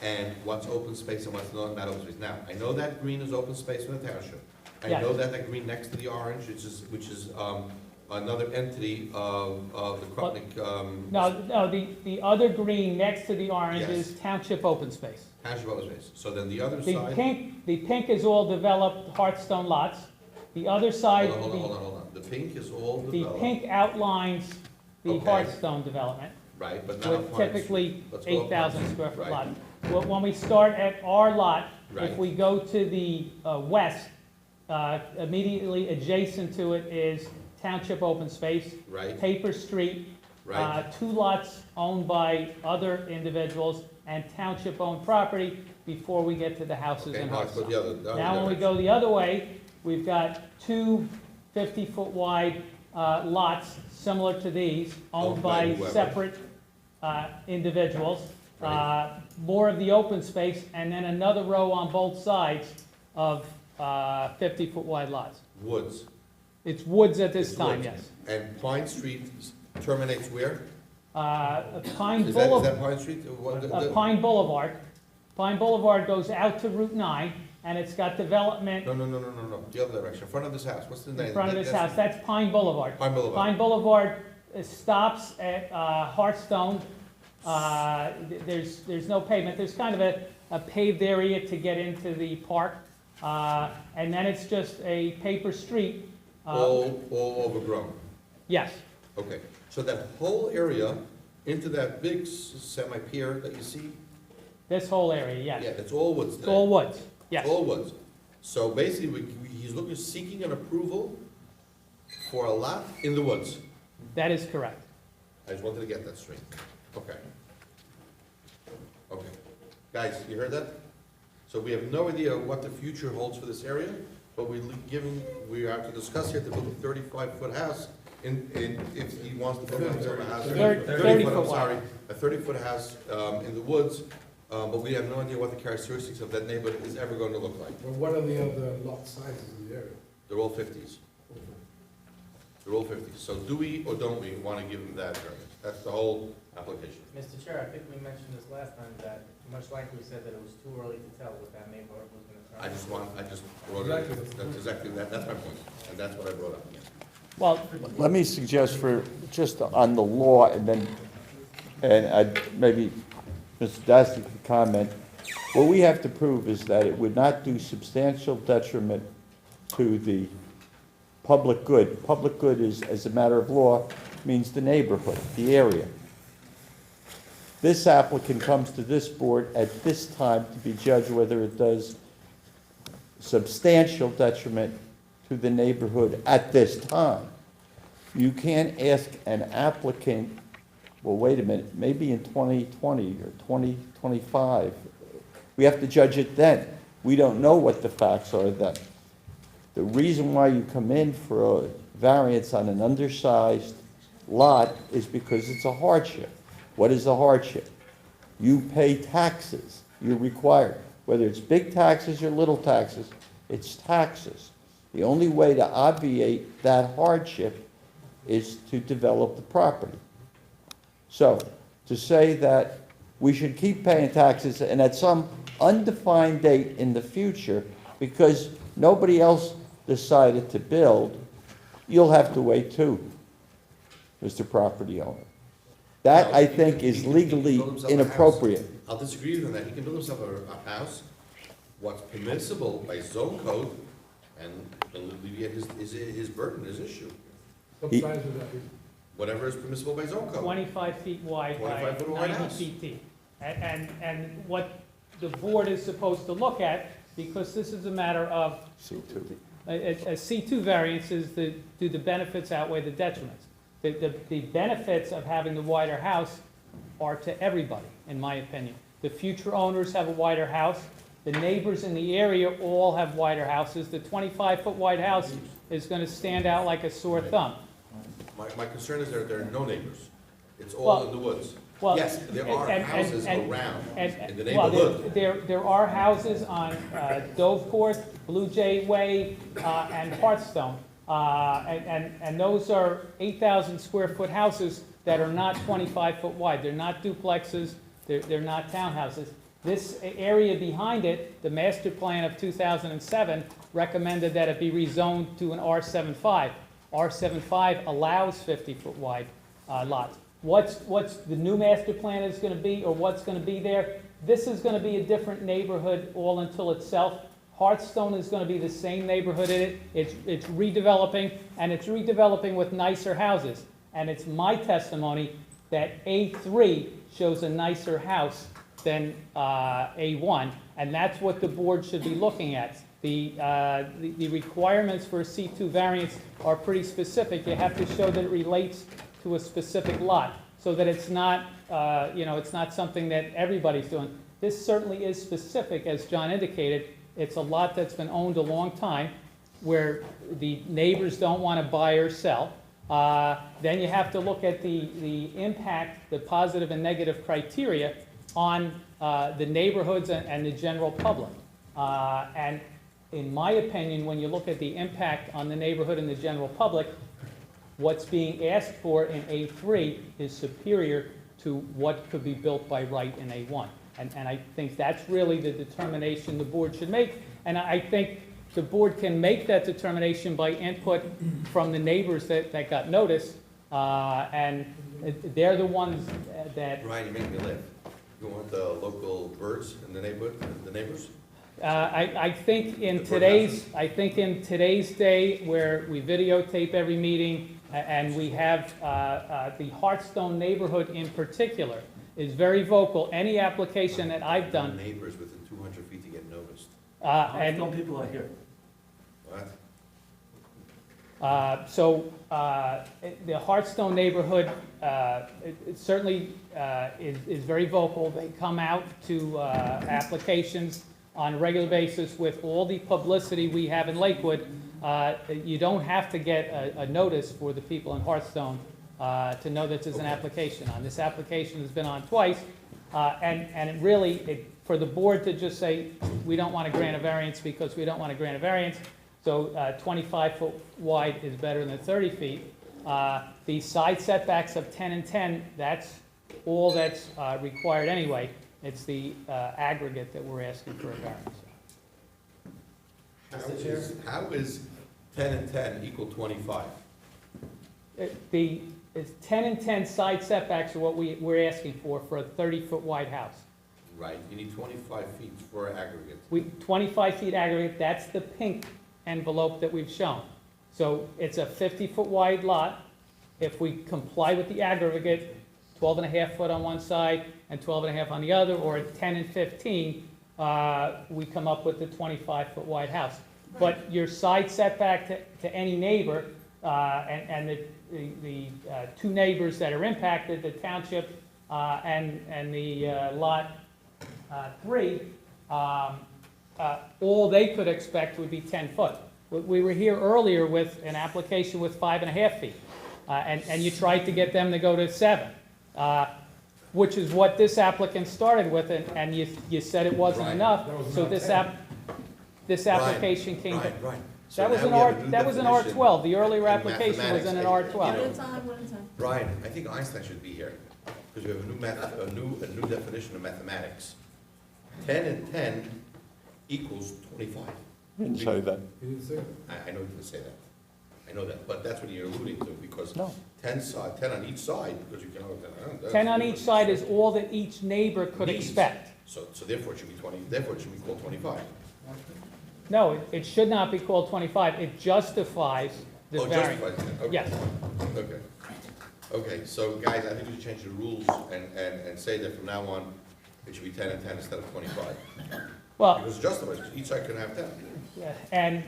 and what's open space and what's not open space. Now, I know that green is open space in the township. I Yes. know that that green next to the orange, which is another entity of the Krupnik, No, the other green next to the orange Yes. is township open space. township open space. So then the other The side. pink is all developed Hearthstone lots. The other side, Hold on. The pink is all the developed. pink outlines the Okay. Hearthstone development, Right, but not with on Pine typically Street. Let's go up 8,000 Pine square Street. foot Right. lot. Well, when we start at our lot, Right. if we go to the west, immediately adjacent to it is township open space. Right. Paper Street. Right. 2 lots owned by other individuals and township-owned property before we get to the houses Okay, and now let's go Hearthstone. the other Now, when we direction. go the other way, we've got 2 50-foot wide lots similar to these, owned Owned by by whoever. separate individuals. Right. More of the open space, and then another row on both sides of 50-foot wide lots. Woods. It's woods at this It's time, woods. yes. And Pine Street terminates where? Pine Is Boulevard. that Pine Street? Pine Boulevard. Pine Boulevard goes out to Route 9, and it's got development No, the other direction, in front of this house, what's the name? in front of this That's- house. That's Pine Boulevard. Pine Boulevard. Pine Boulevard stops at Hearthstone. There's no pavement. There's kind of a paved area to get into the park. And then it's just a paper street. All overgrown. Yes, Okay, so that whole area into that big semi-pier that you see? this whole area, yes. Yeah, it's all woods It's today. all woods, yes. It's all woods. So basically, he's seeking an approval for a lot in the woods. That is correct. I just wanted to get that straight. Okay. Okay. Guys, you heard that? So we have no idea what the future holds for this area, but we have to discuss here to build a 35-foot house if he wants to build a house. 30 foot I'm wide. sorry, a 30-foot house in the woods, but we have no idea what the characteristics of that neighborhood is ever going to look like. But what are the other lot sizes in the area? They're all 50s. They're all 50s. So do we or don't we want to give them that variance? That's the whole application. Mr. Chair, I think we mentioned this last time, that much like we said that it was too early to tell what that neighborhood was gonna turn. I just brought it, that's exactly, that's my point, and that's what I brought up. Well, Let me suggest just on the law, and maybe Mr. Dasty can comment. What we have to prove is that it would not do substantial detriment to the public good. Public good is, as a matter of law, means the neighborhood, the area. This applicant comes to this board at this time to be judged whether it does substantial detriment to the neighborhood at this time. You can't ask an applicant, well, wait a minute, maybe in 2020 or 2025. We have to judge it then. We don't know what the facts are then. The reason why you come in for a variance on an undersized lot is because it's a hardship. What is a hardship? You pay taxes. You're required. Whether it's big taxes or little taxes, it's taxes. The only way to obviate that hardship is to develop the property. So, to say that we should keep paying taxes and at some undefined date in the future, because nobody else decided to build, you'll have to wait too, Mr. Property Owner. That, I think, is legally inappropriate. I'll disagree with that. He can build himself a house, what's permissible by zone code, and alleviate his burden, his issue. What He- size would that be? Whatever is permissible by zone code. 25 feet wide by 25 foot wide 90 house. feet deep. And what the board is supposed to look at, because this is a matter of, a C2 variance is do the benefits outweigh the detriments? The benefits of having the wider house are to everybody, in my opinion. The future owners have a wider house. The neighbors in the area all have wider houses. The 25-foot wide house is going to stand out like a sore thumb. My concern is there are no neighbors. It's all Well- in the woods. Well, Yes, there are houses around in the well, neighborhood. there are houses on Doveport, Blue Jay Way, and Hearthstone. And those are 8,000 square foot houses that are not 25 foot wide. They're not duplexes, they're not townhouses. This area behind it, the master plan of 2007 recommended that it be rezoned to an R75. R75 allows 50-foot wide lots. What's the new master plan is going to be, or what's going to be there? This is going to be a different neighborhood all until itself. Hearthstone is going to be the same neighborhood in it. It's redeveloping, and it's redeveloping with nicer houses. And it's my testimony that A3 shows a nicer house than A1, and that's what the board should be looking at. The requirements for a C2 variance are pretty specific. You have to show that it relates to a specific lot, so that it's not, it's not something that everybody's doing. This certainly is specific, as John indicated. It's a lot that's been owned a long time, where the neighbors don't want to buy or sell. Then you have to look at the impact, the positive and negative criteria on the neighborhoods and the general public. And in my opinion, when you look at the impact on the neighborhood and the general public, what's being asked for in A3 is superior to what could be built by right in A1. And I think that's really the determination the board should make. And I think the board can make that determination by input from the neighbors that got notice. And they're the ones that... Ryan, you make me laugh. You want the local birds in the neighborhood, the neighbors? I think in today's day, where we videotape every meeting, and we have the Hearthstone neighborhood in particular is very vocal. Any application that I've done. Neighbors within 200 feet to get noticed. And people are here. What? The Hearthstone neighborhood it certainly is very vocal. They come out to applications on a regular basis with all the publicity we have in Lakewood. You don't have to get a notice for the people in Hearthstone to know that there's an application on. This application has been on twice, and it really, for the board to just say, we don't want to grant a variance because we don't want to grant a variance, so 25-foot wide is better than 30 feet. The side setbacks of 10 and 10, that's all that's required anyway. It's the aggregate that we're asking for a variance. How is 10 and 10 equal 25? It's 10 and 10 side setbacks are what we're asking for a 30-foot wide house. Right, you need 25 feet for aggregate. 25 feet aggregate, that's the pink envelope that we've shown. So it's a 50-foot wide lot. If we comply with the aggregate, 12 and a half foot on one side and 12 and a half on the other, or at 10 and 15, we come up with the 25-foot wide house. But your side setback to any neighbor, and the two neighbors that are impacted, the township and the lot 3, all they could expect would be 10 foot. We were here earlier with an application with 5.5 feet, and you tried to get them to go to 7, which is what this applicant started with, and you said it wasn't enough, so this application came. Right. That was an R12. The earlier application was in an R12. One at a time. Brian, I think Einstein should be here, because we have a new definition of mathematics. 10 and 10 equals 25. Didn't say that. I know you didn't say that. I know that, but that's what you're alluding to, because 10 on each side, because you can. 10 on each side is all that each neighbor could expect. So therefore it should be 20, therefore it should be called 25. No, it should not be called 25. It justifies the variance. Justifies it, okay. Yes. Okay, so guys, I think we should change the rules and say that from now on, it should be 10 and 10 instead of 25. Well, Because it's justified, each side can have 10. yeah, and,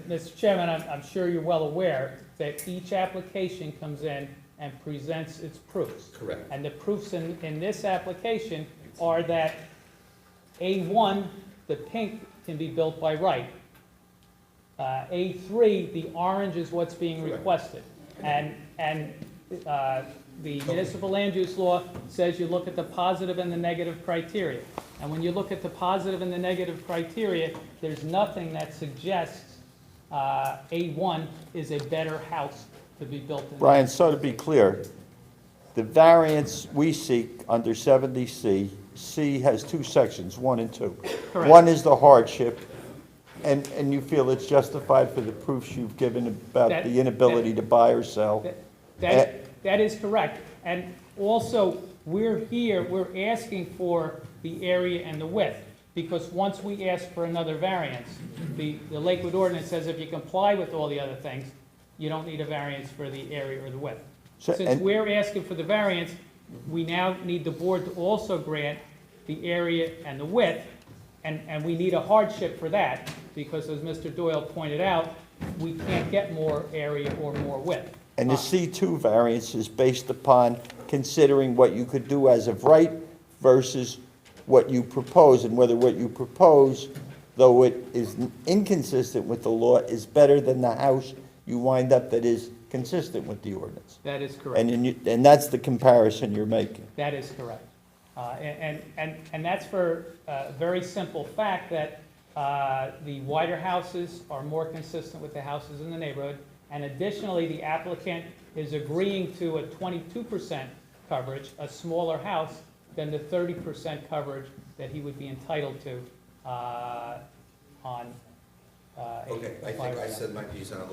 Mr. Chairman, I'm sure you're well aware that each application comes in and presents its proofs. Correct. And the proofs in this application are that A1, the pink, can be built by right. A3, the orange is what's being Correct. requested. And the municipal land use law says you look at the positive and the negative criteria. And when you look at the positive and the negative criteria, there's nothing that suggests A1 is a better house to be built in. Brian, so to be clear, the variance we seek under 70C, C has two sections, 1 and 2. Correct. One is the hardship, and you feel it's justified for the proofs you've given about That- the inability to buy or sell. That is correct. And also, we're asking for the area and the width, because once we ask for another variance, the Lakewood ordinance says if you comply with all the other things, you don't need a variance for the area or the width. So- Since and- we're asking for the variance, we now need the board to also grant the area and the width, and we need a hardship for that, because as Mr. Doyle pointed out, we can't get more area or more width. And the C2 variance is based upon considering what you could do as of right versus what you propose, and whether what you propose, though it is inconsistent with the law, is better than the house you wind up that is consistent with the ordinance. That is correct. And that's the comparison you're making. That is correct. And that's for a very simple fact that the wider houses are more consistent with the houses in the neighborhood. And additionally, the applicant is agreeing to a 22% coverage, a smaller house than the 30% coverage that he would be entitled to on Okay, I think I said my piece, and I'll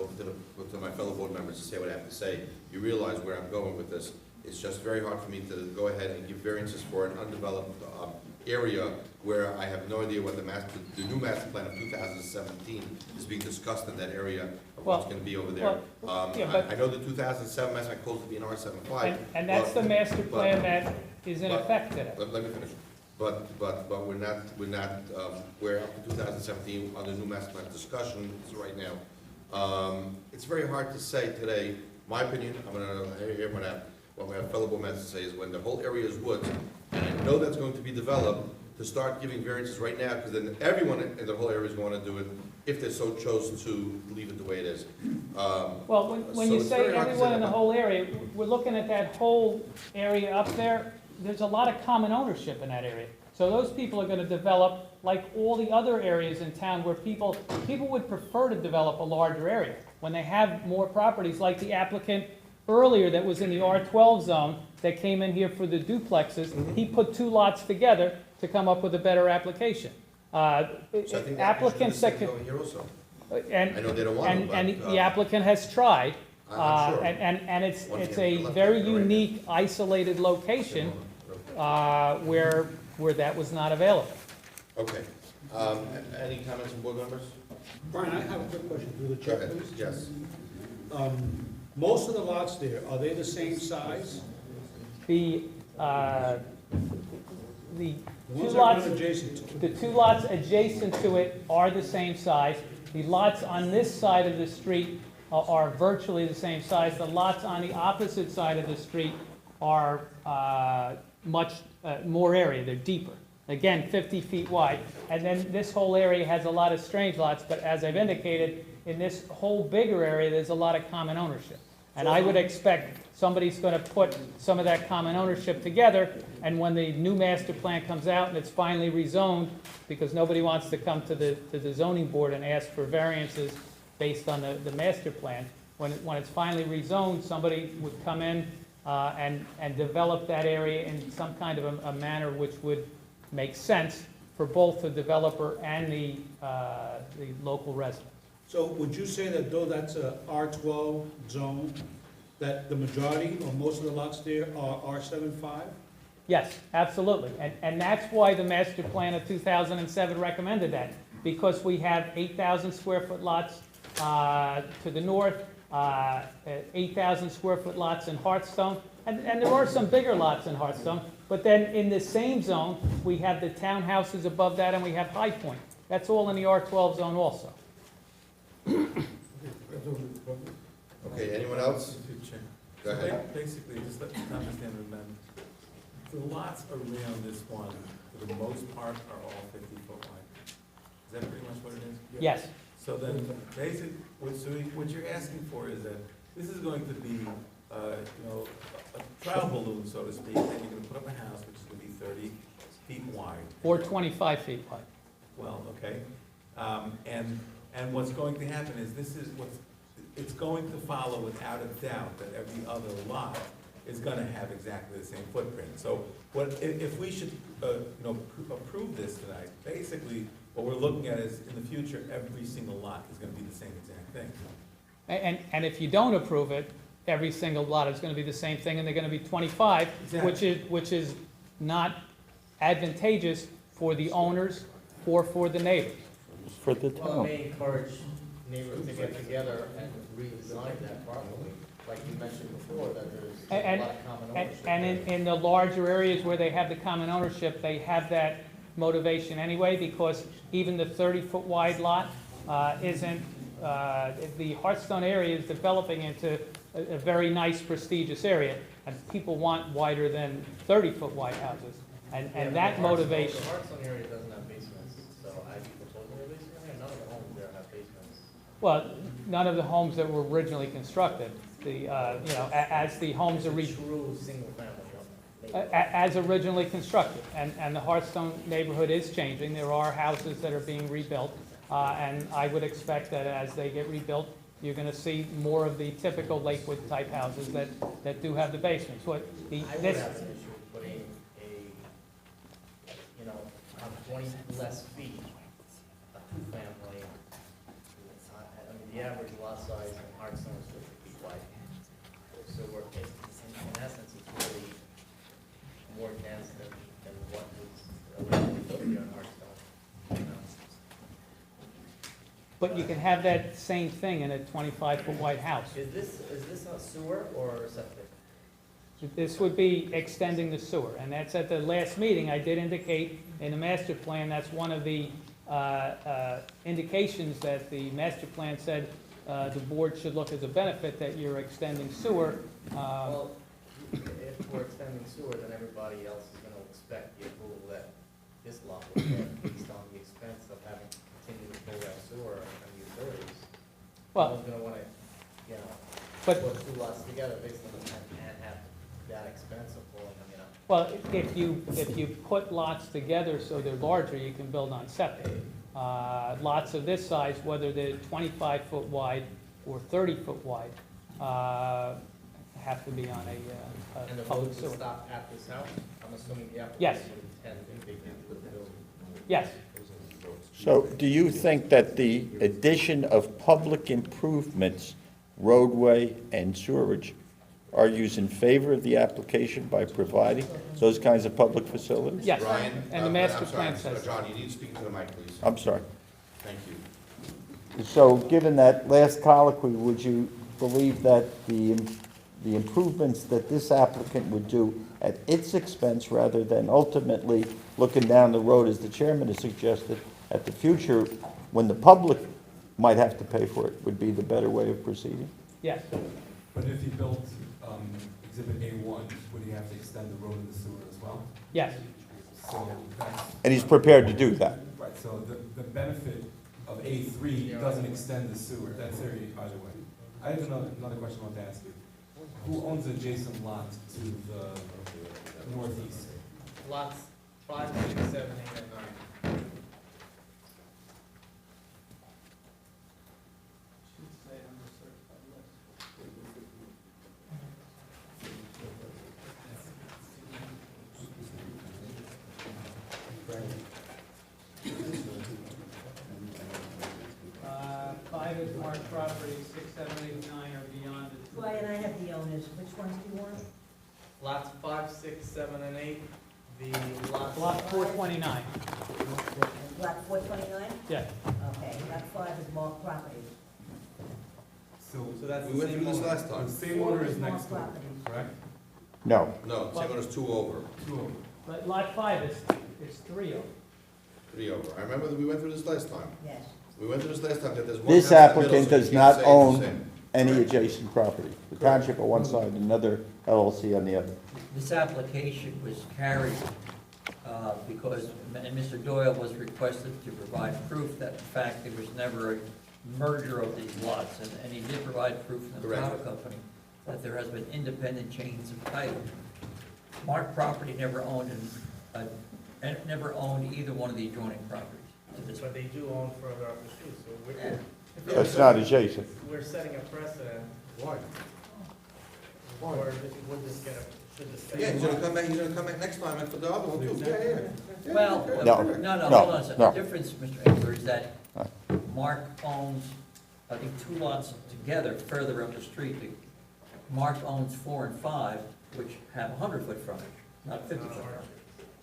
look to my fellow board members to say what I have to say. You realize where I'm going with this. It's just very hard for me to go ahead and give variances for an undeveloped area where I have no idea what the new master plan of 2017 is being discussed in that area of what's going to be over there. I know the 2007 master plan calls it be an R75. And that's the master plan that is in effect today. Let me finish. But we're up to 2017 on the new master plan discussion right now. It's very hard to say today. My opinion, I'm gonna hear what my fellow board members say is when the whole area is woods, and I know that's going to be developed, to start giving variances right now, because then everyone in the whole area is going to do it if they so chose to leave it the way it is. Well, when so you it's say very hard to everyone say in the about- whole area, we're looking at that whole area up there. There's a lot of common ownership in that area. So those people are going to develop like all the other areas in town where people would prefer to develop a larger area. When they have more properties, like the applicant earlier that was in the R12 zone that came in here for the duplexes, he put two lots together to come up with a better application. So I think the Applicants that could, going here also. and, I know they don't want to, and but, the applicant has tried. I'm sure. And it's Once it's again, a left very hand, right. unique, isolated location where that was not available. Okay. Any comments from board members? Brian, I have a quick question through the Go chair, ahead. please. Yes. Most of the lots there, are they the same size? The two Ones that lots, run adjacent to it? the two lots adjacent to it are the same size. The lots on this side of the street are virtually the same size. The lots on the opposite side of the street are much more area, they're deeper. Again, 50 feet wide. And then this whole area has a lot of strange lots, but as I've indicated, in this whole bigger area, there's a lot of common ownership. And I would expect somebody's going to put some of that common ownership together, and when the new master plan comes out and it's finally rezoned, because nobody wants to come to the zoning board and ask for variances based on the master plan, when it's finally rezoned, somebody would come in and develop that area in some kind of a manner which would make sense for both the developer and the local resident. So would you say that though that's a R12 zone, that the majority or most of the lots there are R75? Yes, absolutely. And that's why the master plan of 2007 recommended that, because we have 8,000 square foot lots to the north, 8,000 square foot lots in Hartstone, And there are some bigger lots in Hearthstone, but then in the same zone, we have the townhouses above that and we have High Point. That's all in the R12 zone also. Okay, anyone else? Go ahead. Basically, just let me understand, remember, the lots around this one, for the most part, are all 50-foot wide. Is that pretty much what it is? Yes. So then, basically, what you're asking for is that this is going to be, you know, a trial balloon, so to speak, that you're gonna put up a house which is gonna be 30 feet wide. Or 25 feet wide. Well, okay. And what's going to happen is it's going to follow without a doubt that every other lot is gonna have exactly the same footprint. So if we should, you know, approve this tonight, basically, what we're looking at is, in the future, every single lot is gonna be the same exact thing. And if you don't approve it, every single lot is gonna be the same thing, and they're gonna be 25, Exactly. which is not advantageous for the owners or for the neighbors. For the Well, it town. may encourage neighbors to get together and redesign that properly, like you mentioned before, that there's a And, lot of common and, ownership. and in the larger areas where they have the common ownership, they have that motivation anyway, because even the 30-foot wide lot isn't, the Hearthstone area is developing into a very nice prestigious area, and people want wider than 30-foot wide houses. And that motivation. The Hearthstone area doesn't have basements, so I proposed a basement here, none of the homes there have basements. Well, none of the homes that were originally constructed, as the homes are True single family. as originally constructed, and the Hearthstone neighborhood is changing. There are houses that are being rebuilt, and I would expect that as they get rebuilt, you're going to see more of the typical Lakewood type houses that do have the basements. I would have an issue with putting on 20 less feet, a two-family. I mean, the average lot size in Hearthstone is 50 feet wide. So we're, in essence, it's really more dense than what was originally built here in Hearthstone. But you can have that same thing in a 25-foot wide house. Is this a sewer or septic? This would be extending the sewer, and that's at the last meeting, I did indicate in the master plan, that's one of the indications that the master plan said the board should look as a benefit that you're extending sewer. Well, if we're extending sewer, then everybody else is gonna expect the approval that this lot will get based on the expense of having to continue to pull that sewer and the utilities. Well, No one's gonna wanna, but- put two lots together based on, and have that expense of pulling them, Well, if you put lots together so they're larger, you can build on septic. Lots of this size, whether they're 25-foot wide or 30-foot wide, have to be on And a the public road sewer. will stop at this house? I'm assuming the Yes. applicant would intend to dig into the building. Yes. So do you think that the addition of public improvements, roadway and sewerage, argues in favor of the application by providing those kinds of public facilities? Yes, Brian, and the master I'm sorry, plan says. John, you need to speak to the mic, please. I'm sorry. Thank you. So given that last colloquy, would you believe that the improvements that this applicant would do at its expense rather than ultimately looking down the road, as the chairman has suggested, at the future, when the public might have to pay for it, would be the better way of proceeding? Yes. But if you built Exhibit A1, would you have to extend the road and the sewer as well? Yes. So that's... And he's prepared to do that? Right, so the benefit of A3 doesn't extend the sewer, that's there either way. I have another question I want to ask you. Who owns the adjacent lot to the northeast? Lots 5, 6, 7, 8, and 9. Five is marked property, 6, 7, 8, 9 are beyond it. Brian, I have the owners, which ones do you want? Lots 5, 6, 7, and 8. The lots. Lot 429. Lot 429? Yeah. Okay, lot 5 is marked property. So that's We went through this last time. the same owner is Four next door, properties. correct? No. No, same one is 2 over. But lot 5 is 3 over. 3 over. I remember that we went through this last time. Yes. We went through this last time, that there's one This house in the middle, applicant so you does can't not say it's the own same. any adjacent property. The township on one side, another LLC on the other. This application was carried because Mr. Doyle was requested to provide proof that in fact there was never a merger of these lots. And he did provide proof from the Correct. title company that there has been independent chains of title. Mark property never owned never owned either one of the adjoining properties. But they do own further up the street, so we're. That's not adjacent. We're setting a precedent. Why? Or would this get a, should this stay? Yeah, he's gonna come back next time and for the other one too. Yeah. Well, No. no, No. hold on a second. No. The difference, Mr. Engler, is that Mark owns, I think, 2 lots together further up the street. Mark owns 4 and 5, which have 100-foot frontage, not 50-foot frontage.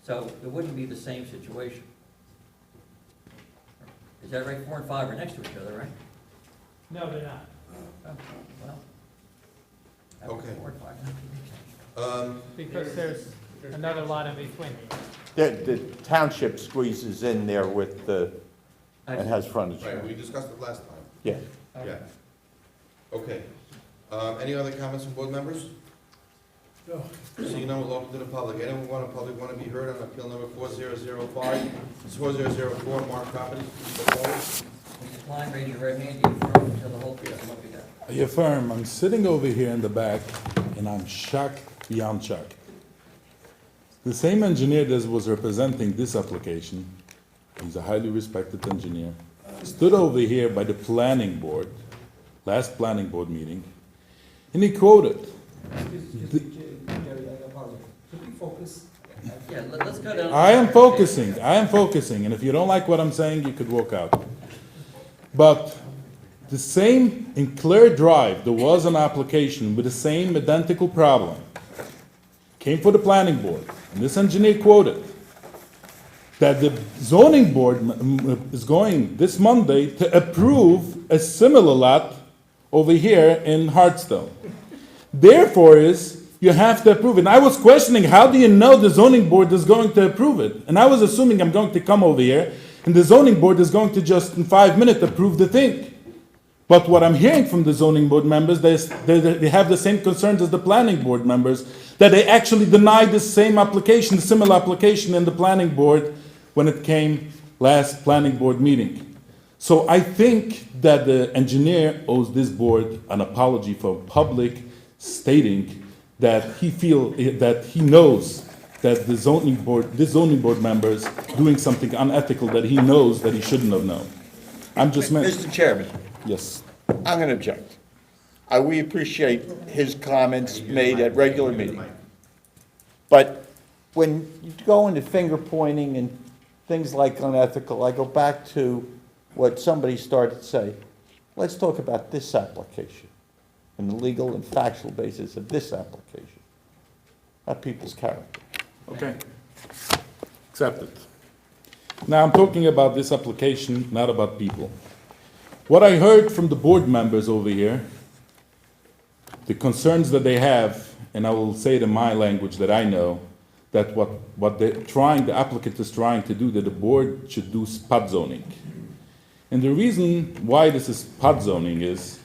So it wouldn't be the same situation. Is that right? 4 and 5 are next to each other, right? No, they're not. Oh, well. Okay. 4 and 5 not to be exact. Because there's another lot in between. The township squeezes in there with the, and has frontage. Right, we discussed it last time. Yeah. Yeah. Okay. Any other comments from board members? No. Seeing none, we'll open to the public. Anyone in the public want to be heard on appeal number 4005? It's 4004, Mark Properties. Please go forward. Mr. Klein, raise your right hand. Do you affirm until the whole piece will be done? I affirm, I'm sitting over here in the back, and I'm shocked beyond shock. The same engineer that was representing this application, he's a highly respected engineer, stood over here by the planning board, last planning board meeting, and he quoted. Yeah, let's go down. I am focusing, and if you don't like what I'm saying, you could walk out. But the same, in Clare Drive, there was an application with the same identical problem. Came for the planning board, and this engineer quoted that the zoning board is going this Monday to approve a similar lot over here in Hartstone. Therefore you have to approve it. And I was questioning, how do you know the zoning board is going to approve it? And I was assuming I'm going to come over here, and the zoning board is going to just in 5 minutes approve the thing. But what I'm hearing from the zoning board members, they have the same concerns as the planning board members, that they actually denied the same application, the similar application in the planning board when it came last planning board meeting. So I think that the engineer owes this board an apology for public stating that he knows that the zoning board members doing something unethical that he knows that he shouldn't have known. I'm just Mr. Chairman, Yes. I'm going to object. We appreciate his comments made at regular meetings. But when you go into finger pointing and things like unethical, I go back to what somebody started to say. Let's talk about this application and the legal and factual basis of this application, not people's character. Okay. Accepted. Now I'm talking about this application, not about people. What I heard from the board members over here, the concerns that they have, and I will say it in my language that I know, that what the applicant is trying to do, that the board should do spot zoning. And the reason why this is spot zoning is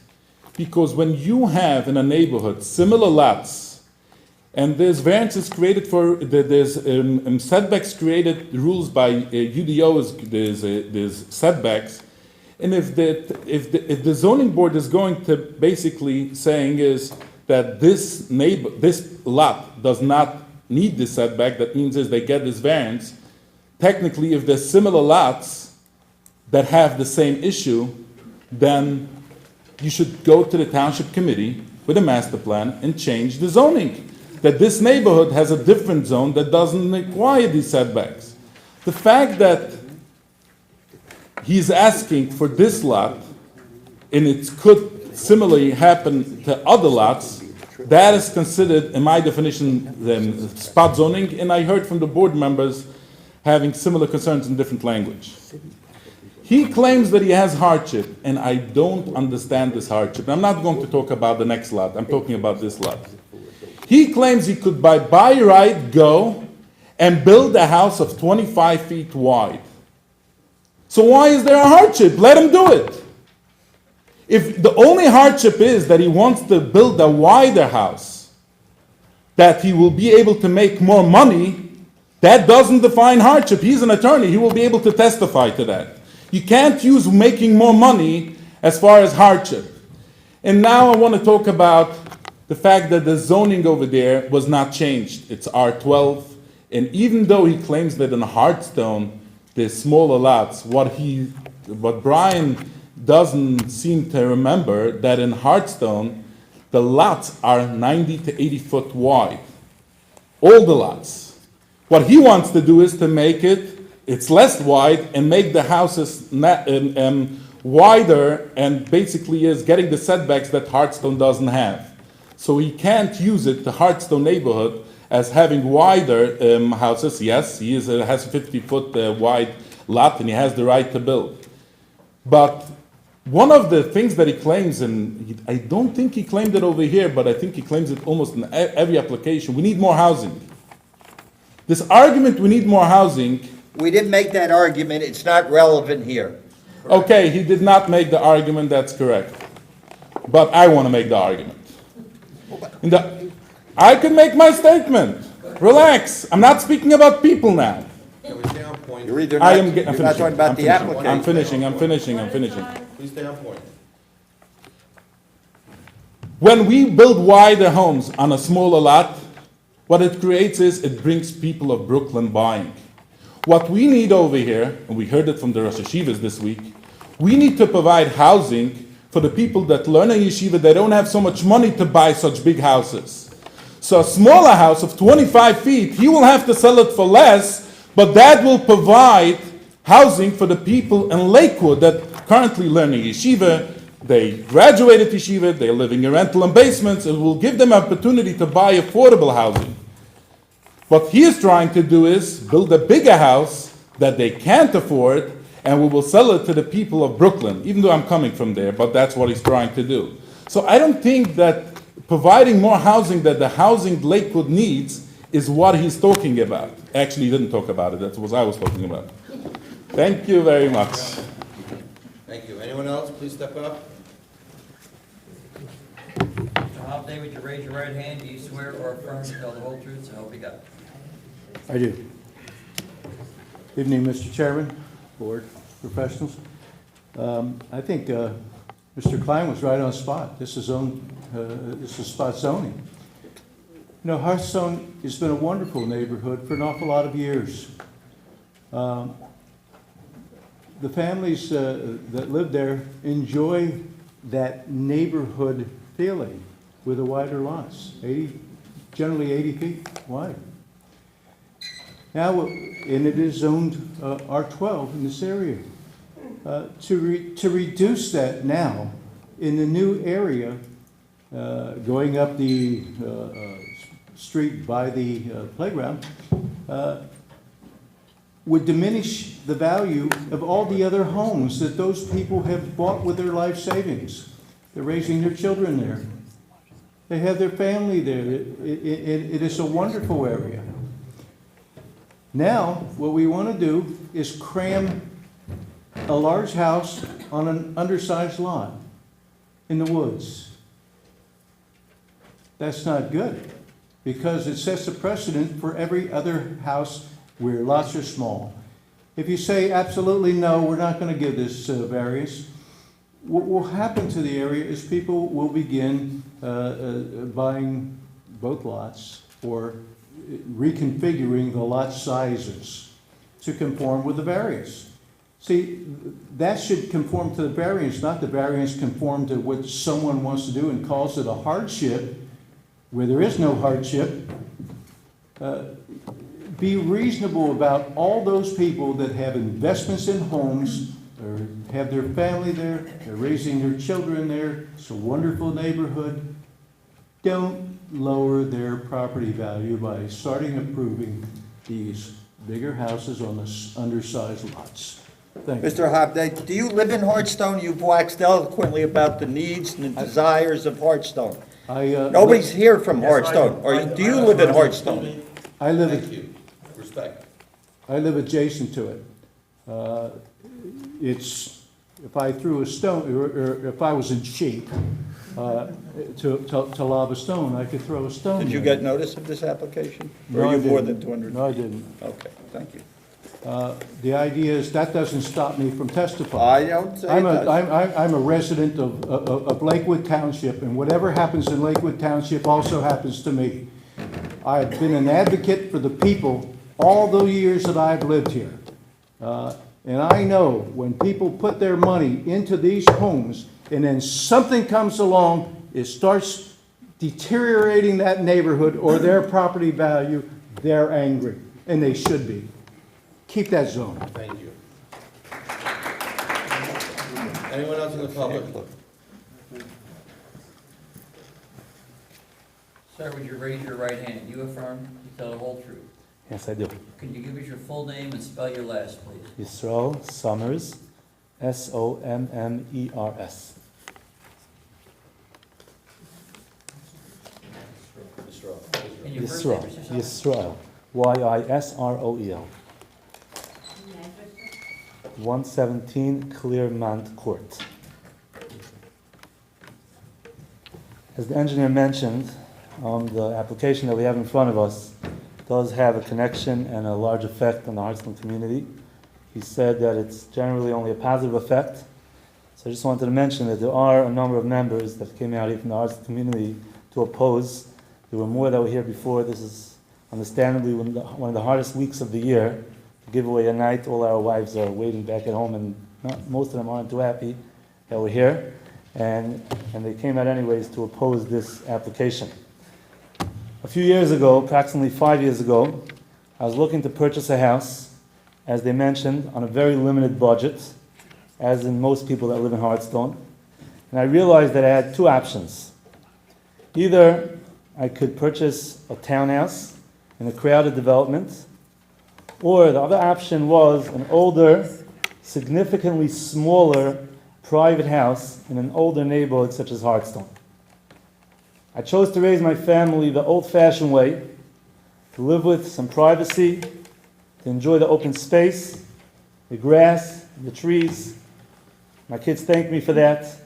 because when you have in a neighborhood similar lots, and there's variances created for, there's setbacks created, rules by UDOs, there's setbacks, and if the zoning board is going to basically saying is that this lot does not need this setback, that means is they get this variance, technically if there's similar lots that have the same issue, then you should go to the township committee with a master plan and change the zoning. That this neighborhood has a different zone that doesn't require these setbacks. The fact that he's asking for this lot, and it could similarly happen to other lots, that is considered, in my definition, spot zoning, and I heard from the board members having similar concerns in different language. He claims that he has hardship, and I don't understand this hardship. I'm not going to talk about the next lot, I'm talking about this lot. He claims he could by right go and build a house of 25 feet wide. So why is there a hardship? Let him do it. If the only hardship is that he wants to build a wider house, that he will be able to make more money, that doesn't define hardship. He's an attorney. He will be able to testify to that. You can't use making more money as far as hardship. And now I want to talk about the fact that the zoning over there was not changed. It's R12. And even though he claims that in Hartstone, there's smaller lots, what Brian doesn't seem to remember that in Hartstone, the lots are 90 to 80 foot wide. All the lots. What he wants to do is to make it's less wide and make the houses wider, and basically is getting the setbacks that Hartstone doesn't have. So he can't use it, the Hartstone neighborhood, as having wider houses. Yes, he has a 50-foot wide lot and he has the right to build. But one of the things that he claims, and I don't think he claimed it over here, but I think he claims it almost in every application, we need more housing. This argument, we need more housing. We didn't make that argument, it's not relevant here. Okay, he did not make the argument, that's correct. But I want to make the argument. I can make my statement. Relax. I'm not speaking about people now. Can we stay on point? You're either not, you're not talking about the applicant. I'm finishing. Please stay on point. When we build wider homes on a smaller lot, what it creates is it brings people of Brooklyn buying. What we need over here, and we heard it from the Rosh Yeshivas this week, we need to provide housing for the people that learn in yeshiva. They don't have so much money to buy such big houses. So a smaller house of 25 feet, he will have to sell it for less, but that will provide housing for the people in Lakewood that currently learn in yeshiva. They graduated yeshiva, they're living in rental and basements. It will give them opportunity to buy affordable housing. What he is trying to do is build a bigger house that they can't afford, and we will sell it to the people of Brooklyn, even though I'm coming from there, but that's what he's trying to do. So I don't think that providing more housing that the housing Lakewood needs is what he's talking about. Actually, he didn't talk about it. That's what I was talking about. Thank you very much. Thank you. Anyone else, please step up. Mr. Hobday, would you raise your right hand? Do you swear or affirm to tell the whole truth, so help you God? I do. Evening, Mr. Chairman, board, professionals. I think Mr. Klein was right on spot. This is spot zoning. You know, Hearthstone has been a wonderful neighborhood for an awful lot of years. The families that live there enjoy that neighborhood feeling with the wider lots, generally 80 feet wide. Now, and it is zoned R12 in this area. To reduce that now in the new area, going up the street by the playground, would diminish the value of all the other homes that those people have bought with their life savings. They're raising their children there. They have their family there. It is a wonderful area. Now, what we want to do is cram a large house on an undersized lot in the woods. That's not good, because it sets a precedent for every other house where lots are small. If you say absolutely no, we're not going to give this variance, what will happen to the area is people will begin buying both lots or reconfiguring the lot sizes to conform with the variance. See, that should conform to the variance, not the variance conform to what someone wants to do and calls it a hardship, where there is no hardship. Be reasonable about all those people that have investments in homes, or have their family there, they're raising their children there, it's a wonderful neighborhood. Don't lower their property value by starting approving these bigger houses on the undersized lots. Thank you. Mr. Hobday, do you live in Hartstone? You've waxed eloquently about the needs and the desires of Hartstone. Nobody's here from Yes, I Hardstone, or do you live in Hardstone? I live, Thank you. Respect. I live adjacent to it. It's, if I threw a stone, or if I was in shape to lob a stone, I could throw a stone. Did you there. get notice of this application? No, Or I are you more didn't. than 200? No, I didn't. Okay, thank you. The idea is, that doesn't stop me from testifying. I don't say I'm that. I'm a resident of Lakewood Township, and whatever happens in Lakewood Township also happens to me. I've been an advocate for the people all the years that I've lived here. And I know when people put their money into these homes, and then something comes along, it starts deteriorating that neighborhood or their property value, they're angry, and they should be. Keep that zone. Thank you. Anyone else in the public? Sir, would you raise your right hand? You affirm to tell the whole truth? Yes, I do. Could you give us your full name and spell your last, please? Yisrael Summers, Sommers. And your first name, Yisrael, Mr. Summers? Yisrael, Yisroel. 117 Clearmont Court. As the engineer mentioned, the application that we have in front of us does have a connection and a large effect on the Hartsland community. He said that it's generally only a positive effect. So I just wanted to mention that there are a number of members that came out here from the Hartsland community to oppose. There were more that were here before. This is understandably one of the hardest weeks of the year. To give away a night, all our wives are waiting back at home, and most of them aren't too happy that we're here. And they came out anyways to oppose this application. A few years ago, approximately 5 years ago, I was looking to purchase a house, as they mentioned, on a very limited budget, as in most people that live in Hardstone. And I realized that I had two options. Either I could purchase a townhouse in a crowded development, or the other option was an older, significantly smaller private house in an older neighborhood such as Hardstone. I chose to raise my family the old-fashioned way, to live with some privacy, to enjoy the open space, the grass, the trees. My kids thank me for that.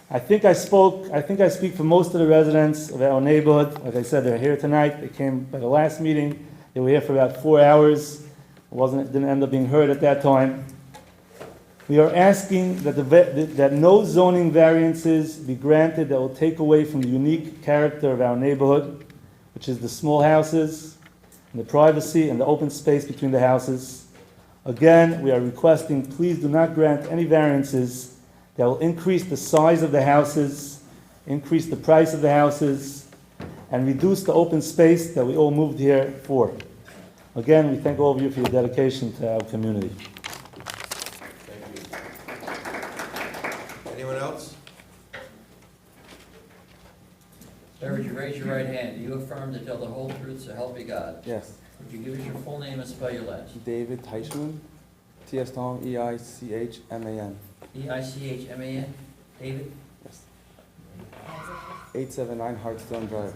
I think I speak for most of the residents of our neighborhood. Like I said, they're here tonight. They came by the last meeting. They were here for about 4 hours. It didn't end up being heard at that time. We are asking that no zoning variances be granted that will take away from the unique character of our neighborhood, which is the small houses, and the privacy and the open space between the houses. Again, we are requesting, please do not grant any variances that will increase the size of the houses, increase the price of the houses, and reduce the open space that we all moved here for. Again, we thank all of you for your dedication to our community. Anyone else? Sir, would you raise your right hand? Do you affirm to tell the whole truth, so help you God? Yes. Would you give us your full name and spell your last? David Teichman, T.S. Tom, E-I-C-H-M-A-N. E-I-C-H-M-A-N? David? Yes. 879 Hartstone Drive.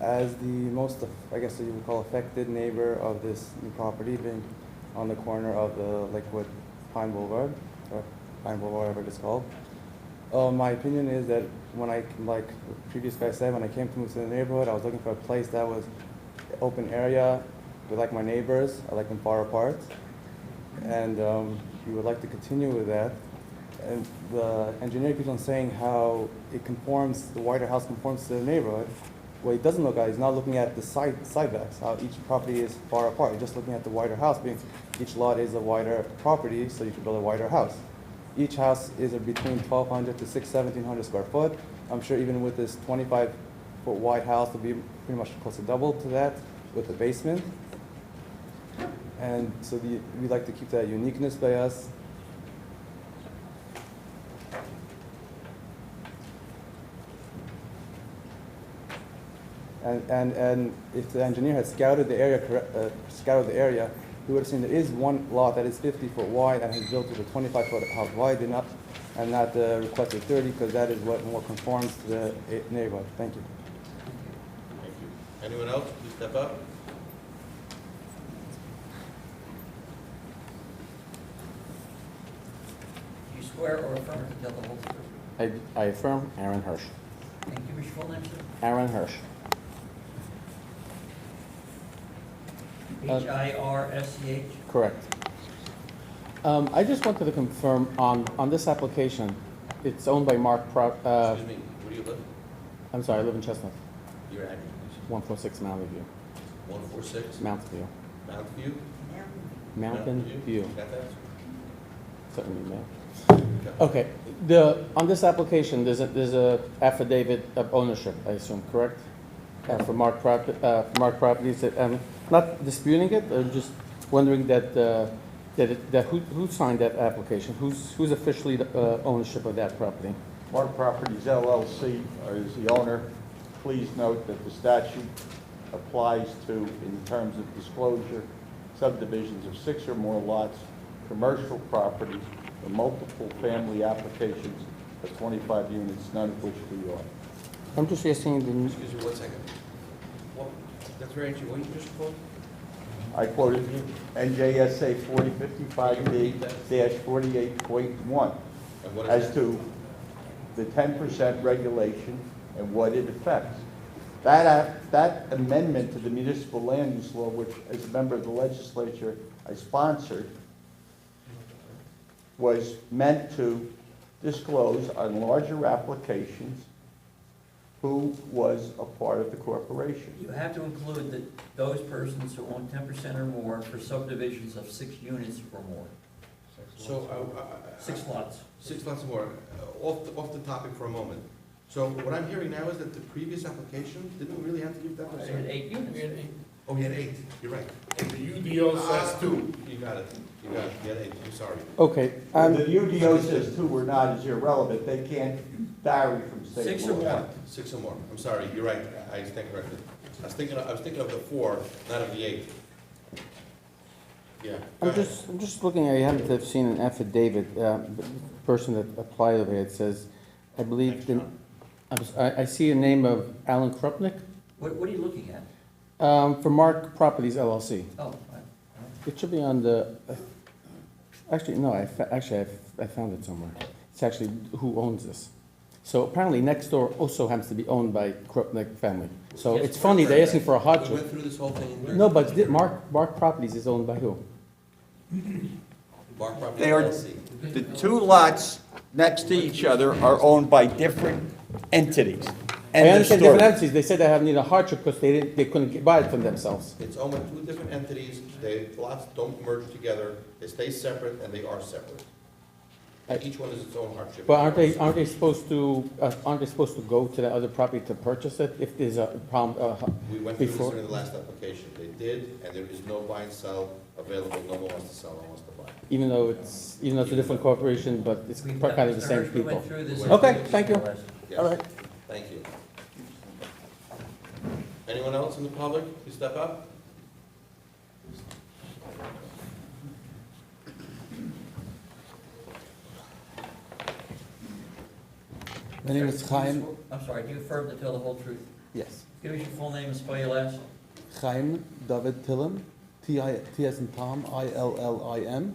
As the most, I guess you would call affected neighbor of this new property, being on the corner of the Lakewood Pine Boulevard, or Pine Boulevard, whatever it's called. My opinion is that when like the previous guy said, when I came to move to the neighborhood, I was looking for a place that was open area with like my neighbors. I like them far apart. And we would like to continue with that. And the engineer keeps on saying how it conforms, the wider house conforms to the neighborhood. What he doesn't look at, he's not looking at the sidebacks, how each property is far apart. He's just looking at the wider house, being each lot is a wider property, so you can build a wider house. Each house is between 1,200 to 1,700 square foot. I'm sure even with this 25-foot wide house, it'll be pretty much close to double to that with the basement. And so we like to keep that uniqueness by us. And if the engineer had scouted the area, he would have seen there is one lot that is 50 foot wide and has built with a 25-foot house. Why did not and not the requested 30, because that is what more conforms to the neighborhood. Thank you. Thank you. Anyone else? Please step up. Do you swear or affirm to tell the whole truth? I affirm, Aaron Hirsch. And give us your full name, sir. Aaron Hirsch. Hirsch? Correct. I just wanted to confirm on this application, it's owned by Mark Excuse me, where do you live? I'm sorry, I live in Chestnut, Your address, please. 146 Mountain View. 146? Mountain View. Mountain View? Mountain View. Got that? Certainly, Mayor. Okay, on this application, there's a affidavit of ownership, I assume, correct? For Mark Properties, I'm not disputing it, I'm just wondering who signed that application? Who's officially the ownership of that property? Mark Properties LLC is the owner. Please note that the statute applies to, in terms of disclosure, subdivisions of 6 or more lots, commercial properties, or multiple family applications of 25 units, none of which we are. I'm just asking Excuse me 1 second. Well, that's very interesting. What you just quote? I quoted you, NJSA 4055D-48.1, And what is as that? to the 10% regulation and what it affects. That amendment to the municipal land use law, which as a member of the legislature I sponsored, was meant to disclose on larger applications who was a part of the corporation. You have to include that those persons who own 10% or more for subdivisions of 6 units or more. So, 6 lots. 6 lots more. Off the topic for a moment. So what I'm hearing now is that the previous application didn't really have to give that They percent. had 8 units. Oh, we had 8. You're right. And the UDO says 2. You got it. You got it. You had 8. I'm sorry. Okay. The UDO says 2 or not is irrelevant. They can't vary from state 6 law. or more. 6 or more. I'm sorry. You're right. I stand corrected. I was thinking of the 4, not of the 8. Yeah. Go ahead. I'm just looking, I happen to have seen an affidavit, the person that applied over here, it says, I believe, I see a name of Alan Krupnick, What are you looking at? for Mark Properties LLC. Oh, It should be on the, actually, no, I found it somewhere. It's actually who owns this. So apparently next door also happens to be owned by Krupnick family. So Yes, it's funny, they're asking for a We hardship. went through this whole thing in No, but Mark Properties is owned by who? Mark Property They are, LLC. the 2 lots next to each other are owned by different entities. I understand different entities, they said they have needed a hardship because they couldn't buy it from themselves. It's owned by 2 different entities. The lots don't merge together. They stay separate, and they are separate. And each one is its own hardship. But aren't they supposed to go to the other property to purchase it if there's a problem, We went through this before? during the last application. They did, and there is no buy and sell available. No one wants to sell, no one wants to buy. Even though it's a different corporation, but it's kind of the same We people? went through this. Okay, thank you. Yes. All right. Thank you. Anyone else in the public? Please step up. My name is Chaim. I'm sorry, do you affirm to tell the whole truth? Yes. Give us your full name and spell your last. Chaim David Tillim, T as in Tom, ILLIM.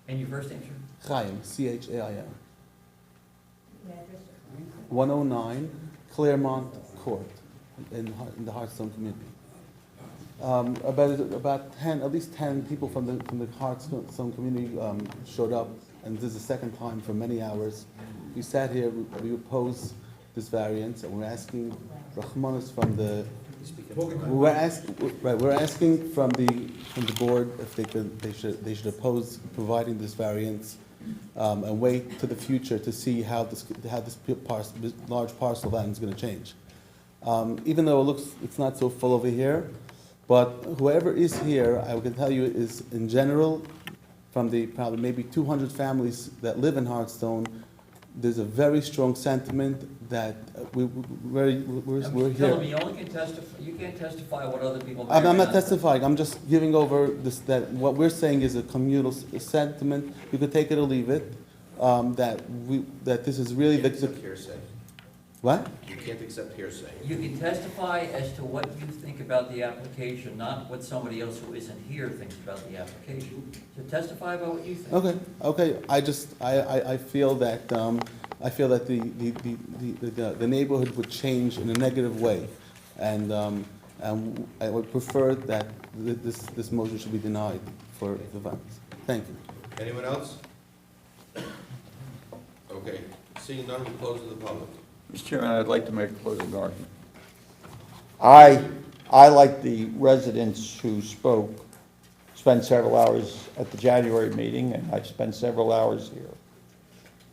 And your first name, sir? Chaim, CHAIM. Your address? 109 Claremont Court in the Hearthstone community. About 10, at least 10 people from the Hearthstone community showed up, and this is the second time for many hours. We sat here, we opposed this variance, and we're asking Rahmanis from the. We're asking from the board if they should oppose providing this variance, and wait to the future to see how this large parcel of land is going to change. Even though it's not so full over here, but whoever is here, I can tell you, is in general, from the probably maybe 200 families that live in Hearthstone, there's a very strong sentiment that we're here. Tell me, you only can testify, you can't testify what other people. may or I'm may not testifying, I'm just giving over this, that what we're saying is a communal sentiment. You could take it or leave it. that this is really You can't accept hearsay. what? You can't accept hearsay. You can testify as to what you think about the application, not what somebody else who isn't here thinks about the application. So testify about what you think. Okay. I feel that the neighborhood would change in a negative way, and I would prefer that this motion should be denied for the violence. Thank you. Anyone else? Okay, seeing none, we close to the public. Mr. Chairman, I'd like to make a closing argument. I, like the residents who spoke, spent several hours at the January meeting, and I've spent several hours here.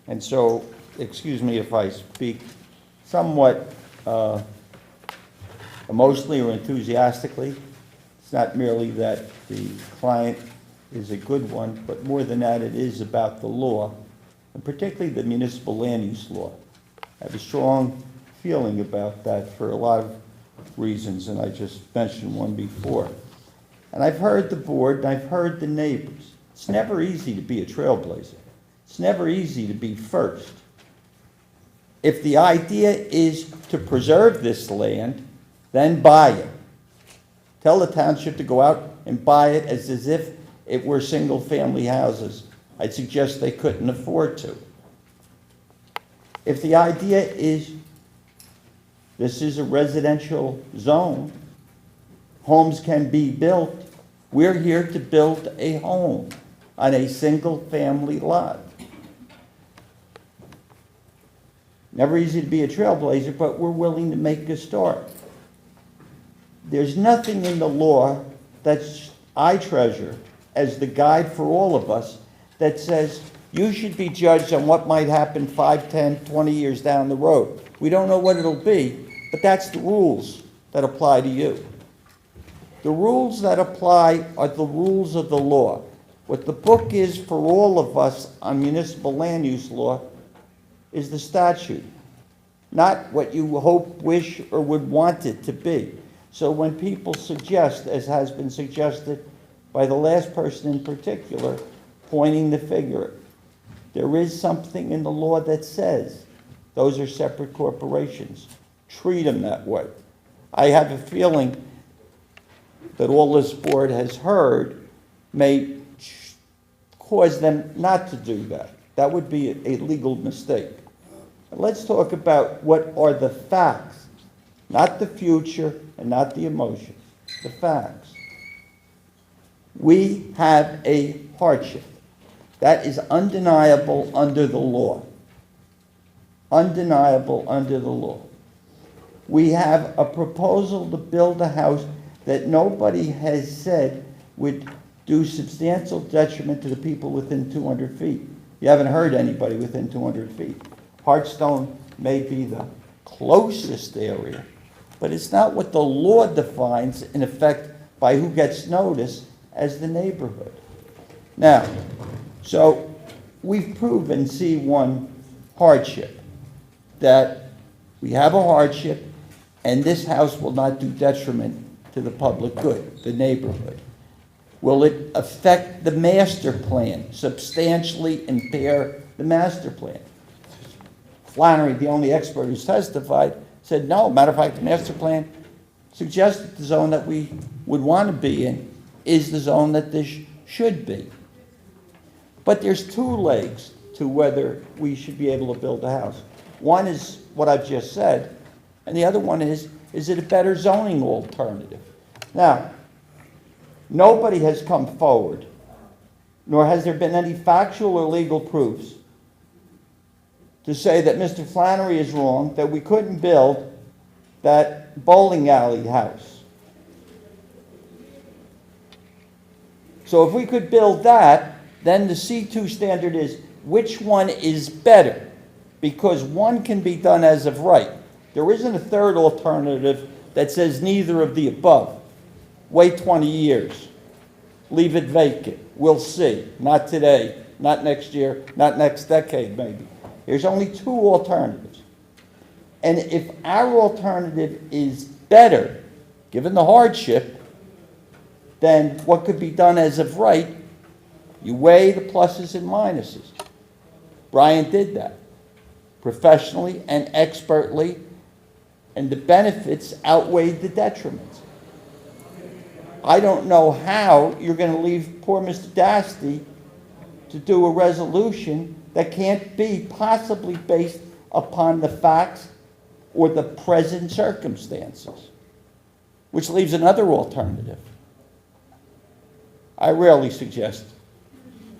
And so, excuse me if I speak somewhat emotionally or enthusiastically. It's not merely that the client is a good one, but more than that, it is about the law, and particularly the municipal land use law. I have a strong feeling about that for a lot of reasons, and I just mentioned one before. And I've heard the board, and I've heard the neighbors. It's never easy to be a trailblazer. It's never easy to be first. If the idea is to preserve this land, then buy it. Tell the township to go out and buy it as if it were single-family houses. I'd suggest they couldn't afford to. If the idea is this is a residential zone, homes can be built, we're here to build a home on a single-family lot. Never easy to be a trailblazer, but we're willing to make a start. There's nothing in the law that I treasure as the guide for all of us that says you should be judged on what might happen 5, 10, 20 years down the road. We don't know what it'll be, but that's the rules that apply to you. The rules that apply are the rules of the law. What the book is for all of us on municipal land use law is the statute, not what you hope, wish, or would want it to be. So when people suggest, as has been suggested by the last person in particular, pointing the finger, there is something in the law that says those are separate corporations. Treat them that way. I have a feeling that all this board has heard may cause them not to do that. That would be a legal mistake. Let's talk about what are the facts, not the future and not the emotions, the facts. We have a hardship. That is undeniable under the law. Undeniable under the law. We have a proposal to build a house that nobody has said would do substantial detriment to the people within 200 feet. You haven't heard anybody within 200 feet. Hartstone may be the closest area, but it's not what the law defines, in effect, by who gets notice as the neighborhood. Now, so we've proven C1 hardship, that we have a hardship, and this house will not do detriment to the public good, the neighborhood. Will it affect the master plan, substantially impair the master plan? Flannery, the only expert who's testified, said no. Matter of fact, the master plan suggested the zone that we would want to be in is the zone that this should be. But there's two legs to whether we should be able to build a house. One is what I've just said, and the other one is it a better zoning alternative? Now, nobody has come forward, nor has there been any factual or legal proofs to say that Mr. Flannery is wrong, that we couldn't build that bowling alley house. So if we could build that, then the C2 standard is which one is better, because one can be done as of right. There isn't a third alternative that says neither of the above. Wait 20 years. Leave it vacant. We'll see. Not today, not next year, not next decade maybe. There's only two alternatives. And if our alternative is better, given the hardship, then what could be done as of right, you weigh the pluses and minuses. Brian did that professionally and expertly, and the benefits outweighed the detriments. I don't know how you're going to leave poor Mr. Dasty to do a resolution that can't be possibly based upon the facts or the present circumstances, which leaves another alternative. I rarely suggest,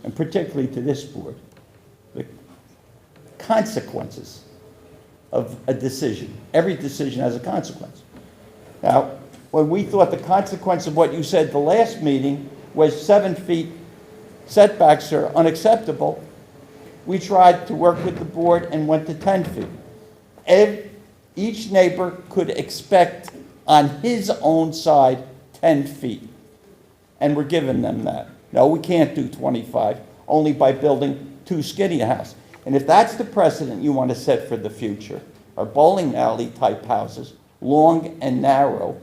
and particularly to this board, the consequences of a decision. Every decision has a consequence. Now, when we thought the consequence of what you said the last meeting was 7 feet setbacks are unacceptable, we tried to work with the board and went to 10 feet. Each neighbor could expect on his own side 10 feet, and we're giving them that. No, we can't do 25, only by building too skinny a house. And if that's the precedent you want to set for the future, or bowling alley type houses, long and narrow,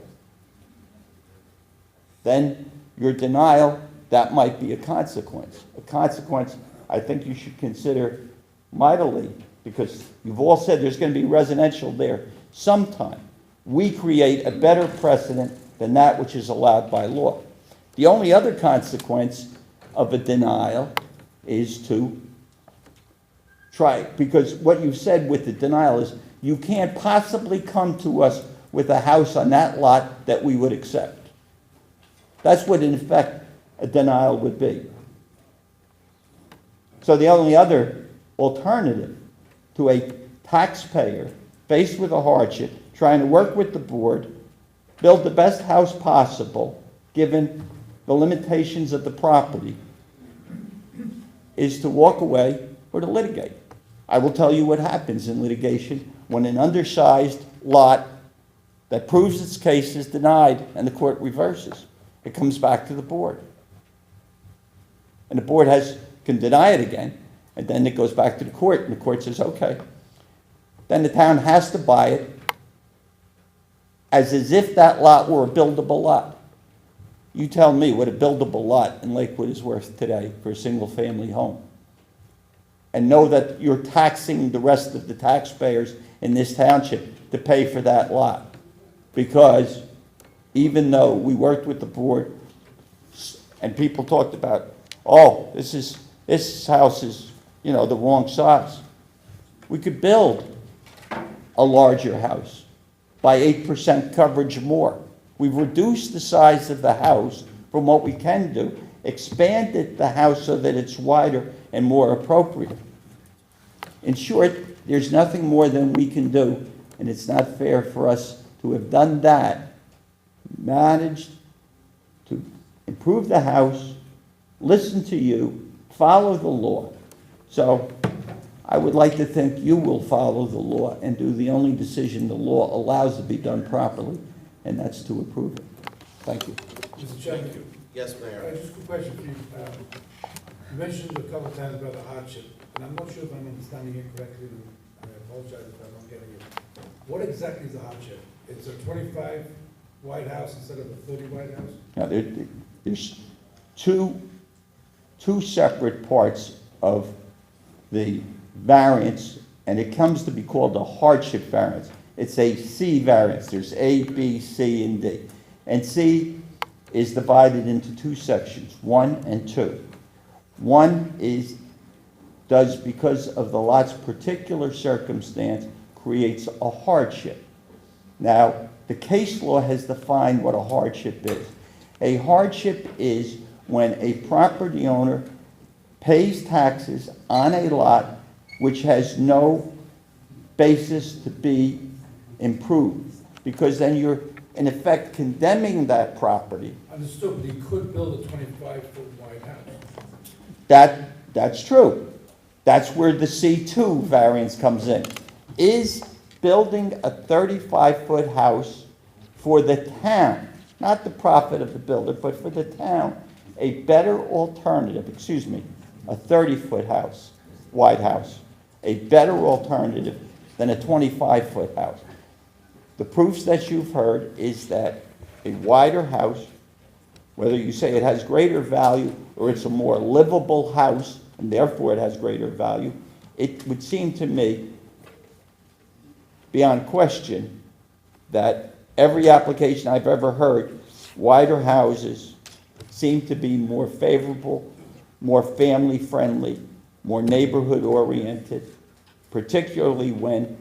then your denial, that might be a consequence. A consequence I think you should consider mightily, because you've all said there's going to be residential there sometime. We create a better precedent than that which is allowed by law. The only other consequence of a denial is to try, because what you've said with the denial is you can't possibly come to us with a house on that lot that we would accept. That's what, in effect, a denial would be. So the only other alternative to a taxpayer faced with a hardship, trying to work with the board, build the best house possible, given the limitations of the property, is to walk away or to litigate. I will tell you what happens in litigation when an undersized lot that proves its case is denied and the court reverses. It comes back to the board. And the board can deny it again, and then it goes back to the court, and the court says, okay. Then the town has to buy it as if that lot were a buildable lot. You tell me what a buildable lot in Lakewood is worth today for a single-family home. And know that you're taxing the rest of the taxpayers in this township to pay for that lot. Because even though we worked with the board and people talked about, oh, this house is, the wrong size. We could build a larger house by 8% coverage more. We've reduced the size of the house from what we can do, expanded the house so that it's wider and more appropriate. In short, there's nothing more than we can do, and it's not fair for us to have done that, managed to improve the house, listen to you, follow the law. So I would like to think you will follow the law and do the only decision the law allows to be done properly, and that's to approve it. Thank you. Mr. Chairman. Yes, Mayor. Just a quick question for you. You mentioned a couple of times about the hardship, and I'm not sure if I'm understanding it correctly, and I apologize if I'm not getting it. What exactly is the hardship? It's a 25 wide house instead of a 30 wide house? Now, there's two separate parts of the variance, and it comes to be called a hardship variance. It's a C variance. There's A, B, C, and D. And C is divided into two sections, 1 and 2. 1 does, because of the lot's particular circumstance, creates a hardship. Now, the case law has defined what a hardship is. A hardship is when a property owner pays taxes on a lot which has no basis to be improved, because then you're in effect condemning that property. Understood, but he could build a 25-foot wide house. That's true. That's where the C2 variance comes in. Is building a 35-foot house for the town, not the profit of the builder, but for the town, a better alternative, a 30-foot house, wide house, a better alternative than a 25-foot house? The proofs that you've heard is that a wider house, whether you say it has greater value or it's a more livable house, and therefore it has greater value, it would seem to me, beyond question, that every application I've ever heard, wider houses seem to be more favorable, more family-friendly, more neighborhood-oriented, particularly when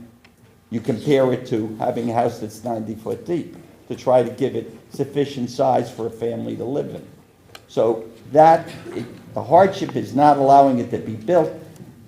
you compare it to having a house that's 90 foot deep, to try to give it sufficient size for a family to live in. So the hardship is not allowing it to be built.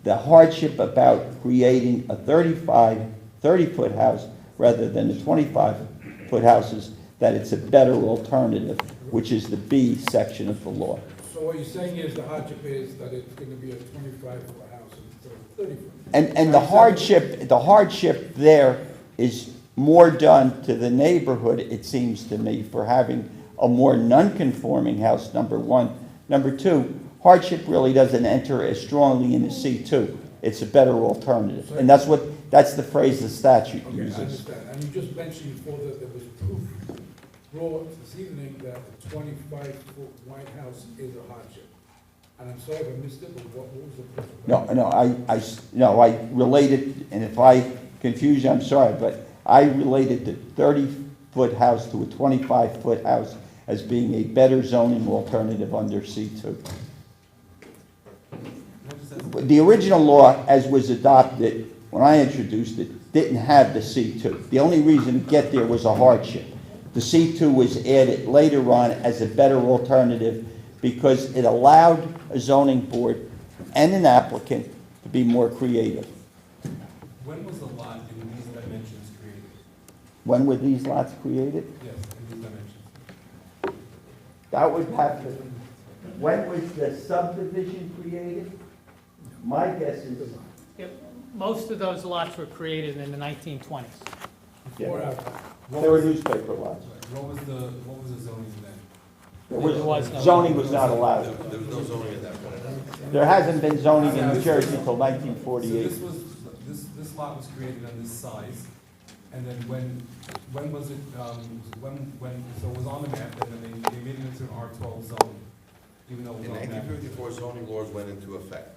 The hardship about creating a 30-foot house rather than a 25-foot house is that it's a better alternative, which is the B section of the law. So what you're saying is the hardship is that it's gonna be a 25-foot house instead of 30-foot? And the hardship there is more done to the neighborhood, it seems to me, for having a more non-conforming house, number one. Number two, hardship really doesn't enter as strongly in the C2. It's a better alternative. And that's the phrase the statute Okay, uses. I understand. And you just mentioned before that there was proof brought this evening that a 25-foot White House is a hardship. And I'm sorry if I missed it, but what was the proof? No, I related, and if I confuse you, I'm sorry, but I related the 30-foot house to a 25-foot house as being a better zoning alternative under C2. The original law, as was adopted when I introduced it, didn't have the C2. The only reason to get there was a hardship. The C2 was added later on as a better alternative because it allowed a zoning board and an applicant to be more creative. When was the lot in these dimensions created? When were these lots created? Yes, in these dimensions. That would have to, when was the subdivision created? My guess is, Yep. Most of those lots were created in the 1920s. yeah, they were newspaper lots. What was the zoning then? There There was no- zoning was not allowed. There was no zoning at that point. There hasn't been zoning in New Jersey until So 1948. this lot was created on this size, and then when was it, so it was on the map, and then they made it into an R12 zone, even though it was In on the map. 1954, zoning laws went into effect.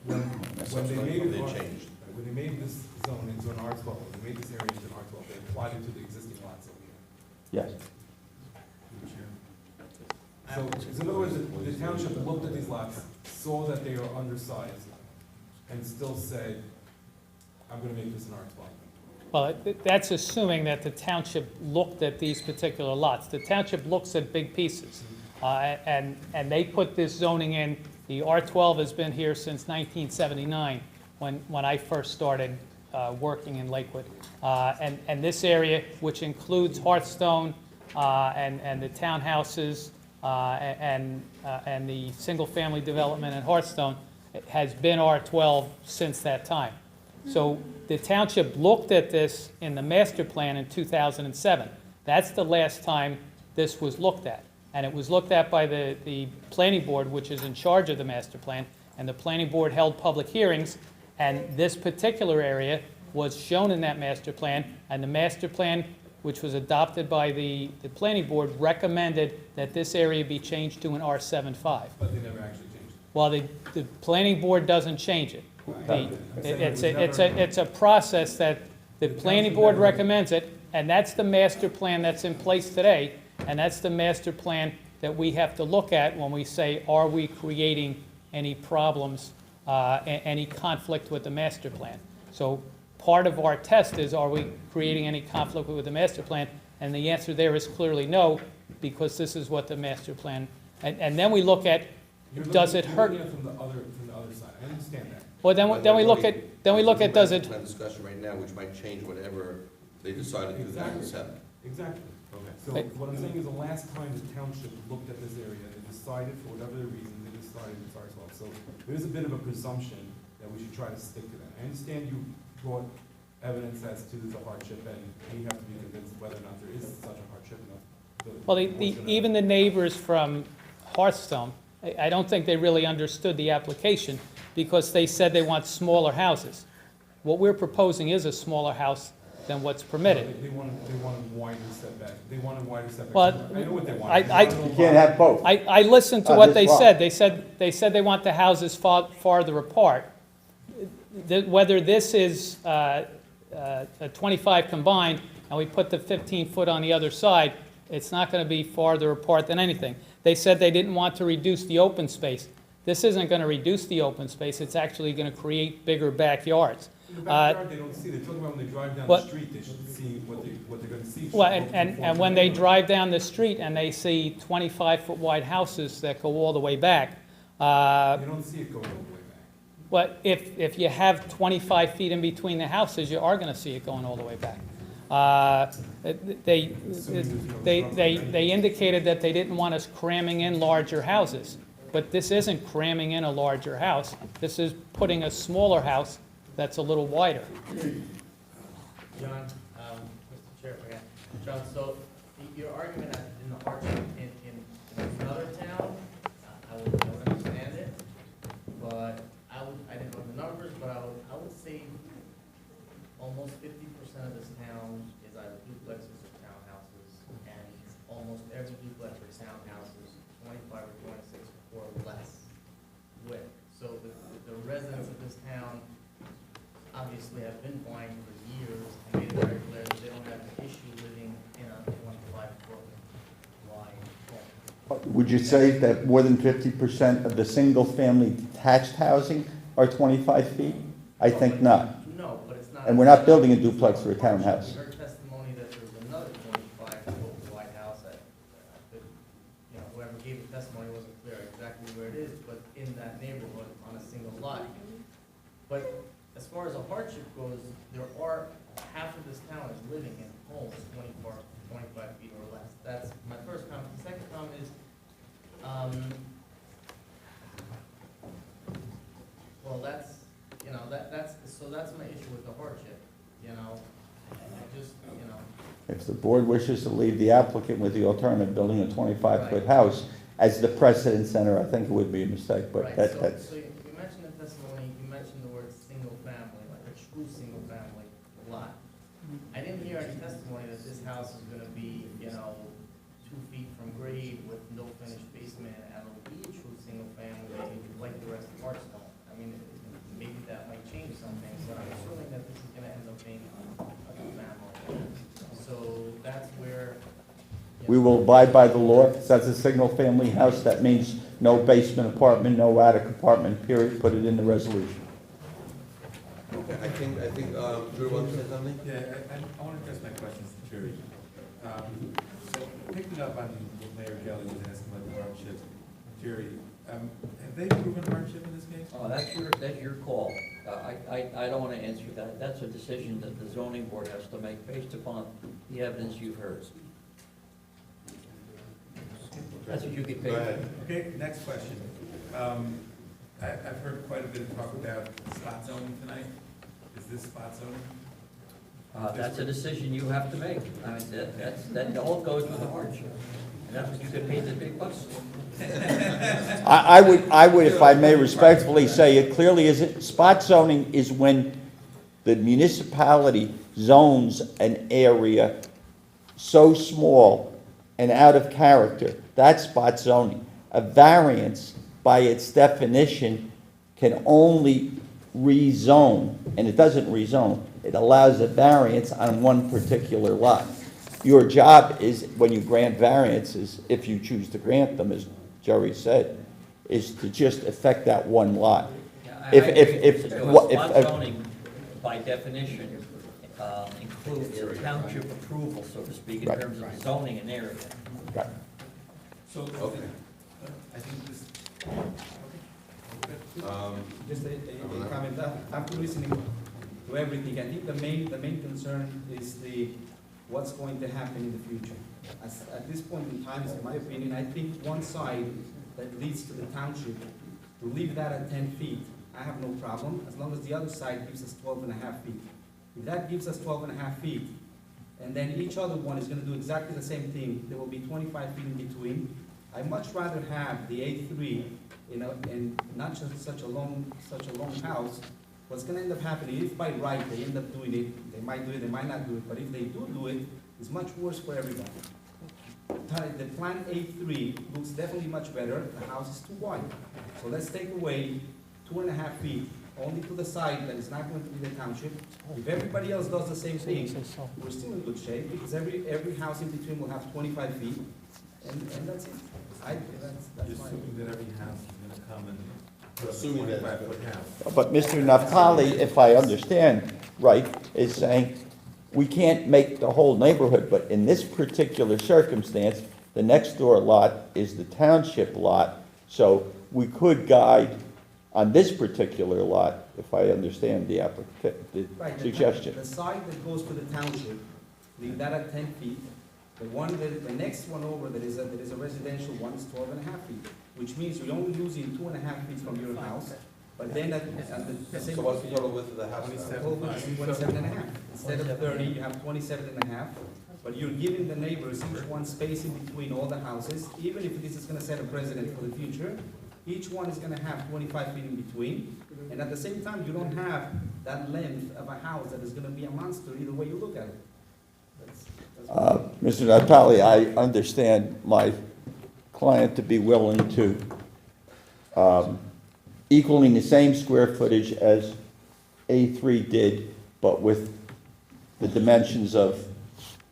When they made it, They changed. when they made this zone into an R12, when they made this area into an R12, they applied it to the existing lots over here. Yes. So, in other words, the township looked at these lots, saw that they were undersized, and still said, I'm gonna make this an R12. Well, that's assuming that the township looked at these particular lots. The township looks at big pieces, and they put this zoning in. The R12 has been here since 1979, when I first started working in Lakewood. And this area, which includes Hearthstone and the townhouses and the single-family development in Hearthstone, has been R12 since that time. So the township looked at this in the master plan in 2007. That's the last time this was looked at. And it was looked at by the planning board, which is in charge of the master plan, and the planning board held public hearings, and this particular area was shown in that master plan, and the master plan, which was adopted by the planning board, recommended that this area be changed to an R75. But they never actually changed it. Well, the planning board doesn't change it. It's a process that the planning board recommends it, and that's the master plan that's in place today, and that's the master plan that we have to look at when we say, are we creating any problems, any conflict with the master plan? So part of our test is, are we creating any conflict with the master plan? And the answer there is clearly no, because this is what the master plan, and then we look at, does it hurt? You're looking at it from the other side, I understand that. Well, then we look at, does it, Plan discussion right now, which might change whatever they decided in 2007. Exactly. Okay. So But- what I'm saying is the last time the township looked at this area, they decided, for whatever the reason, they decided it's R12. So there is a bit of a presumption that we should try to stick to that. I understand you brought evidence as to the hardship, and we have to be convinced whether or not there is such a hardship. well, even the neighbors from Hearthstone, I don't think they really understood the application, because they said they want smaller houses. What we're proposing is a smaller house than what's permitted. They wanted wider setback. They wanted wider setback. Well, I know what they want. You can't have both. I listened to On what this they lot. said. They said they want the houses farther apart, whether this is a 25 combined, and we put the 15-foot on the other side, it's not going to be farther apart than anything. They said they didn't want to reduce the open space. This isn't going to reduce the open space, it's actually going to create bigger backyards. In the backyard, they don't see, they're talking about when they drive down the street, they should see what they're gonna see. Well, and when they drive down the street and they see 25-foot wide houses that go all the way back, You don't see it going all the way back. well, if you have 25 feet in between the houses, you are going to see it going all the way back. They indicated that they didn't want us cramming in larger houses, but this isn't cramming in a larger house. This is putting a smaller house that's a little wider. John, Mr. Chair, again. John, so your argument in the hardship in another town, I would understand it, but I didn't know the numbers, but I would say almost 50% of this town is either duplexes or townhouses, and almost every duplex or townhouse is 25 or 26 or less width. So the residents of this town obviously have been buying for years and made it very clear that they don't have an issue living in a 25-foot wide home. Would you say that more than 50% of the single-family detached housing are 25 feet? I think not. No, but it's not. And we're not building a duplex or a townhouse. We heard testimony that there was another 25-foot wide house that, whoever gave the testimony wasn't clear exactly where it is, but in that neighborhood on a single lot. But as far as a hardship goes, there are, half of this town is living in homes 25 feet or less. That's my first comment. The second comment is, well, that's my issue with the hardship, If the board wishes to leave the applicant with the alternative, building a 25-foot house as the precedent center, I think it would be a mistake, but right, that's... So you mentioned in testimony, you mentioned the word single family, like a true single family lot. I didn't hear any testimony that this house is gonna be, 2 feet from grade with no finished basement, and it'll be a true single family, like the rest of Hartstone. I mean, maybe that might change some things, but I'm assuming that this is gonna end up being a family. So that's where. We will abide by the law. If that's a single-family house, that means no basement apartment, no attic apartment, period. Put it in the resolution. Okay, I think, Drew wants to say something? Yeah, I want to address my questions to Jerry. So picking up on what Mayor Gelli was asking about the hardship, Jerry, have they proven hardship in this case? Oh, that's your call. I don't want to answer that. That's a decision that the zoning board has to make based upon the evidence you've heard. That's what you get paid. Go ahead. Okay, next question. I've heard quite a bit of talk about spot zoning tonight. Is this spot zoning? That's a decision you have to make. I mean, that all goes with the hardship. And that's what you get paid the big bucks for. I would, if I may respectfully say, it clearly isn't. Spot zoning is when the municipality zones an area so small and out of character. That's spot zoning. A variance, by its definition, can only rezone, and it doesn't rezone. It allows a variance on one particular lot. Your job is, when you grant variances, if you choose to grant them, as Jerry said, is to just affect that one lot. Spot zoning, by definition, includes a township approval, so to speak, in terms of zoning an area. Right. So, Okay. I think this, Just a comment. After listening to everything, I think the main concern is what's going to happen in the future. At this point in time, in my opinion, I think one side that leads to the township, to leave that at 10 feet, I have no problem, as long as the other side gives us 12.5 feet. If that gives us 12.5 feet, and then each other one is gonna do exactly the same thing, there will be 25 feet in between. I'd much rather have the A3, and not just such a long house. What's gonna end up happening, if by right they end up doing it, they might do it, they might not do it, but if they do it, it's much worse for everybody. The plan A3 looks definitely much better, the house is too wide. So let's take away 2.5 feet only to the side that is not going to be the township. If everybody else does the same thing, we're still in good shape, because every house in between will have 25 feet, and that's it. You're That's my. assuming that every house is gonna come and put up a Assuming that- 25-foot house. But Mr. Naftali, if I understand right, is saying we can't make the whole neighborhood, but in this particular circumstance, the next door lot is the township lot, so we could guide on this particular lot, if I understand the Right, suggestion. the side that goes to the township, leave that at 10 feet. The next one over, that is a residential one, is 12.5 feet, which means you're only losing 2.5 feet from your house, but then at the same. So what's the total width of the house now? Total width is 27.5. Instead of 30, you have 27.5, but you're giving the neighbors each one space in between all the houses, even if this is gonna set a precedent for the future. Each one is gonna have 25 feet in between, and at the same time, you don't have that length of a house that is gonna be a monster either way you look at it. Mr. Naftali, I understand my client to be willing to, equaling the same square footage as A3 did, but with the dimensions of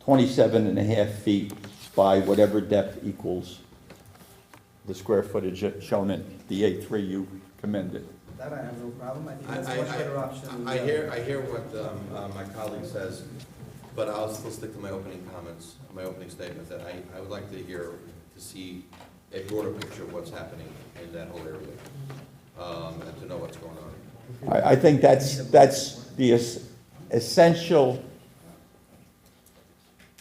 27.5 feet by whatever depth equals the square footage shown in the A3 you commended. That I have no problem, I think that's a much better option. I hear what my colleague says, but I'll still stick to my opening comments, my opening statement, that I would like to see a broader picture of what's happening in that whole area, and to know what's going on. I think that's the essential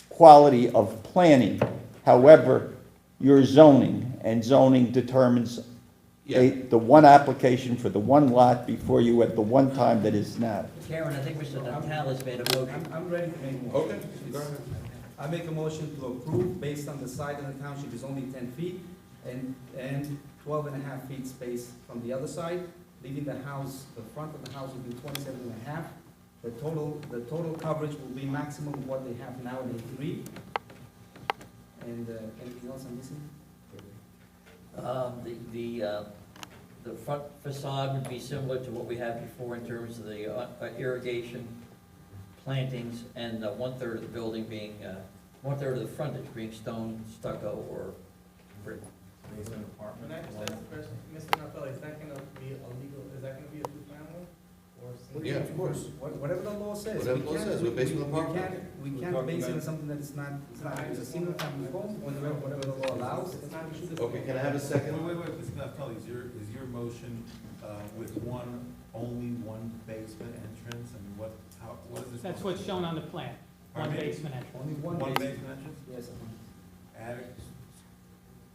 quality of planning. However, your zoning, and zoning determines the one application for the one lot before you at the one time that is now. Karen, I think Mr. Natale's made a motion. I'm ready to make a motion. Okay, go ahead. I make a motion to approve based on the side of the township is only 10 feet and 12.5 feet space from the other side, leaving the house, the front of the house will be 27.5. The total coverage will be maximum of what they have now in A3. And anything else I'm missing? The front facade would be similar to what we had before in terms of the irrigation, plantings, and 1/3 of the building being, 1/3 of the frontage being stone, stucco, or brick. Basement apartment. Can I just ask a question? Mr. Naftali, is that gonna be illegal, is that gonna be a two-family? Or single? Yeah, of course. Whatever the law says. Whatever the law says, we're basing the apartment. We can't base it on something that is not, it's a single family home, whatever the law allows. It's not. Okay, can I have a second? Wait, Mr. Naftali, is your motion with only one basement entrance, and what is this? That's what's shown on the plan, one Pardon me? basement entrance. Only one One basement. basement entrance? Yes. Attic?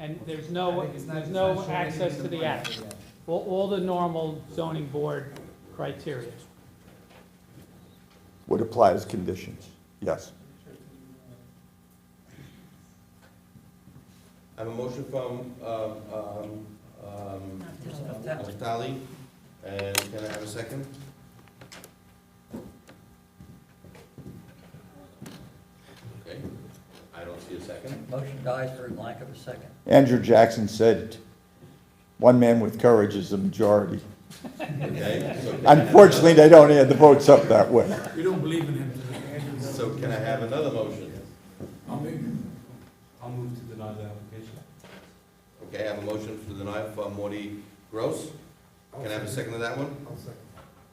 And there's I no, think it's not- there's it's no not showing access anything to in the plan attic. for that. All the normal zoning board criteria. Would apply as conditions, yes. I have a motion from Naftali, and can I have a second? Okay, I don't see a second. Motion dies for lack of a second. Andrew Jackson said, "One man with courage is a majority." Okay, so Unfortunately, they don't add the votes up that way. We don't believe in him. So can I have another motion? I'll move to deny the application. Okay, I have a motion to deny from Morty Gross. Can I have a second to that one? I'll second.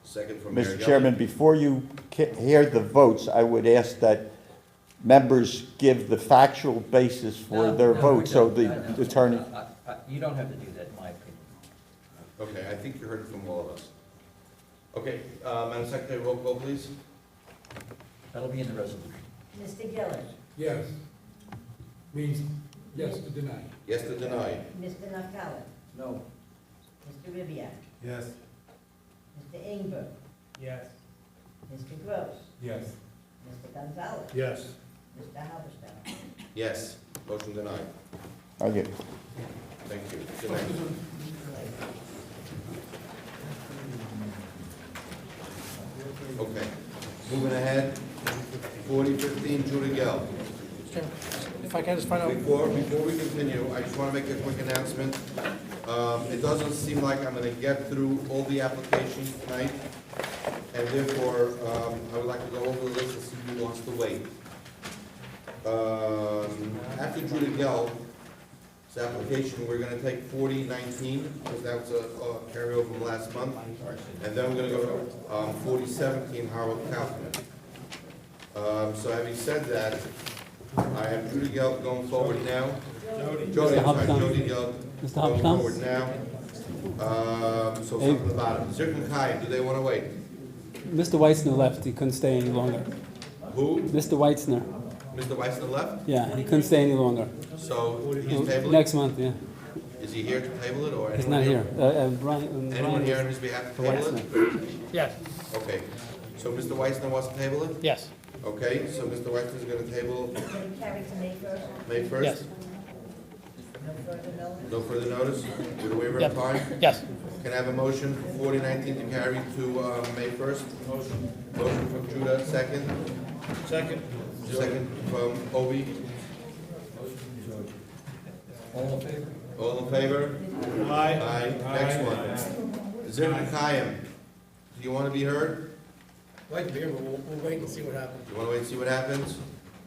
Second from Mayor Mr. Gelli. Chairman, before you hear the votes, I would ask that members give the factual basis for their vote, so the attorney. You don't have to do that, in my opinion. Okay, I think you heard it from all of us. Okay, Madam Secretary, roll call, please. That'll be in the resolution. Mr. Gillis. Yes. Means yes to deny. Yes to deny. Mr. Naftali. No. Mr. Ribbiat. Yes. Mr. Ingber. Yes. Mr. Gross. Yes. Mr. Gonzalez. Yes. Mr. Halberstam. Yes, motion denied. Okay. Thank you. Good night. Okay, moving ahead, 4015 Judy Gell. If I can just find out. Before we continue, I just want to make a quick announcement. It doesn't seem like I'm gonna get through all the applications tonight, and therefore, I would like to go over the list and see who wants to wait. After Judy Gelb's application, we're gonna take 4019, because that was a carryover from last month, and then we're gonna go to 4017, Harold Kaufman. So having said that, I have Judy Gelb going forward now. Jody, I'm sorry, Jody Gelb going forward now. So from the bottom, Zirkon Kaya, do they wanna wait? Mr. Weitzner left, he couldn't stay any longer. Who? Mr. Weitzner, Mr. Weissner left? yeah, he couldn't stay any longer. So he's tabling? Next month, yeah. Is he here to table it, or anyone? He's not here. Anyone here on his behalf to table it? Yes. Okay, so Mr. Weissner wants to table it? Yes. Okay, so Mr. Weissner's gonna table Can we carry to May 1st? May 1st? Yes. No further notice? No further notice, with a waiver Yep. of time? Yes. Can I have a motion for 4019 to carry to May 1st? Motion. Motion from Judah, second. Second. Second from Obi. All in favor? All in favor? Aye. Aye. Next one. Zirkon Kayam, do you want to be heard? I'd like to be here, but we'll wait and see what happens. You want to wait and see what happens?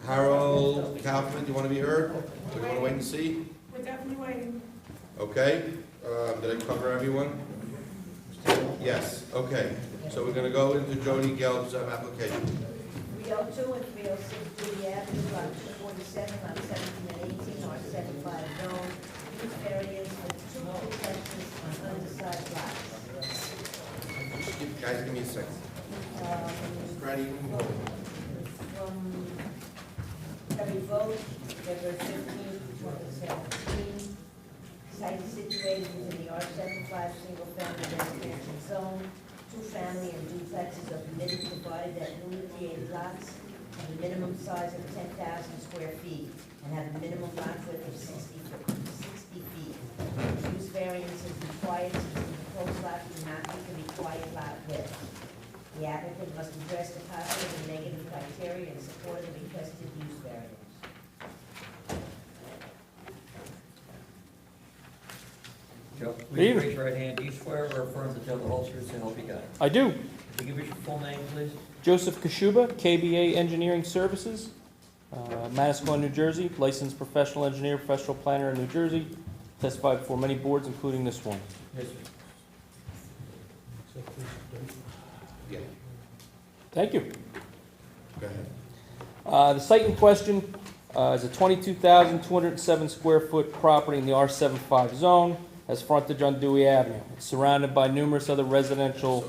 Harold Kaufman, do you want to be heard? Or do you want to wait and see? We're definitely waiting. Okay, did I cover everyone? Yes, okay. So we're gonna go into Jody Gelb's application. 302 and 306 Dewey Avenue, lot 247, lot 17 and 18, R75 zone. Use variance for two duplexes on undersized lots. Guys, give me a second. Ready? From every vote, February 15th, 2017. Site is situated within the R75 single-family residential zone. Two-family and duplexes are permitted provided that newly created lots have a minimum size of 10,000 square feet and have a minimum lot width of 60 feet. Use variance is required since the proposed lot do not meet the required lot width. The applicant must address the positive and negative criteria in support of the requested use variance. Joe, will you raise your right hand? Do you swear or affirm to tell the whole truth, so help you God? I do. Could you give us your full name, please? Joseph Kashuba, KBA Engineering Services, Manasquan, New Jersey, licensed professional engineer, professional planner in New Jersey, testified before many boards, including this one. Yes, sir. Yeah, Thank you. go ahead. The site in question is a 22,207 square foot property in the R75 zone, has frontage on Dewey Avenue. It's surrounded by numerous other residential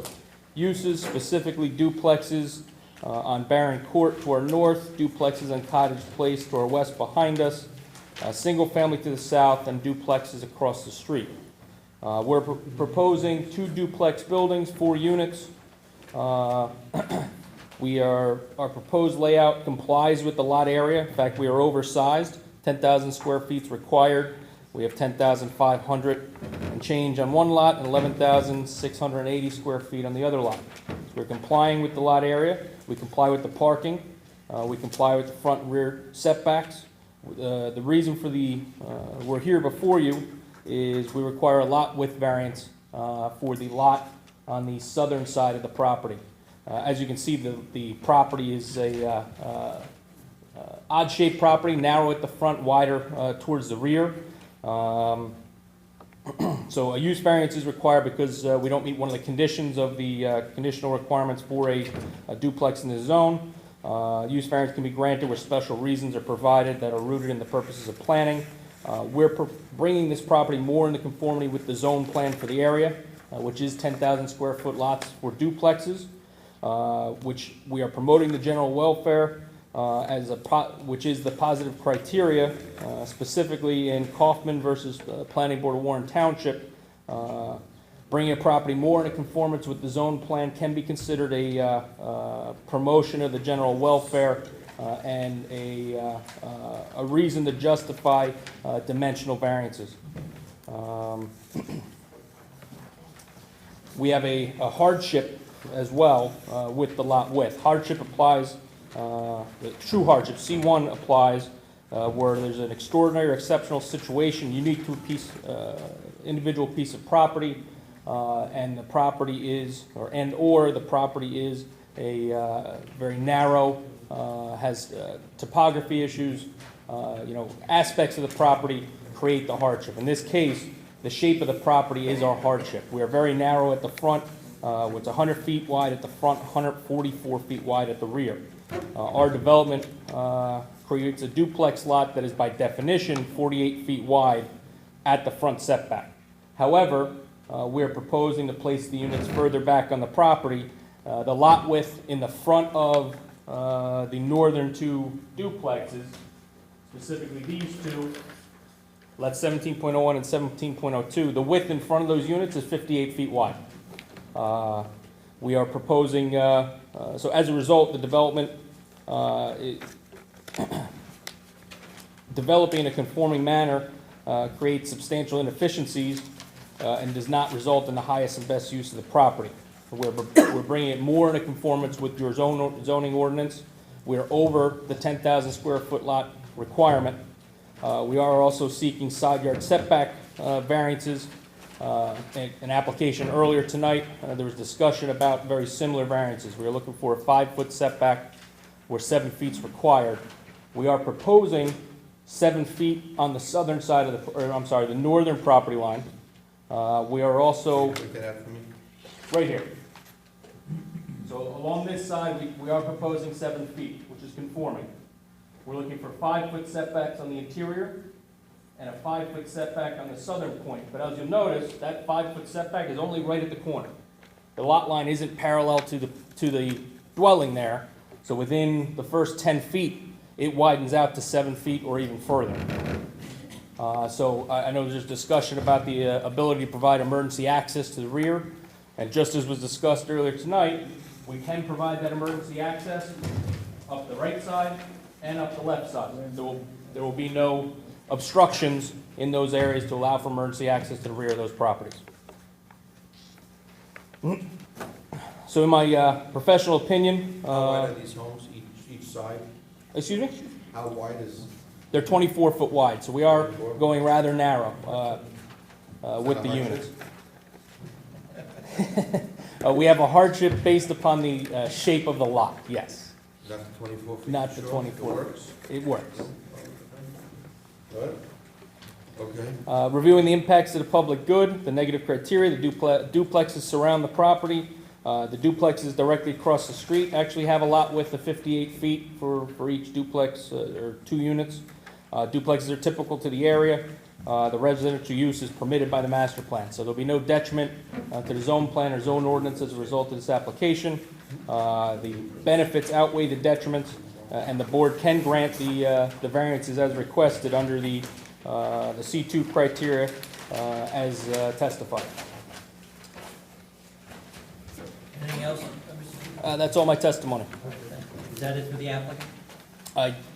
uses, specifically duplexes on Barron Court to our north, duplexes on Cottage Place to our west behind us, single family to the south, and duplexes across the street. We're proposing two duplex buildings, 4 units. Our proposed layout complies with the lot area. In fact, we are oversized. 10,000 square feet is required. We have 10,500 and change on one lot and 11,680 square feet on the other lot. So we're complying with the lot area. We comply with the parking. We comply with the front and rear setbacks. The reason for we're here before you is we require a lot width variance for the lot on the southern side of the property. As you can see, the property is a odd-shaped property, narrow at the front, wider towards the rear. So a use variance is required because we don't meet one of the conditions of the conditional requirements for a duplex in the zone. Use variance can be granted where special reasons are provided that are rooted in the purposes of planning. We're bringing this property more into conformity with the zone plan for the area, which is 10,000 square foot lots for duplexes, which we are promoting the general welfare which is the positive criteria, specifically in Kaufman versus Planning Board of Warren Township. Bringing a property more into conformance with the zone plan can be considered a promotion of the general welfare and a reason to justify dimensional variances. We have a hardship as well with the lot width. Hardship applies, the true hardship, C1 applies where there's an extraordinary or exceptional situation unique to a individual piece of property, and the property is, or the property is a very narrow, has topography issues, aspects of the property create the hardship. In this case, the shape of the property is our hardship. We are very narrow at the front, it's 100 feet wide at the front, 144 feet wide at the rear. Our development creates a duplex lot that is by definition 48 feet wide at the front setback. However, we are proposing to place the units further back on the property. The lot width in the front of the northern two duplexes, specifically these two, that's 17.01 and 17.02. The width in front of those units is 58 feet wide. We are proposing, so as a result, the development, developing in a conforming manner creates substantial inefficiencies and does not result in the highest and best use of the property. We're bringing it more into conformance with your zoning ordinance. We're over the 10,000 square foot lot requirement. We are also seeking side yard setback variances. An application earlier tonight, there was discussion about very similar variances. We are looking for a 5-foot setback where 7 feet is required. We are proposing 7 feet on the southern side of the northern property line. We are also right here. So along this side, we are proposing 7 feet, which is conforming. We're looking for 5-foot setbacks on the interior and a 5-foot setback on the southern point. But as you'll notice, that 5-foot setback is only right at the corner. The lot line isn't parallel to the dwelling there, so within the first 10 feet, it widens out to 7 feet or even further. So I know there's discussion about the ability to provide emergency access to the rear, and just as was discussed earlier tonight, we can provide that emergency access up the right side and up the left side. There will be no obstructions in those areas to allow for emergency access to the rear of those properties. So in my professional opinion... How wide are these homes, each side? Excuse me? How wide is... They're 24 foot wide, so we are going rather narrow with the units. We have a hardship based upon the shape of the lot, yes. Not the 24 feet? Not the Sure. 24. It works? It works. Good. Okay. Reviewing the impacts to the public good, the negative criteria, the duplexes surround the property. The duplexes directly across the street actually have a lot width of 58 feet for each duplex, or 2 units. Duplexes are typical to the area. The residential use is permitted by the master plan, so there'll be no detriment to the zone plan or zone ordinance as a result of this application. The benefits outweigh the detriments, and the board can grant the variances as requested under the C2 criteria as testified. Anything else? That's all my testimony. Is that it for the applicant?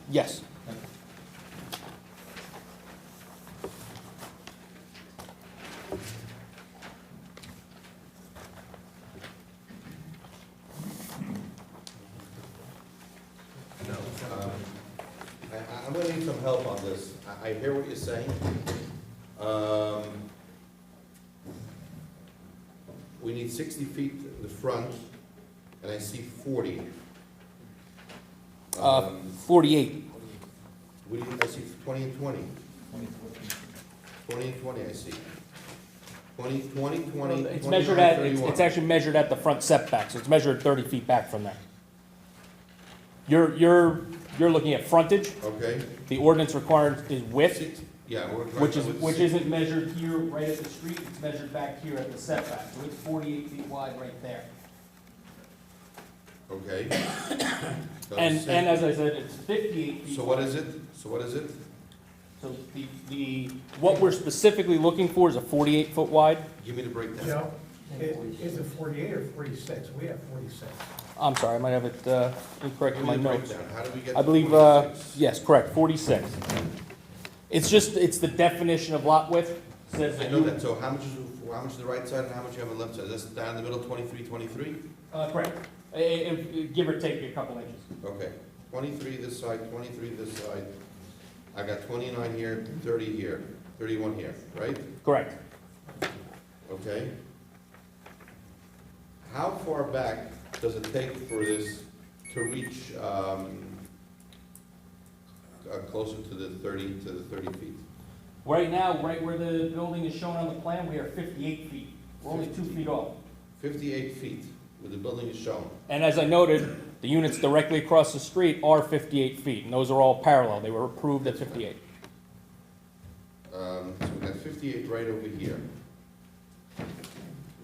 Yes. I'm going to need some help on this. I hear what you're saying. We need 60 feet in the front, and I see 40. 48. I see 20 and 20. 20 and 20, I see. 20, 20, 20, It's 29, measured at, 31. it's actually measured at the front setback, so it's measured 30 feet back from there. You're looking at frontage. Okay. The ordinance requirement is width. Yeah, which isn't measured here right at the street, it's measured back here at the setback, so it's 48 feet wide right there. Okay. And as I said, it's 58 feet. So what is it? So what is it? So what we're specifically looking for is a 48-foot wide. Give me the breakdown. Joe, is it 48 or 46? We have 46. I'm sorry, I might have it incorrect in my Give me the notes. breakdown. How do we get I to believe, 46? yes, correct, 46. It's the definition of lot width. Says I know that, so how much is the right side and how much you have on the left side? Is this down the middle, 23, 23? Correct. Give or take a couple inches. Okay, 23 this side, 23 this side, I got 29 here, 30 here, 31 here, right? Correct. Okay. How far back does it take for this to reach closer to the 30 feet? Right now, right where the building is shown on the plan, we are 58 feet. We're only 2 feet off. 58 feet where the building is shown. And as I noted, the units directly across the street are 58 feet, and those are all parallel. They were approved at 58. So we got 58 right over here.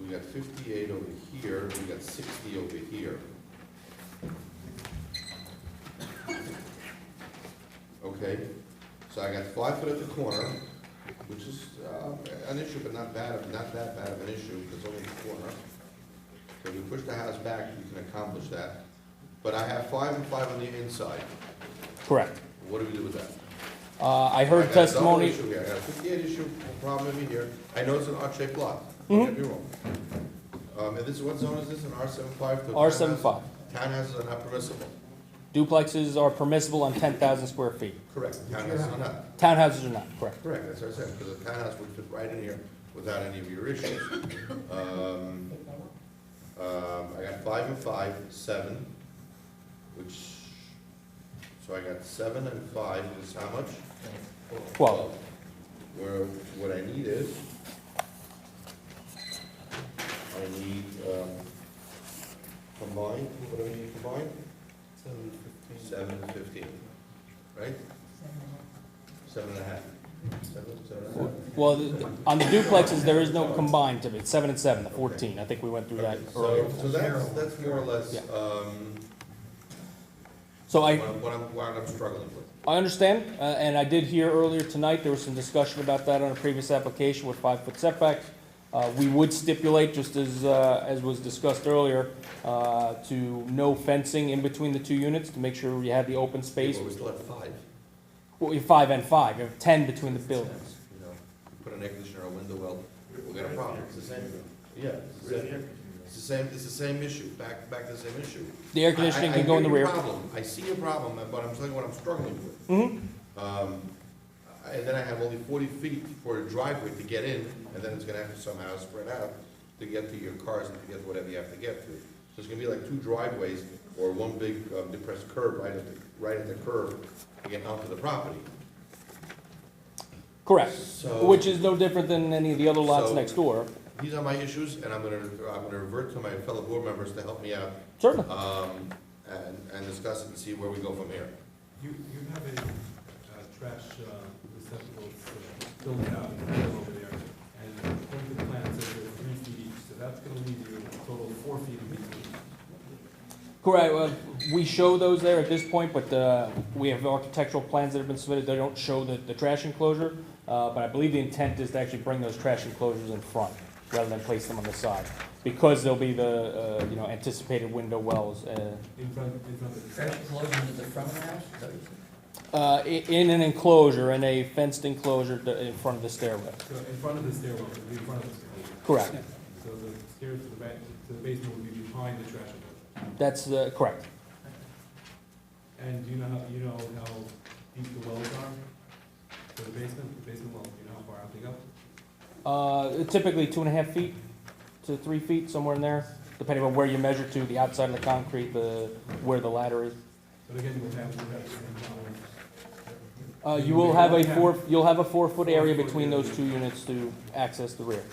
We got 58 over here, we got 60 over here. Okay, so I got 5 foot at the corner, which is an issue, but not that bad of an issue, because only the corner. So if we push the house back, we can accomplish that. But I have 5 and 5 on the inside. Correct. What do we do with that? I heard got testimony. a double issue here. I got a 58 issue problem over here. I know it's an odd-shaped lot. Don't get me wrong. And this is, what zone is this, an R75? to R75. Townhouses are not permissible. Duplexes are permissible on 10,000 square feet. Correct. Townhouses are not. Townhouses are not, correct. Correct, that's what I said, because a townhouse would fit right in here without any of your issues. I got 5 and 5, 7, which, so I got 7 and 5 is how much? 12. Where, what I need is, I need, combined, what do I need combined? 7 and 15, right? 7 and a half. 7 and a half. Well, on the duplexes, there is no combined to it. 7 and 7, the 14. I think we went through that earlier. So that's more or less, Yeah. So what I'm struggling with. I understand, and I did hear earlier tonight, there was some discussion about that on a previous application with 5-foot setbacks. We would stipulate, just as was discussed earlier, to no fencing in between the two units to make sure you have the open space. Well, we still have 5. Well, you have 5 and 5, you have 10 between the buildings. You know, put an air conditioner or a window well, we'll get a problem. It's the same. Yeah, it's the same. It's the same issue, back to the same issue. The air conditioning can go in the rear. I see your problem, but I'm telling you what I'm struggling with. Mm-hmm. And then I have only 40 feet for a driveway to get in, and then it's gonna have to somehow spread out to get to your cars and to get whatever you have to get to. So it's gonna be like 2 driveways or one big depressed curb right at the curb to get onto the property. Correct, So- which is no different than any of the other lots So- next door. These are my issues, and I'm gonna revert to my fellow board members to help me out. Certainly. And discuss it and see where we go from here. You have a trash receptacle built out over there, and according to the plan, it says they're 3 feet each, so that's gonna leave you a total of 4 feet in between. Correct, we show those there at this point, but we have architectural plans that have been submitted, they don't show the trash enclosure, but I believe the intent is to actually bring those trash enclosures in front, rather than place them on the side, because there'll be the, anticipated window wells. In front of the Trash enclosure at the front of the house, is that what you said? In an enclosure, in a fenced enclosure in front of the stairway. So in front of the stairwell, it'll be in front of the stairwell. Correct. So the stairs to the basement will be behind the trash enclosure. That's correct. And do you know how deep the wells are for the basement well, do you know how far out they go? Typically 2.5 feet to 3 feet, somewhere in there, depending on where you measure to, the outside of the concrete, where the ladder is. But again, you will have You'll have a 4-foot area between those two units to access the rear.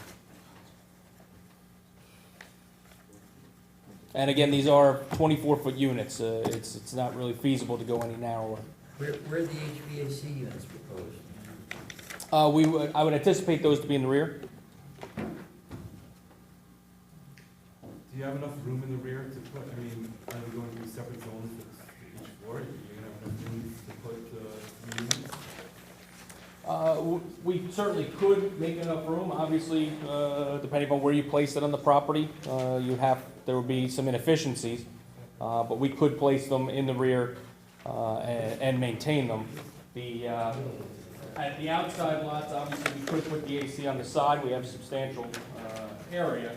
And again, these are 24-foot units. It's not really feasible to go any narrower. Where are the HVAC units proposed? I would anticipate those to be in the rear. Do you have enough room in the rear to put, are they going to be separate zones for each floor? Are you going to have enough room to put the units? We certainly could make enough room, obviously, depending on where you place it on the property, there would be some inefficiencies, but we could place them in the rear and maintain them. At the outside lots, obviously, we could put the AC on the side, we have substantial area.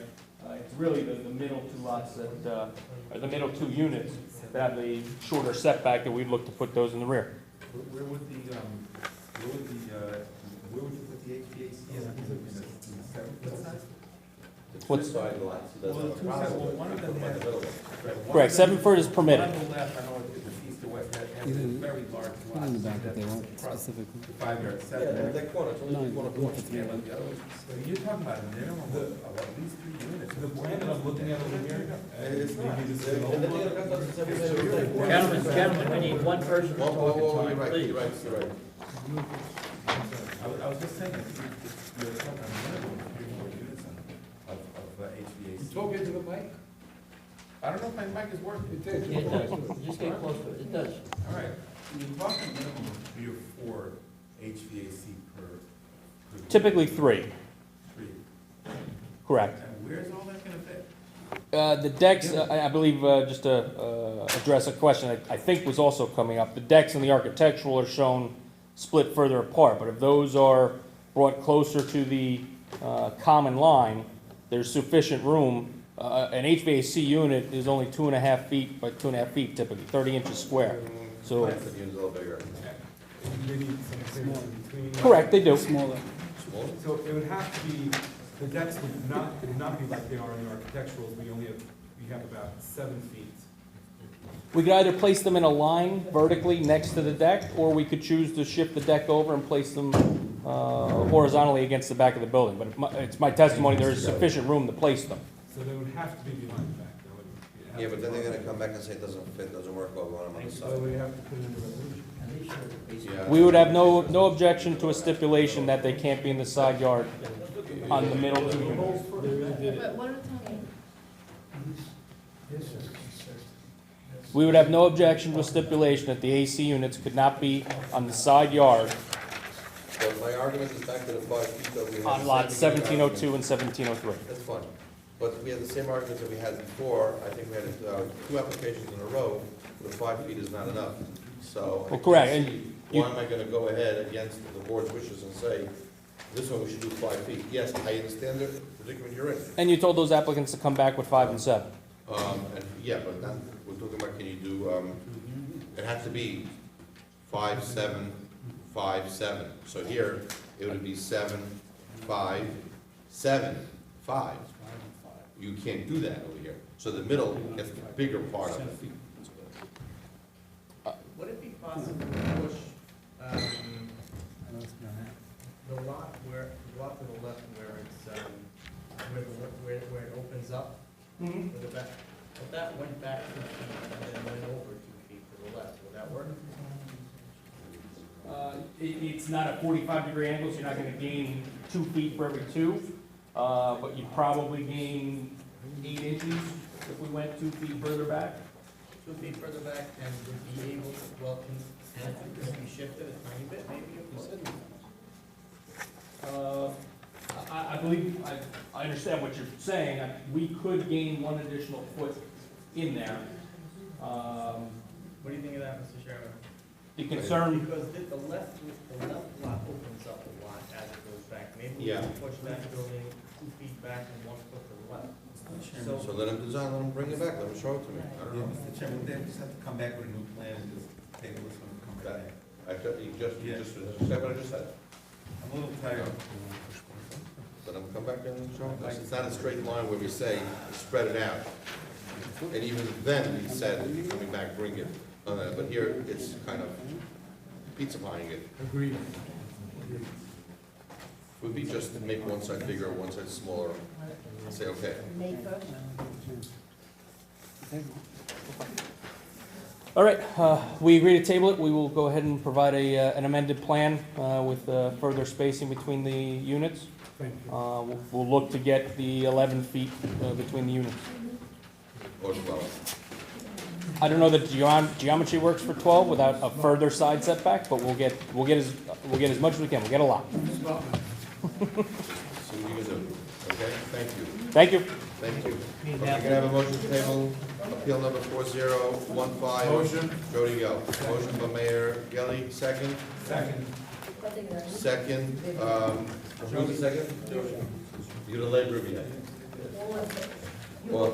It's really the middle 2 lots or the middle 2 units that have the shorter setback that we'd look to put those in the rear. Where would the where would you put the HVAC? In the 7-foot size? The What's- two side lots, he doesn't have a problem with, one of you them put one in the has- middle. Correct, 7 foot is permitted. One on the left, I know it's east to west, has a very large lot. in the back if they want, Across specifically. the 5-yard Yeah, setback. that corner, it's only No, corner one for porch. three. Yeah, but the other one, so you're talking about a minimum of at least 3 units. The plan that I'm looking at over here, It's not. maybe this is And an old then one. they're gonna cut us to 77. Gentlemen, we need one person to Whoa, talk whoa, at a you're time, right, please. you're right, you're right. I was just saying, if you're talking about a minimum of 3 more units of HVAC. Talk into the mic. I don't know if my mic is working. It is. It does, just get close to it, it does. All right, you're talking a minimum of 3 or 4 HVAC per. Typically 3, 3. correct. And where's all that gonna fit? The decks, I believe, just to address a question I think was also coming up, the decks and the architectural are shown split further apart, but if those are brought closer to the common line, there's sufficient room. An HVAC unit is only 2.5 feet by 2.5 feet typically, 30 inches square. So, Plants that use a little bigger. They need some space in between. correct, they do. Smaller. Small? So it would have to be, the decks would not be like they are in architecturals, we have about 7 feet. We could either place them in a line vertically next to the deck, or we could choose to shift the deck over and place them horizontally against the back of the building. But it's my testimony, there is sufficient room to place them. So they would have to be behind the back, that would. Yeah, but then they're gonna come back and say it doesn't fit, doesn't work well, we want them on the So side. we have to put it in the resolution. Yeah. We would have no objection to a stipulation that they can't be in the side yard on the middle two units. But what are we talking? We would have no objection to a stipulation that the AC units could not be on the side yard But my argument is back to the 5 feet that we had. on lots 1702 and 1703. That's fine. But we had the same arguments that we had before. I think we had 2 applications in a row, where 5 feet is not enough. So. I Well, correct, can't and see you- Why am I gonna go ahead against the board's wishes and say, this one we should do 5 feet? Yes, I understand the predicament you're in. And you told those applicants to come back with 5 and 7. And, yeah, but now, we're talking about, can you do, it has to be 5, 7, 5, 7. So here, it would be 7, 5, 7, 5. You can't do that over here. So the middle gets the bigger part of it. Would it be possible to push, the lot to the left where it's, where it opens up? With the back, if that went back 2 feet and then went over 2 feet to the left, would that work? It's not a 45-degree angle, so you're not going to gain 2 feet for every 2, but you'd probably gain 8 inches if we went 2 feet further back. 2 feet further back and would be able to, well, can it be shifted a tiny bit, maybe? I believe, I understand what you're saying. We could gain 1 additional foot in there. What do you think of that, Mr. Chairman? The concern, Because the left lot opens up a lot as it goes back. Maybe we Yeah. can push that building 2 feet back and 1 foot to the left. So let them design, let them bring it back, let them show it to me. I don't Yeah, know. Mr. Chairman, they just have to come back with a new plan and just table this one and come back. You just said what I just said. I'm a little tired. Let them come back and show it. It's not a straight line where we say, spread it out. And even then, we said, coming back, bring it. But here, it's kind of pizza pieing it. Agreed. Would be just to make one side bigger, one side smaller, and say, okay. May 1st? all right, we agree to table it. We will go ahead and provide an amended plan with further spacing between the units. Thank you. We'll look to get the 11 feet between the units. Or 12. I don't know that geometry works for 12 without a further side setback, but we'll get as much as we can. We'll get a lot. See what you can do. Okay, thank you. Thank you. Thank you. Okay, can I have a motion to table appeal number 4015? Motion. Jody Go. Motion by Mayor Gelli, second. Second. Second, who's the second? You're the labor review. Well,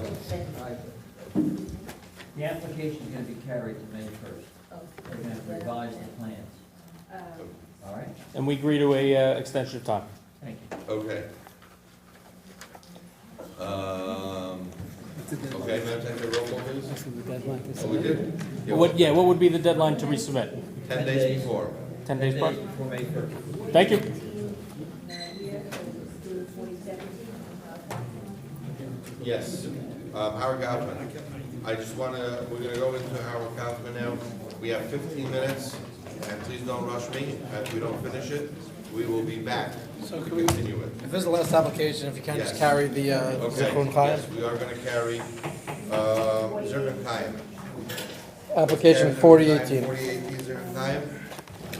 The application is gonna be carried to May 1st. We're gonna revise the plans. All right, And we agree to a extension of time. thank you. Okay. Okay, Madam Secretary, roll call, please. Oh, we did? What would be the deadline to resubmit? 10 days before. 10 days prior? Before May 1st. Thank you. Yes. Howard Kaufman. I just want to, we're going to go into Howard Kaufman now. We have 15 minutes, and please don't rush me. If we don't finish it, we will be back So to can we, continue it. if this is the last application, if you can just Yes. carry the Okay, Zikron Kaya? yes, we are going to carry Zircon Kaya. Application 4018. 4018 Zircon Kaya.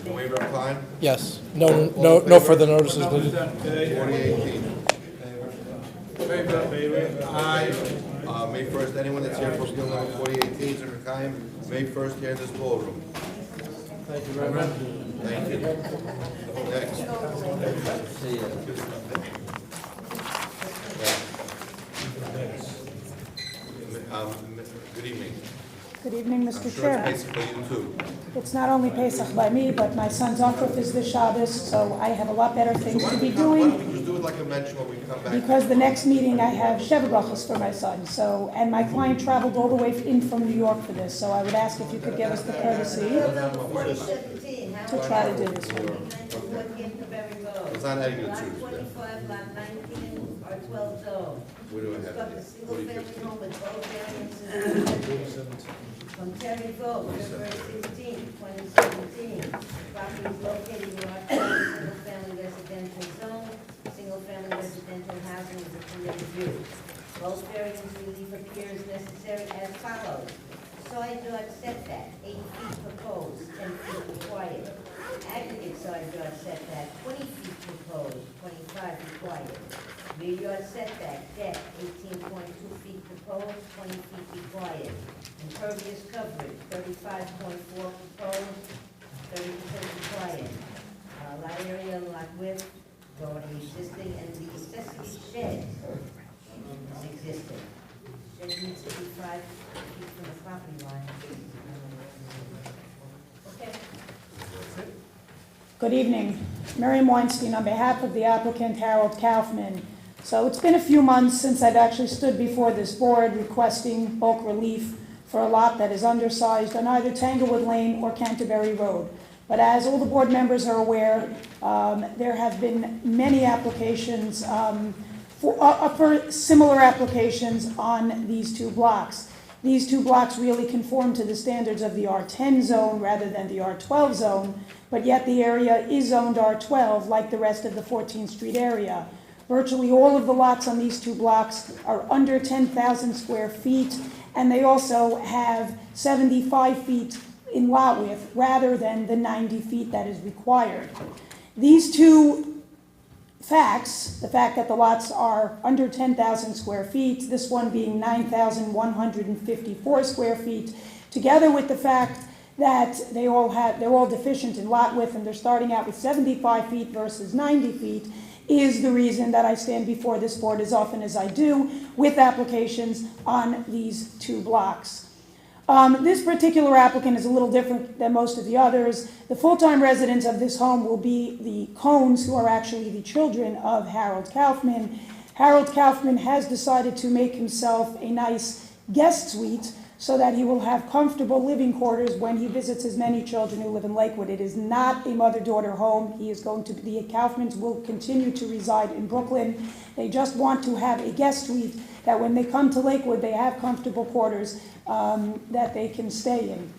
The waiver of time. Yes. No further notices needed. 4018. Favor. Aye. May 1st, anyone that's here for appeal number 4018 Zircon Kaya, May 1st here in this ballroom. Thank you very much. Thank you. Next. See you. Good evening. Good evening, I'm Mr. sure it's Chairman. basically you too. It's not only Pesach by me, but my son's Akruf is this Shabbos, so I have a lot better things to be Why doing. don't we just do it like a mention when we come back? Because the next meeting I have Sheva Brachos for my son, so, and my client traveled all the way in from New York for this, so I would ask if you could give us the courtesy to try to do this one. It's not adding to two. 25, lot 19, R12 zone. What do I have? Construct a single-family 4050. home with both variances from Terry Road, February 16, 2017. Property is located in R12, single-family residential zone. Single-family residential housing is a permitted use. Both variance relief appears necessary as follows. Side yard setback, 8 feet proposed, 10 feet required. Aggregate side yard setback, 20 feet proposed, 25 required. Rear yard setback, deck, 18.2 feet proposed, 20 feet required. Impervious coverage, 35.4 proposed, 30% required. Lot area, lot width, is already existing, and the accessory shed is existing. Shed needs to be 5 feet from the property line. Okay. Good evening. Miriam Weinstein on behalf of the applicant Harold Kaufman. So it's been a few months since I've actually stood before this board requesting bulk relief for a lot that is undersized on either Tanglewood Lane or Canterbury Road. But as all the board members are aware, there have been many applications for similar applications on these two blocks. These two blocks really conform to the standards of the R10 zone rather than the R12 zone, but yet the area is zoned R12 like the rest of the 14th Street area. Virtually all of the lots on these two blocks are under 10,000 square feet, and they also have 75 feet in lot width rather than the 90 feet that is required. These two facts, the fact that the lots are under 10,000 square feet, this one being 9,154 square feet, together with the fact that they're all deficient in lot width and they're starting out with 75 feet versus 90 feet, is the reason that I stand before this board as often as I do with applications on these two blocks. This particular applicant is a little different than most of the others. The full-time residents of this home will be the Cohns, who are actually the children of Harold Kaufman. Harold Kaufman has decided to make himself a nice guest suite so that he will have comfortable living quarters when he visits his many children who live in Lakewood. It is not a mother-daughter home. The Kaufmans will continue to reside in Brooklyn. They just want to have a guest suite that when they come to Lakewood, they have comfortable quarters that they can stay in.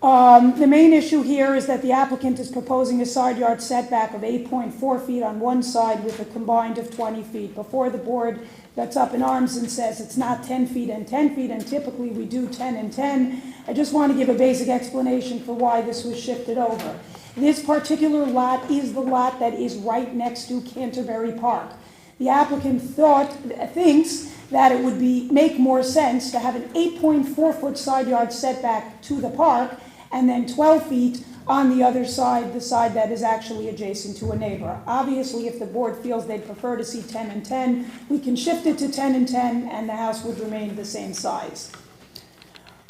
The main issue here is that the applicant is proposing a side yard setback of 8.4 feet on one side with a combined of 20 feet. Before the board gets up in arms and says it's not 10 feet and 10 feet, and typically we do 10 and 10, I just want to give a basic explanation for why this was shifted over. This particular lot is the lot that is right next to Canterbury Park. The applicant thinks that it would make more sense to have an 8.4 foot side yard setback to the park and then 12 feet on the other side, the side that is actually adjacent to a neighbor. Obviously, if the board feels they'd prefer to see 10 and 10, we can shift it to 10 and 10 and the house would remain the same size.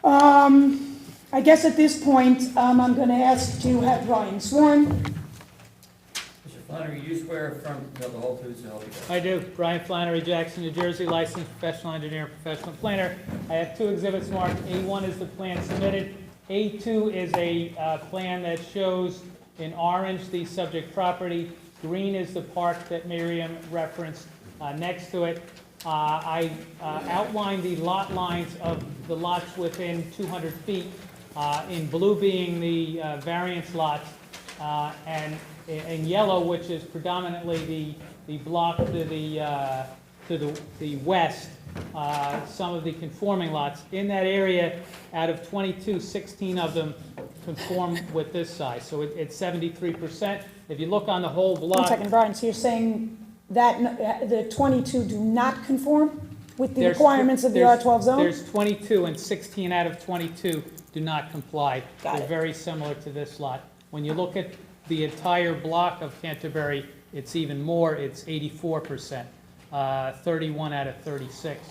I guess at this point, I'm going to ask to have Ryan sworn. Flannery, you swear affirm to tell the whole truth, so help you God? I do. Brian Flannery, Jackson, New Jersey, licensed professional engineer, professional planner. I have 2 exhibits marked. A1 is the plan submitted. A2 is a plan that shows in orange the subject property. Green is the park that Miriam referenced next to it. I outlined the lot lines of the lots within 200 feet, in blue being the variance lots, and in yellow, which is predominantly the block to the west, some of the conforming lots. In that area, out of 22, 16 of them conform with this size, so it's 73%. If you look on the whole block. 1 second, Brian, so you're saying that the 22 do not conform with the requirements of the R12 zone? There's 22, and 16 out of 22 do not comply. Got They're it. very similar to this lot. When you look at the entire block of Canterbury, it's even more, it's 84%. 31 out of 36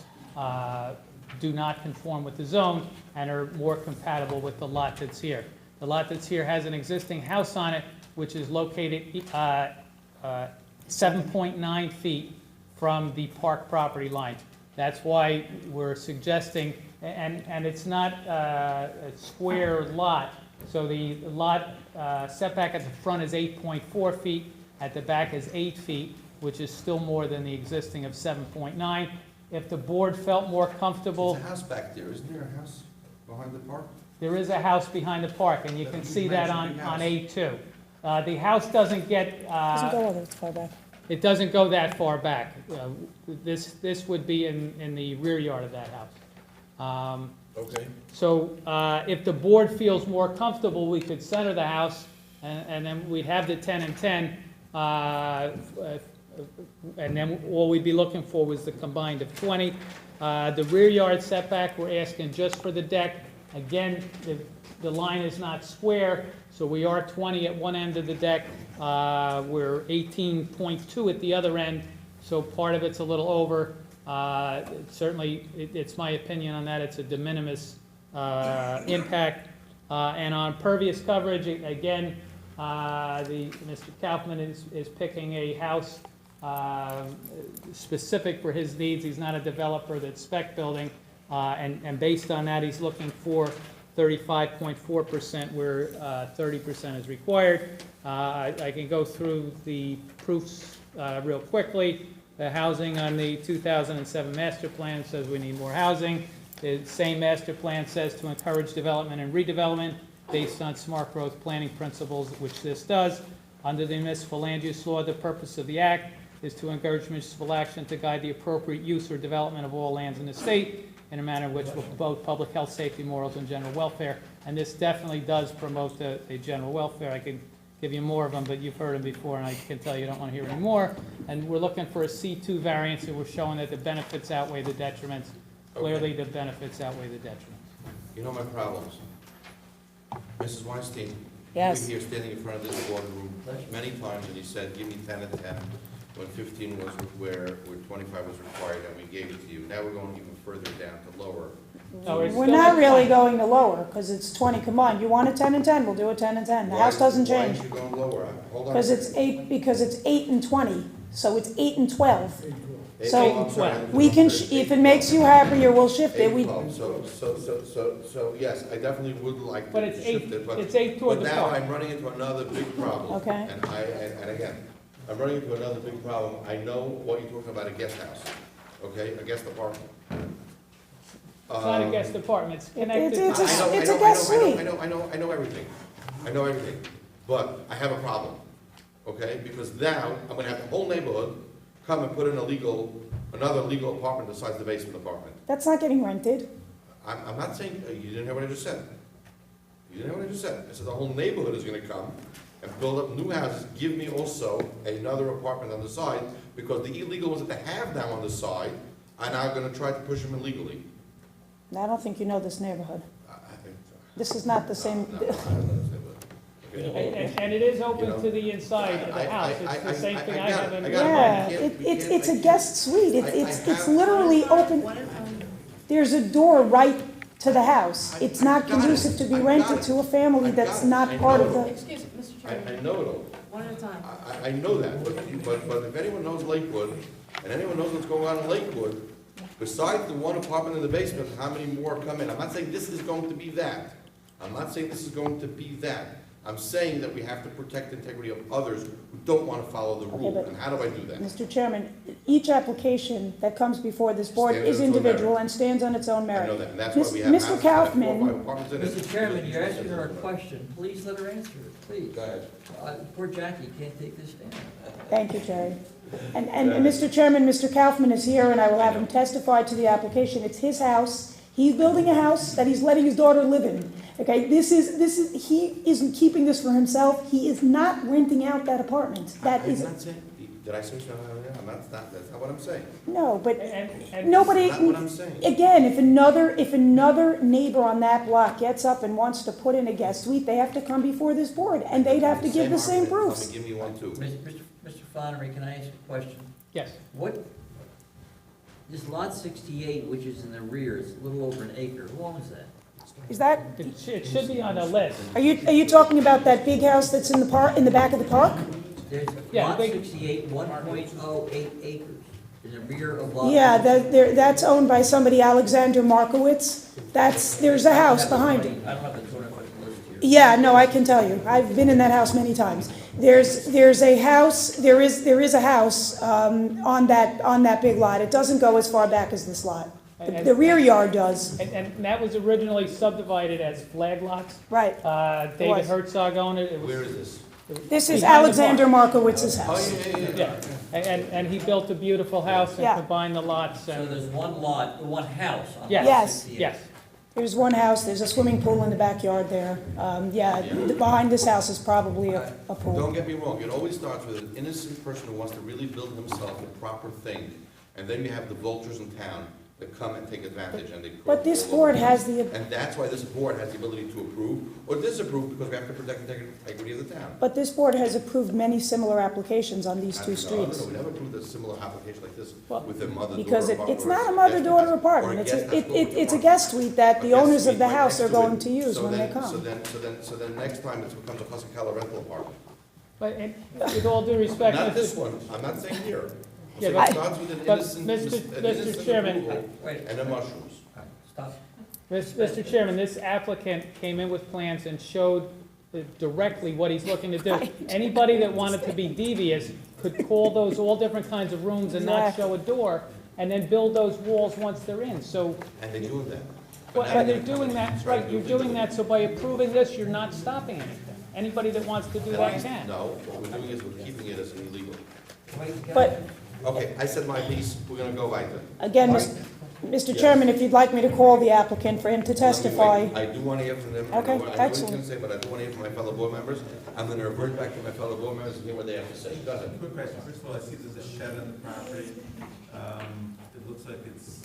do not conform with the zone and are more compatible with the lot that's here. The lot that's here has an existing house on it, which is located 7.9 feet from the park property line. That's why we're suggesting, and it's not a square lot, so the lot setback at the front is 8.4 feet, at the back is 8 feet, which is still more than the existing of 7.9. If the board felt more comfortable. There's a house back there, isn't there a house behind the park? There is a house behind the park, and you can see that on A2. The house doesn't get. Doesn't go all that far back. It doesn't go that far back. This would be in the rear yard of that house. Okay. So if the board feels more comfortable, we could center the house, and then we'd have the 10 and 10, and then all we'd be looking for was the combined of 20. The rear yard setback, we're asking just for the deck. Again, the line is not square, so we are 20 at one end of the deck. We're 18.2 at the other end, so part of it's a little over. Certainly, it's my opinion on that. It's a de minimis impact. And on pervious coverage, again, Mr. Kaufman is picking a house specific for his needs. He's not a developer that's spec building, and based on that, he's looking for 35.4% where 30% is required. I can go through the proofs real quickly. The housing on the 2007 master plan says we need more housing. The same master plan says to encourage development and redevelopment based on smart growth planning principles, which this does. Under the municipal land use law, the purpose of the act is to encourage municipal action to guide the appropriate use or development of all lands in the state in a manner which will promote public health, safety, morals, and general welfare. And this definitely does promote the general welfare. I can give you more of them, but you've heard them before, and I can tell you don't want to hear any more. And we're looking for a C2 variance, and we're showing that the benefits outweigh the detriments. Clearly, the benefits outweigh the detriments. You know my problems. Mrs. Weinstein, Yes. you were here standing in front of this boardroom many times, and you said, give me 10 and 10, when 15 was where 25 was required, and we gave it to you. Now we're going even further down to lower. We're not really going to lower, because it's 20 combined. You want a 10 and 10, we'll do a 10 and 10. The house doesn't change. Why aren't you going lower? Hold on. Because it's 8 and 20, so it's 8 and 12. I'm So sorry. we can, if it makes you happier, we'll shift it. 8-12. So yes, I definitely would like But to it's shift it, it's 8 toward but the now park. I'm running into another big problem. Okay. And again, I'm running into another big problem. I know what you're talking about, a guest house, okay, a guest apartment. It's not a guest apartment, it's connected. It's a guest suite. I know everything. I know everything. But I have a problem, okay? Because now I'm gonna have the whole neighborhood come and put in another legal apartment besides the basement apartment. That's not getting rented. I'm not saying, you didn't hear what I just said. You didn't hear what I just said. I said the whole neighborhood is gonna come and build up new houses, give me also another apartment on the side, because the illegal ones that they have now on the side are now gonna try to push them illegally. I don't think you know this neighborhood. I think so. This is not the same. And it is open to the inside of the house. It's the same thing I have in. Yeah, it's a guest suite. It's literally open. There's a door right to the house. It's not conducive to be rented to a family that's not part of the. Excuse me, Mr. I know it all. One at a time. I know that, but if anyone knows Lakewood, and anyone knows what's going on in Lakewood, besides the one apartment in the basement, how many more come in? I'm not saying this is going to be that. I'm not saying this is going to be that. I'm saying that we have to protect the integrity of others who don't want to follow the rule. but- And how do I do that? Mr. Chairman, each application that comes before this board Stands is on its own individual merit. and stands on its own I merit. know that, and that's why we have Mr. houses that have 4 or 5 Kaufman, apartments in it. Mr. Chairman, you're asking her a question, please let her answer it, please. Go ahead. Poor Jackie can't take this stand. thank you, Jerry. And Mr. Chairman, Mr. Kaufman is here, and I will have him testify to the application. It's his house. He's building a house that he's letting his daughter live in. Okay, he isn't keeping this for himself. He is not renting out that apartment. That I'm is, not saying, did I say something? I'm not, that's not what I'm saying. no, but And nobody, That's not what I'm saying. again, if another neighbor on that block gets up and wants to put in a guest suite, they have to come before this board, and they'd have to give the same argument. proofs. Give me one too. Mr. Flannery, can I ask a question? Yes. This lot 68, which is in the rear, is a little over an acre, who owns that? Is that, It should be on the list. are you talking about that big house that's in the park, in the back of the park? There's Yeah, lot they- 68, 1.08 acres, in the rear of lot. Yeah, that's owned by somebody, Alexander Markowitz. There's a house behind it. I don't have the 200-foot list here. Yeah, no, I can tell you. I've been in that house many times. There's a house, there is a house, on that big lot. It doesn't go as far back as this lot. The rear yard does. And that was originally subdivided as flag lots. Right. David was. Herzog owned it. It was- Where is this? This is Behind the Alexander barn. Markowitz's Oh, house. yeah. And he built a beautiful house and Yeah. combined the lots. So And there's one lot, one house on Yes. lot Yes. 68. yes. There's one house, there's a swimming pool in the backyard there. Behind this house is probably a pool. Don't get me wrong, it always starts with an innocent person who wants to really build himself a proper thing. And then you have the vultures in town that come and take advantage and they. But this board has the, And that's why this board has the ability to approve or disapprove because we have to protect the integrity of the town. but this board has approved many similar applications on these two streets. No, we never approved a similar application like this Well, with a mother-daughter. Because apartment it's or not a guest mother-daughter house, apartment. or a It's guest house built with it's a apartment. guest suite that the A guest owners of suite the right house are next to going it. to use So when they then- come. So then next time it becomes a Husky rental apartment. But with all due respect, Not Mr. this one, I'm not saying here. I'm Yeah, saying but- it starts with an but innocent, Mr. an innocent Chairman, approval Wait. and then mushrooms. Stop. Mr. Chairman, this applicant came in with plans and showed directly what he's looking to do. Anybody that wanted to be devious could call those all different kinds of rooms and not Exactly. show a door, and then build those walls once they're in. So, And they're doing that. well, and they're doing that, right, you're doing that, so by approving this, you're not stopping anything. Anybody that wants to do that can. No, what we're doing is we're keeping it as an illegal. But Okay, I said my piece, we're gonna go weiter. again, Mr. Chairman, if you'd like me to call the applicant for him to testify. I do want to hear from them. Okay, I know what he's excellent. going to say, but I do want to hear from my fellow board members. I'm going to revert back to my fellow board members and hear what they have to say. Go ahead. Quick question. First of all, I see there's a shed on the property. It looks like it's.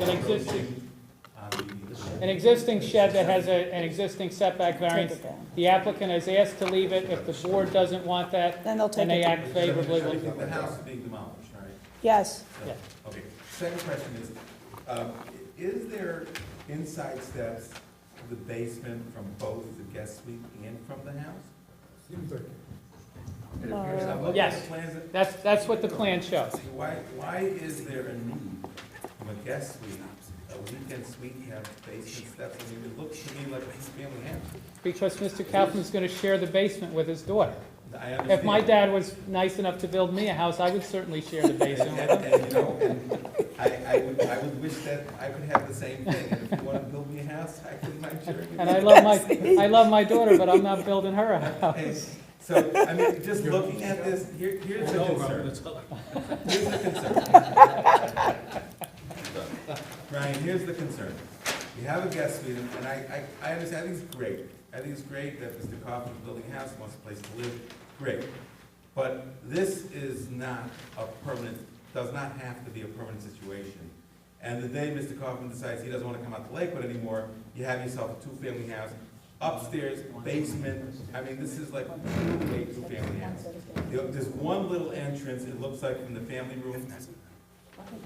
An existing- on the- An existing shed that has an existing setback variance. Take it down. The applicant has asked to leave it. If the board doesn't want that, Then they'll take and they it down. act favorably, I we'll think the house is being demolished, right? Yes. Yeah. Okay. Second question is there inside steps to the basement from both the guest suite and from the house? Seems like It appears I'm looking at Yes. the plans that- that's what the plan shows. See, why is there a need from a guest suite, a weekend suite, to have basement steps? I mean, it looks to me like a family house. Because Mr. Kaufman's going to share the basement with his daughter. I understand. If my dad was nice enough to build me a house, I would certainly share the basement with him. And, you know, and I would wish that I could have the same thing. And if you want to build me a house, I couldn't mind sharing it. And I love my daughter, but I'm not building her a house. So, I mean, just looking at this, here's the concern. Here's the concern. Ryan, here's the concern. You have a guest suite, and I understand, I think it's great. I think it's great that Mr. Kaufman's building a house, wants a place to live, great. But this is not a permanent, does not have to be a permanent situation. And the day Mr. Kaufman decides he doesn't want to come out to Lakewood anymore, you have yourself a two-family house, upstairs, basement, I mean, this is like a two-family house. There's one little entrance, it looks like from the family room.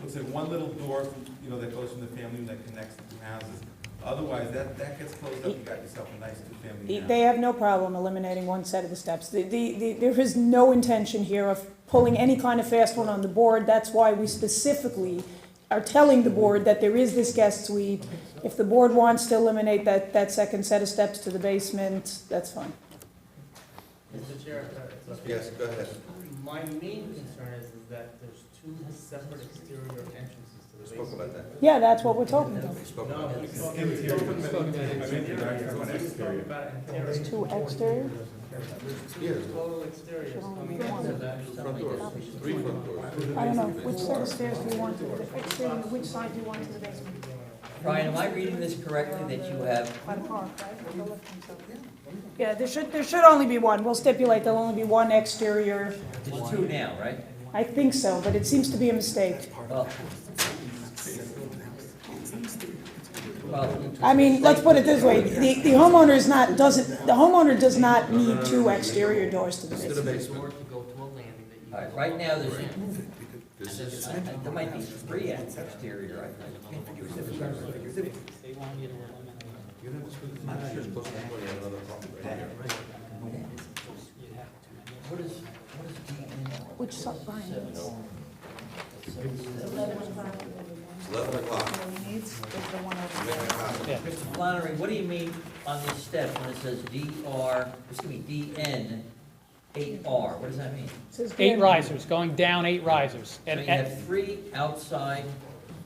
Looks like one little door, that goes from the family room that connects the two houses. Otherwise, that gets closed up, you got yourself a nice two-family house. They have no problem eliminating one set of the steps. There is no intention here of pulling any kind of fast one on the board. That's why we specifically are telling the board that there is this guest suite. If the board wants to eliminate that second set of steps to the basement, that's fine. Mr. Chair, Yes, go ahead. my main concern is that there's two separate exterior entrances to the Spoke basement. about that. Yeah, that's what we're talking about. We spoke No, about we're that. talking about There's two exterior. Yes. total exteriors coming Should only into that. Front doors, 3 front doors. I don't know, which set of stairs do you want to the exterior, which side do you want to the basement? Brian, am I reading this correctly, that you have, By the park, right? Or the lifting zone? Yeah, there should only be one. We'll stipulate there'll only be one exterior. there's two now, right? I think so, but it seems to be a mistake. Well, I mean, let's put it this way, the homeowner is not, the homeowner does not need two exterior doors to the To the basement. basement. To go to a landing that you. all right, right now, This is, there might be three exterior, I can't figure it out. They want you to eliminate. you're not supposed to put in another property right here. What is DN? Which side, Brian? 11 o'clock. Needs is the one over Make there. a copy. Yeah. Mr. Flannery, what do you mean on these steps when it says DN 8R? What does that mean? It says 8 Dan- risers, going down 8 risers. So And you have three outside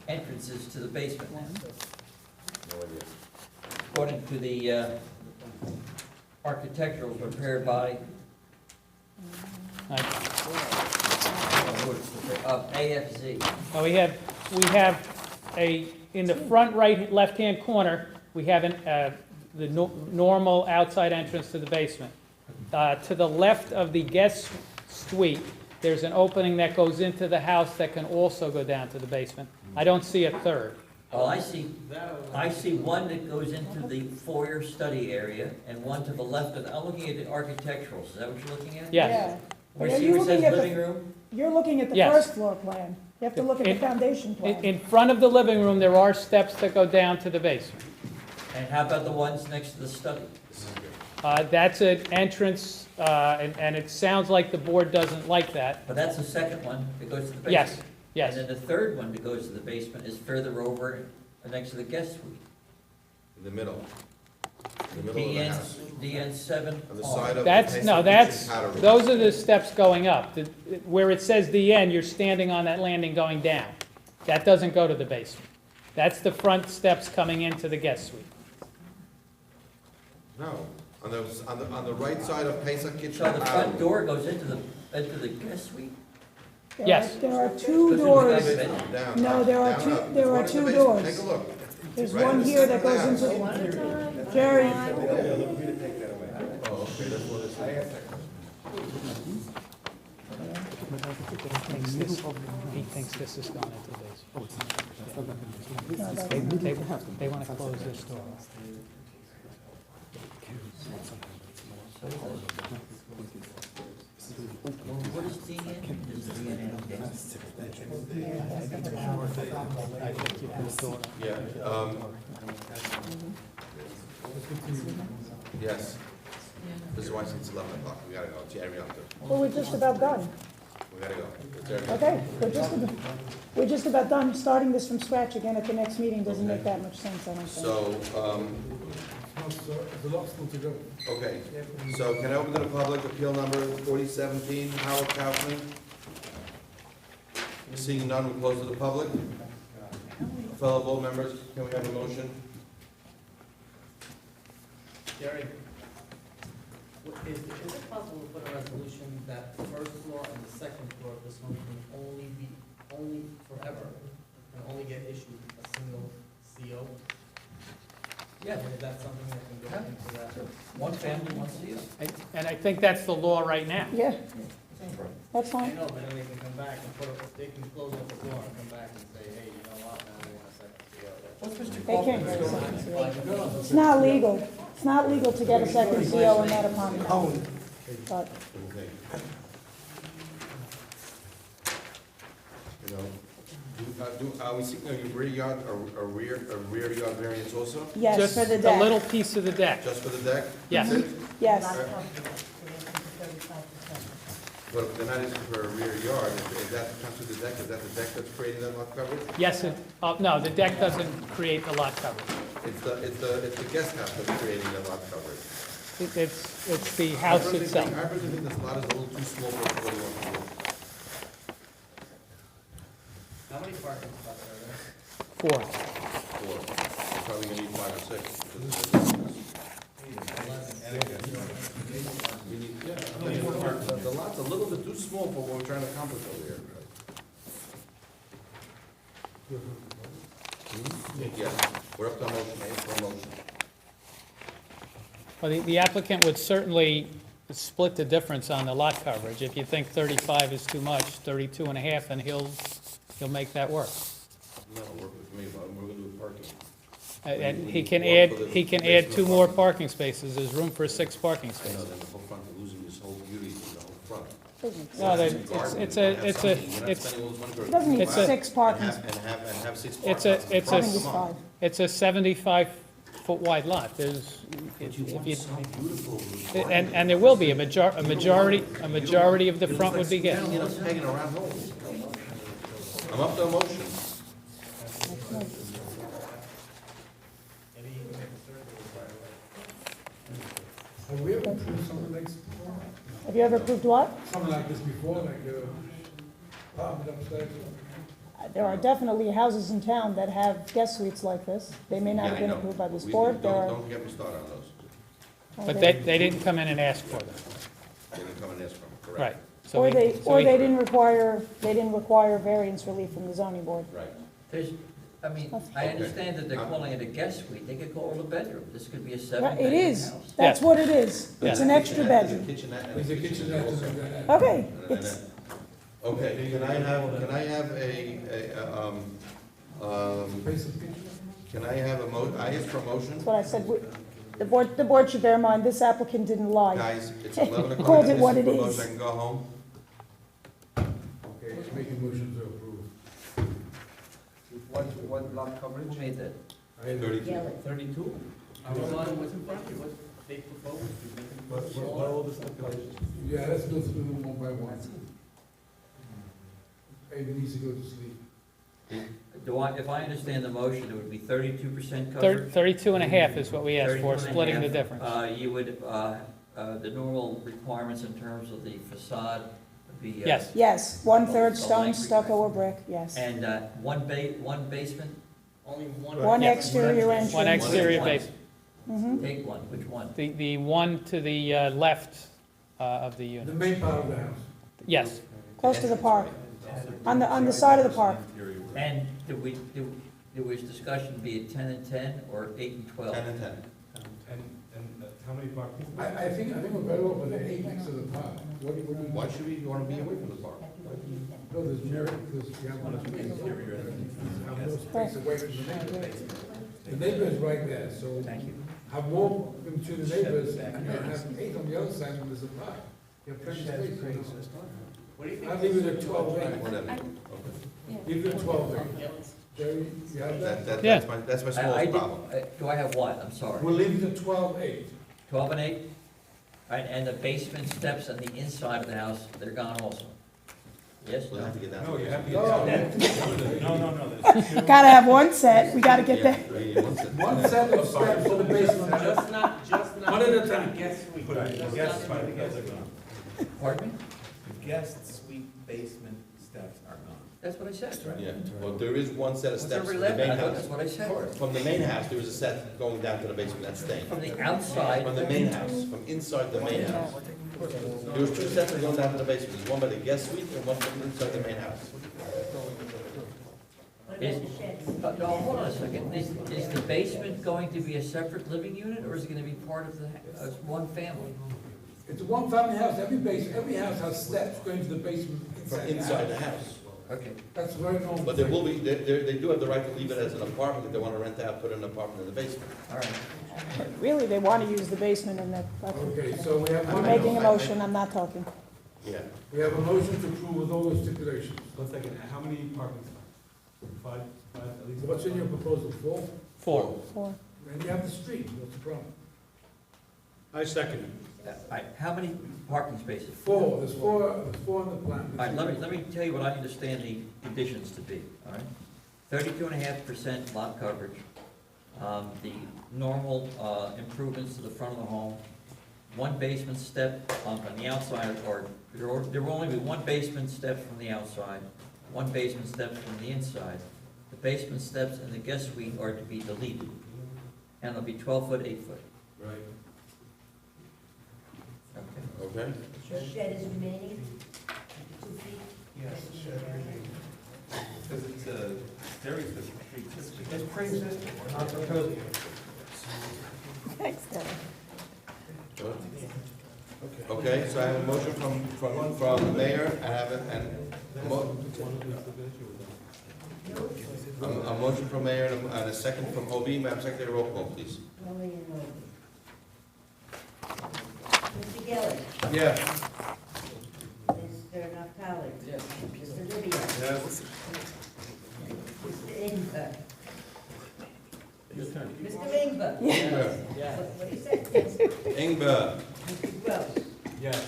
entrances to the basement, No idea. according to the architectural prepared by AFZ. now we have in the front right, left-hand corner, we have the normal outside entrance to the basement. To the left of the guest suite, there's an opening that goes into the house that can also go down to the basement. I don't see a third. Well, I see one that goes into the foyer study area and one to the left of, I'm looking at the architecturals, is that what you're looking at? Yes. Yeah. Where Are see you where it says looking at the- living room? You're looking at the Yes. first floor plan. You have to look at the In- foundation plan. In front of the living room, there are steps that go down to the basement. And how about the ones next to the study? That's an entrance, and it sounds like the board doesn't like that. But that's the second one that goes to the basement. Yes, yes. And then the third one that goes to the basement is further over next to the guest suite. In the middle. In the middle of the house. DN 7. On the side of the That's, Pesach no, kitchen that's, powder room. those are the steps going up. Where it says the end, you're standing on that landing going down. That doesn't go to the basement. That's the front steps coming into the guest suite. No, on the right side of Pesach kitchen So the powder front room. door goes into the guest suite? Yes. There are two Goes into the doors. basement? Down, No, up, there are down, two- up. there There's are one in the two basement. doors. Take a look. There's Right in one the here that center goes of the into, house. Jerry, Oh, okay, that's what it is. He thinks this is going into the basement. They want to close this door. What is DN? Is DN I think you have a door. Yeah, yes. Mr. Weinstein, it's 11 o'clock, we gotta go, Jerry, up there. well, we're just about done. We gotta go. It's Jerry. Okay, we're just about done. Starting this from scratch again at the next meeting doesn't make that much sense, I don't think. So, There's a lot still to go. okay, so can I open to the public appeal number 4017, Howard Kaufman? Seeing none, we'll close to the public. Fellow board members, can we have a motion? Jerry, is it possible to put a resolution that the first floor and the second floor of this home can only forever, can only get issued a single CO? Yeah. Is that something that can go into that? One family, one CO. And I think that's the law right now. Yeah, that's I fine. know, but then they can come back and they can close up the door and come back and say, hey, you know what, now we want a second CO. What's Mr. They can't Kaufman's get a story? second CO. It's not legal. It's not legal to get a second CO in that apartment. But Okay. You know, Are we seeking a rear yard, a rear yard variance also? Yes, Just for the a deck. little piece of the deck. Just for the deck? Yes. That's it? Yes. Lot coverage, they're asking for 35%. But if they're not asking for a rear yard, is that constitute the deck? Is that the deck that's creating that lot coverage? Yes, no, the deck doesn't create the lot coverage. It's the guest house that's creating the lot coverage. It's the house itself. I personally think this lot is a little too small for what you want to do. How many parking spots are there? 4. Or probably gonna need 5 or 6. We need, yeah, the lot's a little bit too small for what we're trying to accomplish over here. Yes, we're up to a motion, for a motion. Well, the applicant would certainly split the difference on the lot coverage. If you think 35 is too much, 32 and a half, and he'll make that work. That'll work with me, but we're gonna do parking. And he can add 2 more parking spaces. There's room for 6 parking I know, spaces. then the whole front, we're losing this whole beauty of the whole front. No, Garden, it's we're a, not spending all this money for- It doesn't need It's a- 6 parking. And have 6 It's parking a, spots. it's I think it's a, 5. it's a 75-foot wide lot. There's, if you, and there will be, a majority of the front would be gas. You know, it's hanging around holes. I'm up to a motion. Have we ever approved something like this before? Have you ever approved what? Something like this before, like apartment upstairs? There are definitely houses in town that have guest suites like this. They may not Yeah, have I been know. approved by this We- board. There are, Don't get me started on those. But they didn't come in and ask for them. They didn't come and ask for them, correct? Right. So or we- they, so or we- they didn't require variance relief from the zoning board. Right. There's, I mean, I understand that they're calling it a guest suite, they could call it a bedroom, this could be a Right, 7-bedroom it is. house. That's Yeah. what it is. It's an extra There's a bedroom. kitchenette and There's a kitchenette also. and a- Okay, And it's, then- Okay, can I have Place of pictures? can I have I asked for a motion? that's what I said. The board should bear in mind, this applicant didn't lie. Guys, it's 11 o'clock. Called it This what is it for a is. motion. I can go home. Okay, make a motion to approve. What lot coverage? Who made that? 32. Yellow. 32? Yeah, let's go through them one by one. Maybe needs to go to sleep. If I understand the motion, it would be 32% coverage? 32 and a half is what we asked 32 for, and a splitting the half. difference. You would, the normal requirements in terms of the facade would be. Yes. Yes, 1/3 The stone, length stucco, or brick, yes. And one basement? Only one. One Yeah. exterior entrance. One exterior One. base. Mhm. Take one, which one? The one to the left of the The unit. main part of the house. Yes. Close to the park, on the side of the park. And there was discussion, be it 10 and 10 or 8 and 12? 10 and 10. And how many parking? I think we're better off with the 8 next to the park. What do you? Why should we want to be away from the park? No, there's merit, because you have one space. Have more space away from the neighbors. The neighbor's right there, so Thank you. have more between the neighbors, and you have 8 on the other side when there's a park. You have plenty of space. What do you think? I'll leave it at 12/8. Whatever. Leave it at 12/8. Jerry, you have that? Yeah. That's my I smallest did- problem. Do I have what? I'm sorry. We'll leave it at 12/8. 12 and 8? All right, and the basement steps on the inside of the house, they're gone also? Yes? We'll have to get down. No, you have to No. get. No, there's two. Gotta have one set, we gotta get there. One set of steps for the basement. Just not. One at a time. Guest suite. Put it- the guest suite, the guest are gone. Pardon me? The guest suite basement steps are gone. That's what I said. Yeah, well, there is one set of What's steps over from the 11? main I thought house. that's what I said. From the main house, there was a set going down to the basement, that's staying. From the outside. From the main house, from inside the main house. There was 2 sets that going down to the basement, there's one by the guest suite and one from inside the main house. No, hold on a second. Is the basement going to be a separate living unit, or is it gonna be part of one family? It's a one-family house, every house has steps going to the basement From inside the inside house. the house. Okay. That's very normal. But there will be, they do have the right to leave it as an apartment, if they want to rent out, put an apartment in the basement. All right. Really, they wanna use the basement in that, Okay, so we have I'm one. making a motion, I'm not talking. Yeah. We have a motion to approve with all those stipulations. 1 second, how many parking spots? At least What's in your proposal, 4? 4. And you have the street, what's the problem? I second it. How many parking spaces? 4, there's 4 on the plan. All right, let me tell you what I understand the conditions to be, all right? 32.5% lot coverage, the normal improvements to the front of the home, 1 basement step on the outside, or there will only be 1 basement step from the outside, 1 basement step from the inside. The basement steps and the guest suite are to be deleted, and they'll be 12 foot, 8 foot. Right. Okay. Okay? The shed is remaining, 2 feet? Yes, the shed Because it's very pre-existing. It's pre-existing, we're not proposing it. Thanks, Deb. Okay, so I have a motion from the mayor, I have a motion from mayor and a second from OB. Madam Secretary, roll call, please. Only in order. Mr. Gillis. Yes. Mr. Naftali. Yes. Mr. Ribbiat. Yes. Mr. Ingber. Mr. Ingber. Yes. What do you say? Ingber. Mr. Gross. Yes.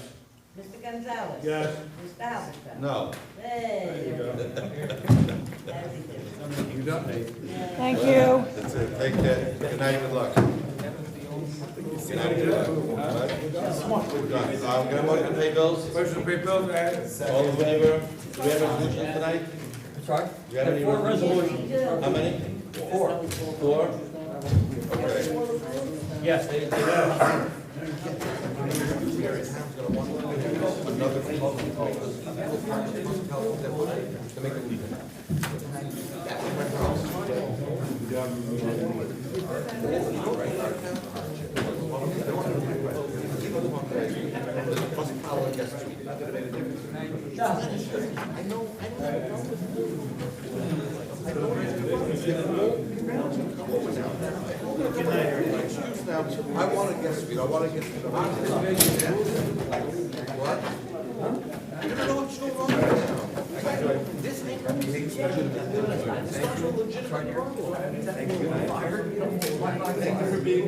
Mr. Gonzalez. Yes. Mr. Halberstam. No. Hey. You done? Thank you. That's it, take care, good night, good luck. Good night, good luck. All right? We're done. Gonna motion to pay bills? Motion to pay bills, All in favor? Do we have resolutions tonight? Sorry? Do you have any 4 resolutions? resolutions. How many? 4. 4? Okay. Yes, they Another proposal to make it legal. Excuse now, I want to guess, I want to guess. What? I don't know what's going on right now. This ain't legitimate. It's not a legitimate problem. Thank you for being